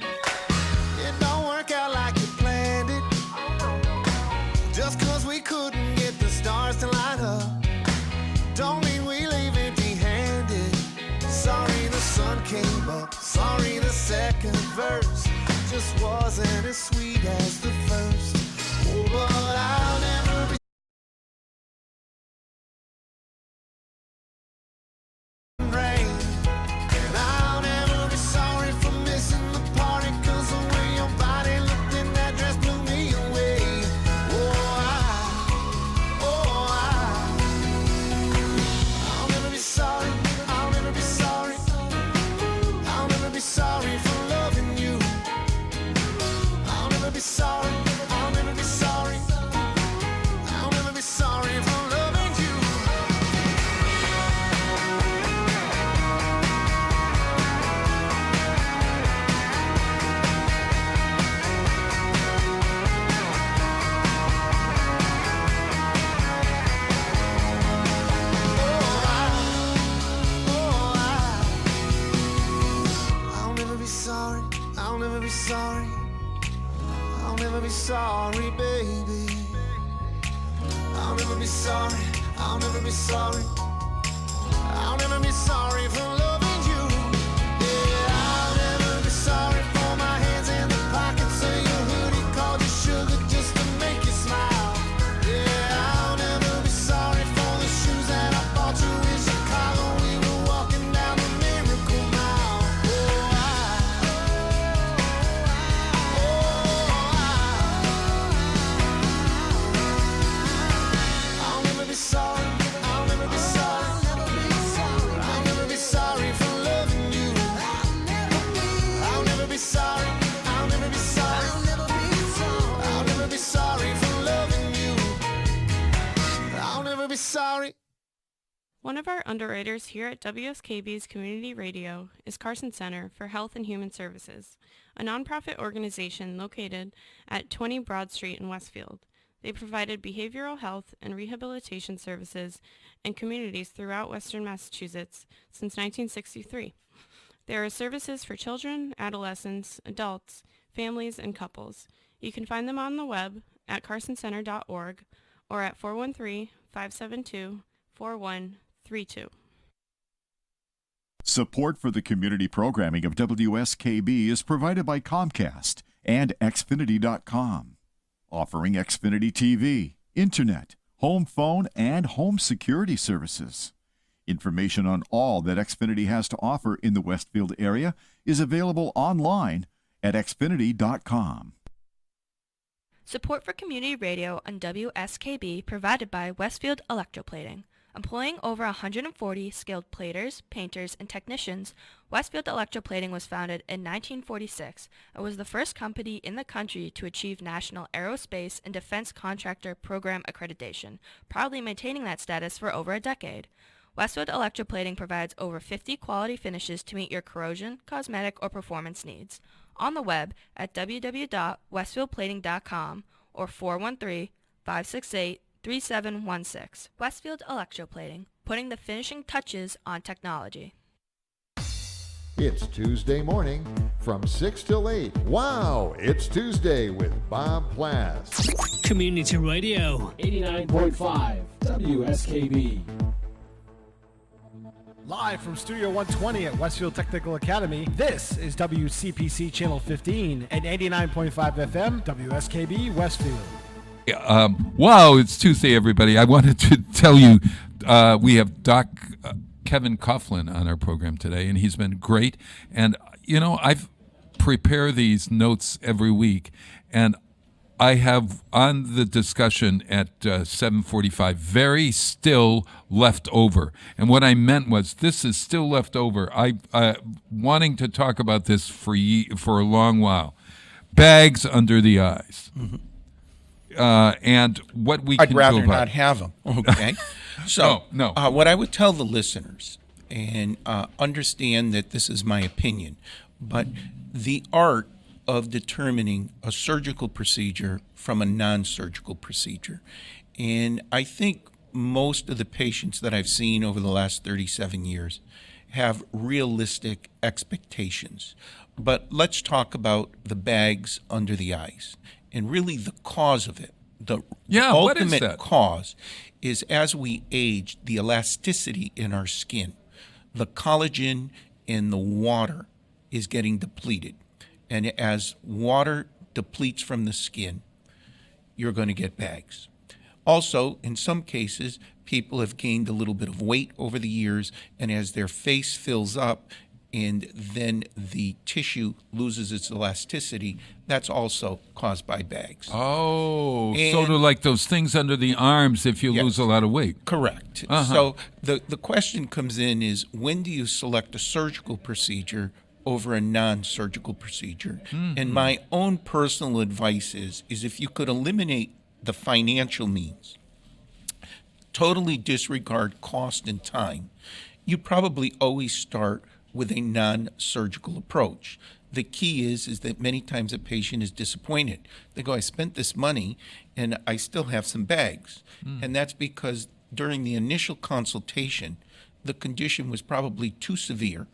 D: It don't work out like you planned it. Just cause we couldn't get the stars to line up don't mean we leave empty-handed. Sorry the sun came up. Sorry the second verse just wasn't as sweet as the first. Oh, but I'll never be rain. And I'll never be sorry for missing the party. Cause the way your body looked in that dress blew me away. I'll never be sorry. I'll never be sorry. I'll never be sorry for loving you. I'll never be sorry. I'll never be sorry. I'll never be sorry for loving you. I'll never be sorry. I'll never be sorry. I'll never be sorry, baby. I'll never be sorry. I'll never be sorry. I'll never be sorry for loving you. Yeah, I'll never be sorry for my hands in the pockets of your hoodie. Called you sugar just to make you smile. Yeah, I'll never be sorry for the shoes that I bought you in Chicago. We were walking down the Miracle Mile. I'll never be sorry. I'll never be sorry. I'll never be sorry for loving you. I'll never be sorry. I'll never be sorry. I'll never be sorry for loving you. I'll never be sorry.
O: One of our underwriters here at WSKB's Community Radio is Carson Center for Health and Human Services, a nonprofit organization located at 20 Broad Street in Westfield. They provided behavioral health and rehabilitation services in communities throughout Western Massachusetts since 1963. There are services for children, adolescents, adults, families, and couples. You can find them on the web at carsoncenter.org or at 413-572-4132.
F: Support for the community programming of WSKB is provided by Comcast and Xfinity.com, offering Xfinity TV, Internet, home phone, and home security services. Information on all that Xfinity has to offer in the Westfield area is available online at Xfinity.com.
M: Support for community radio on WSKB provided by Westfield Electroplating. Employing over 140 skilled platers, painters, and technicians, Westfield Electroplating was founded in 1946 and was the first company in the country to achieve National Aerospace and Defense Contractor Program accreditation, proudly maintaining that status for over a decade. Westfield Electroplating provides over 50 quality finishes to meet your corrosion, cosmetic, or performance needs. On the web at www.westfieldplating.com or 413-568-3716. Westfield Electroplating, putting the finishing touches on technology.
N: It's Tuesday morning from 6 till 8. Wow, it's Tuesday with Bob Plass.
H: Community Radio.
I: 89.5 WSKB.
B: Live from Studio 120 at Westfield Technical Academy, this is WCPC Channel 15 and 89.5 FM, WSKB Westfield.
A: Wow, it's Tuesday, everybody. I wanted to tell you we have Doc Kevin Coughlin on our program today, and he's been great. And, you know, I've prepared these notes every week, and I have on the discussion at 7:45 very still left over. And what I meant was this is still left over. I wanting to talk about this for a long while. Bags under the eyes.
L: Mm-hmm.
A: And what we can do about it.
L: I'd rather not have them, okay? So
A: no.
L: What I would tell the listeners, and understand that this is my opinion, but the art of determining a surgical procedure from a non-surgical procedure. And I think most of the patients that I've seen over the last 37 years have realistic expectations. But let's talk about the bags under the eyes and really the cause of it. The ultimate cause is as we age, the elasticity in our skin, the collagen in the water is getting depleted. And as water depletes from the skin, you're going to get bags. Also, in some cases, people have gained a little bit of weight over the years, and as their face fills up and then the tissue loses its elasticity, that's also caused by bags.
A: Oh, sort of like those things under the arms if you lose a lot of weight.
L: Correct.
A: Uh-huh.
L: So the question comes in is, when do you select a surgical procedure over a non-surgical procedure?
A: Mm-hmm.
L: And my own personal advice is if you could eliminate the financial means, totally disregard cost and time, you probably always start with a non-surgical approach. The key is that many times a patient is disappointed. They go, I spent this money and I still have some bags. And that's because during the initial consultation, the condition was probably too severe,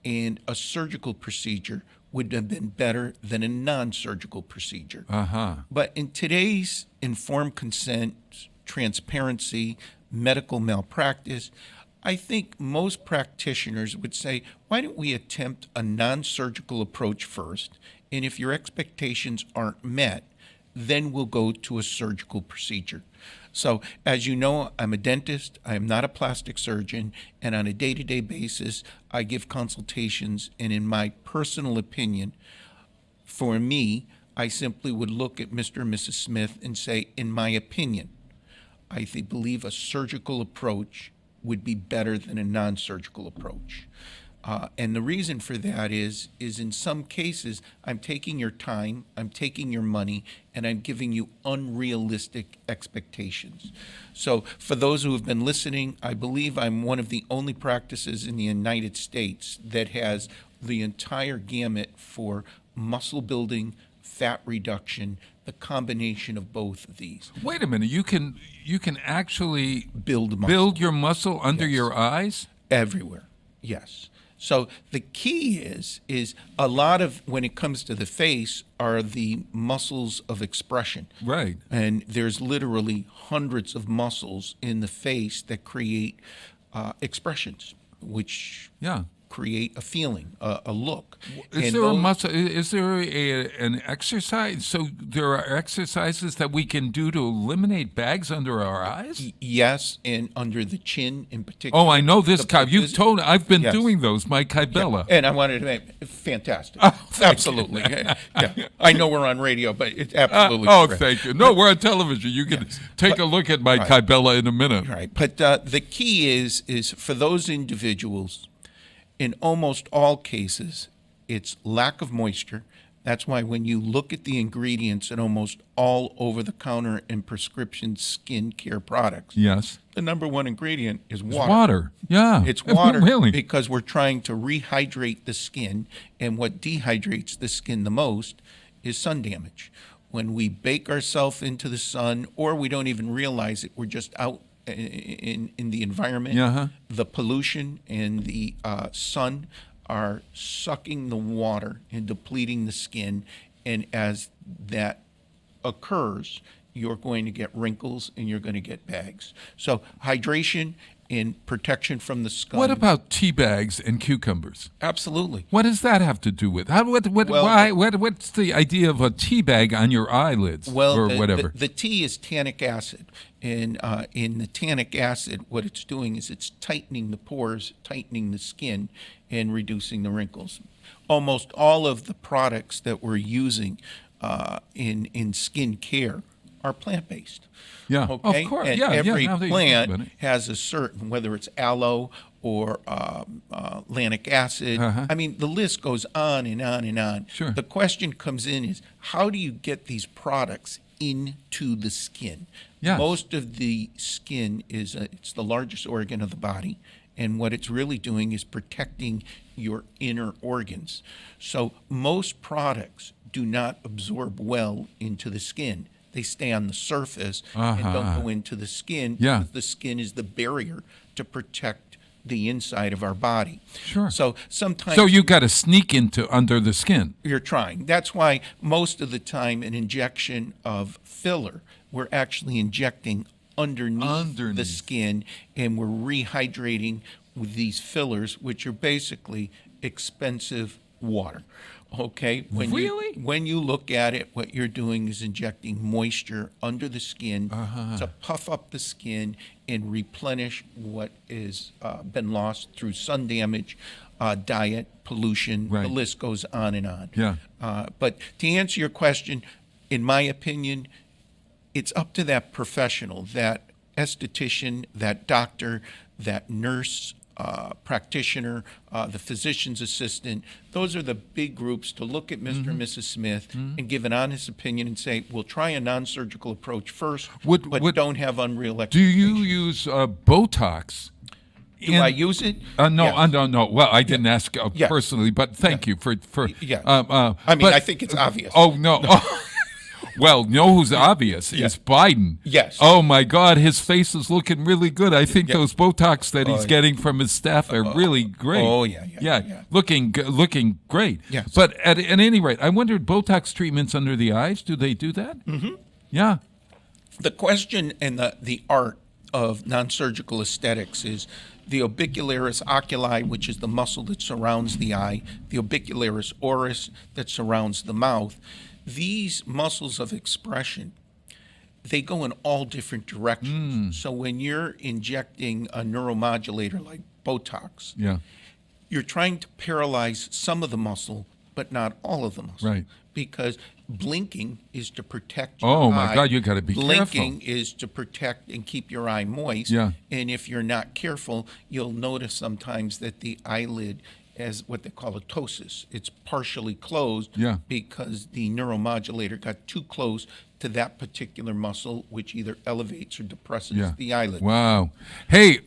L: and a surgical procedure would have been better than a non-surgical procedure.
A: Uh-huh.
L: But in today's informed consent, transparency, medical malpractice, I think most practitioners would say, why don't we attempt a non-surgical approach first, and if your expectations aren't met, then we'll go to a surgical procedure. So, as you know, I'm a dentist, I am not a plastic surgeon, and on a day-to-day basis, I give consultations, and in my personal opinion, for me, I simply would look at Mr. and Mrs. Smith and say, in my opinion, I believe a surgical approach would be better than a non-surgical approach. And the reason for that is in some cases, I'm taking your time, I'm taking your money, and I'm giving you unrealistic expectations. So for those who have been listening, I believe I'm one of the only practices in the United States that has the entire gamut for muscle building, fat reduction, the combination of both of these.
A: Wait a minute, you can actually
L: build
A: your muscle under your eyes?
L: Everywhere, yes. So the key is a lot of, when it comes to the face, are the muscles of expression.
A: Right.
L: And there's literally hundreds of muscles in the face that create expressions, which create a feeling, a look.
A: Is there a muscle? Is there an exercise? So there are exercises that we can do to eliminate bags under our eyes?
L: Yes, and under the chin in particular.
A: Oh, I know this. You've told. I've been doing those. My Kybella.
L: Yeah. And I wanted to make fantastic. Absolutely. Yeah. I know we're on radio, but it's absolutely.
A: Thank you. No, we're on television. You can take a look at my Kybella in a minute.
L: Right. But the key is for those individuals. In almost all cases, it's lack of moisture. That's why when you look at the ingredients in almost all over-the-counter and prescription skin care products, the number one ingredient is water.
A: It's water, yeah.
L: It's water
A: really?
L: Because we're trying to rehydrate the skin, and what dehydrates the skin the most is sun damage. When we bake ourselves into the sun, or we don't even realize it, we're just out in the environment, the pollution and the sun are sucking the water and depleting the skin, and as that occurs, you're going to get wrinkles and you're going to get bags. So hydration and protection from the scum.
A: What about tea bags and cucumbers?
L: Absolutely.
A: What does that have to do with? What's the idea of a tea bag on your eyelids or whatever?
L: The tea is tannic acid. And in the tannic acid, what it's doing is it's tightening the pores, tightening the skin, and reducing the wrinkles. Almost all of the products that we're using in skin care are plant-based.
A: Yeah,
L: okay?
A: Of course.
L: And
A: yeah,
L: every
A: now that you
L: plant
A: think about it.
L: has a certain, whether it's aloe or lanic acid. I mean, the list goes on and on and on.
A: Sure.
L: The question comes in is, how do you get these products into the skin?
A: Yes.
L: Most of the skin it's the largest organ of the body, and what it's really doing is protecting your inner organs. So most products do not absorb well into the skin. They stay on the surface and don't go into the skin.
A: Yeah.
L: Because the skin is the barrier to protect the inside of our body.
A: Sure.
L: So sometimes...
A: So you got to sneak into under the skin.
L: You're trying. That's why most of the time an injection of filler, we're actually injecting underneath the skin, and we're rehydrating with these fillers, which are basically expensive water. Okay? When you look at it, what you're doing is injecting moisture under the skin to puff up the skin and replenish what has been lost through sun damage, diet, pollution.
A: Right.
L: The list goes on and on.
A: Yeah.
L: But to answer your question, in my opinion, it's up to that professional, that esthetician, that doctor, that nurse, practitioner, the physician's assistant. Those are the big groups to look at Mr. and Mrs. Smith and give an honest opinion and say, we'll try a non-surgical approach first, but don't have unreal
A: Do
L: expectations.
A: you use Botox?
L: Do I use it?
A: No,
L: Yes.
A: no. Well, I didn't ask
L: Yes.
A: personally, but thank you for.
L: Yeah.
A: I
L: I think it's obvious.
A: Oh no. Well, know who's obvious is Biden.
L: Yes.
A: Oh my God, his face is looking really good. I think those Botox that he's getting from his staff are really great.
L: Oh yeah.
A: Looking great.
L: Yes.
A: But at any rate, I wondered, Botox treatments under the eyes, do they do that?
L: Mm-hmm.
A: Yeah.
L: The question and the art of non-surgical aesthetics is the orbicularis oculi, which is the muscle that surrounds the eye, the orbicularis oris that surrounds the mouth. These muscles of expression, they go in all different directions. So when you're injecting a neuromodulator like Botox, you're trying to paralyze some of the muscle, but not all of the muscle.
A: Right.
L: Because blinking is to protect your
A: Oh
L: eye.
A: my God, you got to be
L: Blinking
A: careful.
L: is to protect and keep your eye moist.
A: Yeah.
L: And if you're not careful, you'll notice sometimes that the eyelid has what they call a ptosis. It's partially closed because the neuromodulator got too close to that particular muscle, which either elevates or depresses the eyelid.
A: Wow. Hey,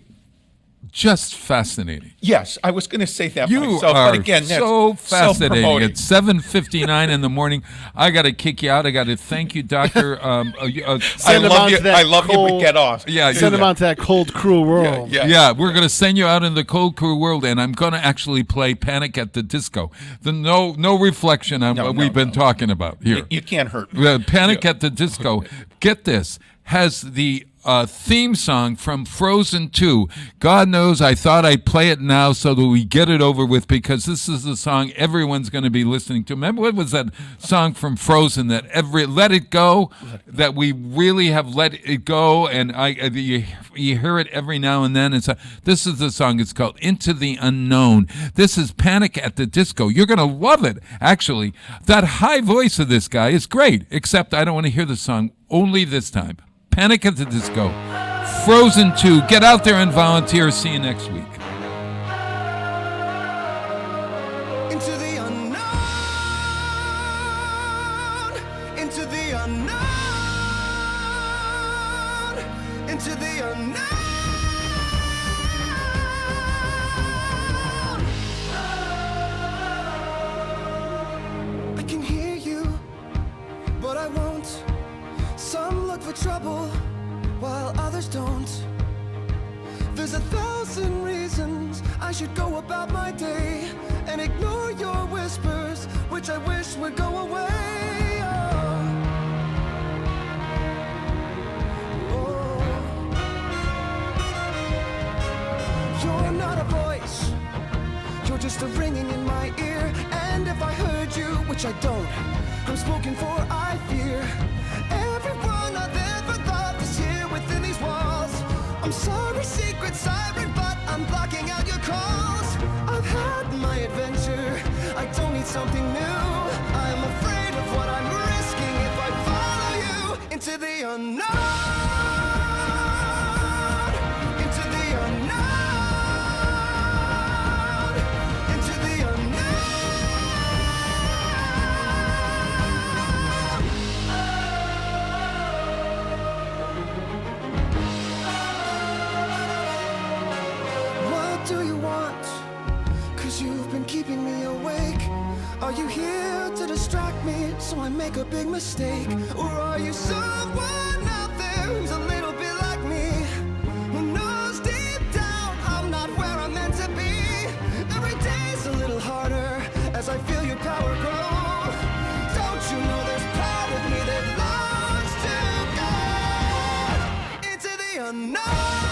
A: just fascinating.
L: Yes, I was going to say that
A: You
L: myself,
A: are
L: but again, that's
A: so fascinating.
L: self-promoting.
A: It's 7:59 in the morning. I got to kick you out. I got to thank you, Doctor.
L: I love you, but get off.
A: Yeah,
B: Send him on to that cold, cruel world.
A: Yeah, we're going to send you out in the cold, cruel world, and I'm going to actually play Panic at the Disco. The no reflection on what we've been talking about here.
L: You can't hurt me.
A: Panic at the Disco, get this, has the theme song from Frozen 2. God knows I thought I'd play it now so that we get it over with, because this is the song everyone's going to be listening to. Remember, what was that song from Frozen that Let It Go, that we really have let it go, and you hear it every now and then. This is the song. It's called Into the Unknown. This is Panic at the Disco. You're going to love it, actually. That high voice of this guy is great, except I don't want to hear the song only this time. Panic at the Disco. Frozen 2. Get out there and volunteer. See you next week.
D: Into the unknown, into the unknown, into the unknown. I can hear you, but I won't. Some look for trouble, while others don't. There's 1,000 reasons I should go about my day and ignore your whispers, which I wish would go away. You're not a voice, you're just a ringing in my ear. And if I heard you, which I don't, I'm spoken for, I fear. Everyone I've ever loved is here within these walls. I'm sorry, secret siren, but I'm blocking out your calls. I've had my adventure, I don't need something new. I'm afraid of what I'm risking if I follow you into the unknown. Into the unknown. Into the unknown. What do you want? 'Cause you've been keeping me awake. Are you here to distract me so I make a big mistake? Or are you someone out there who's a little bit like me, who knows deep down I'm not where I'm meant to be? Every day's a little harder as I feel your power grow. Don't you know there's part of me that longs to go into the unknown?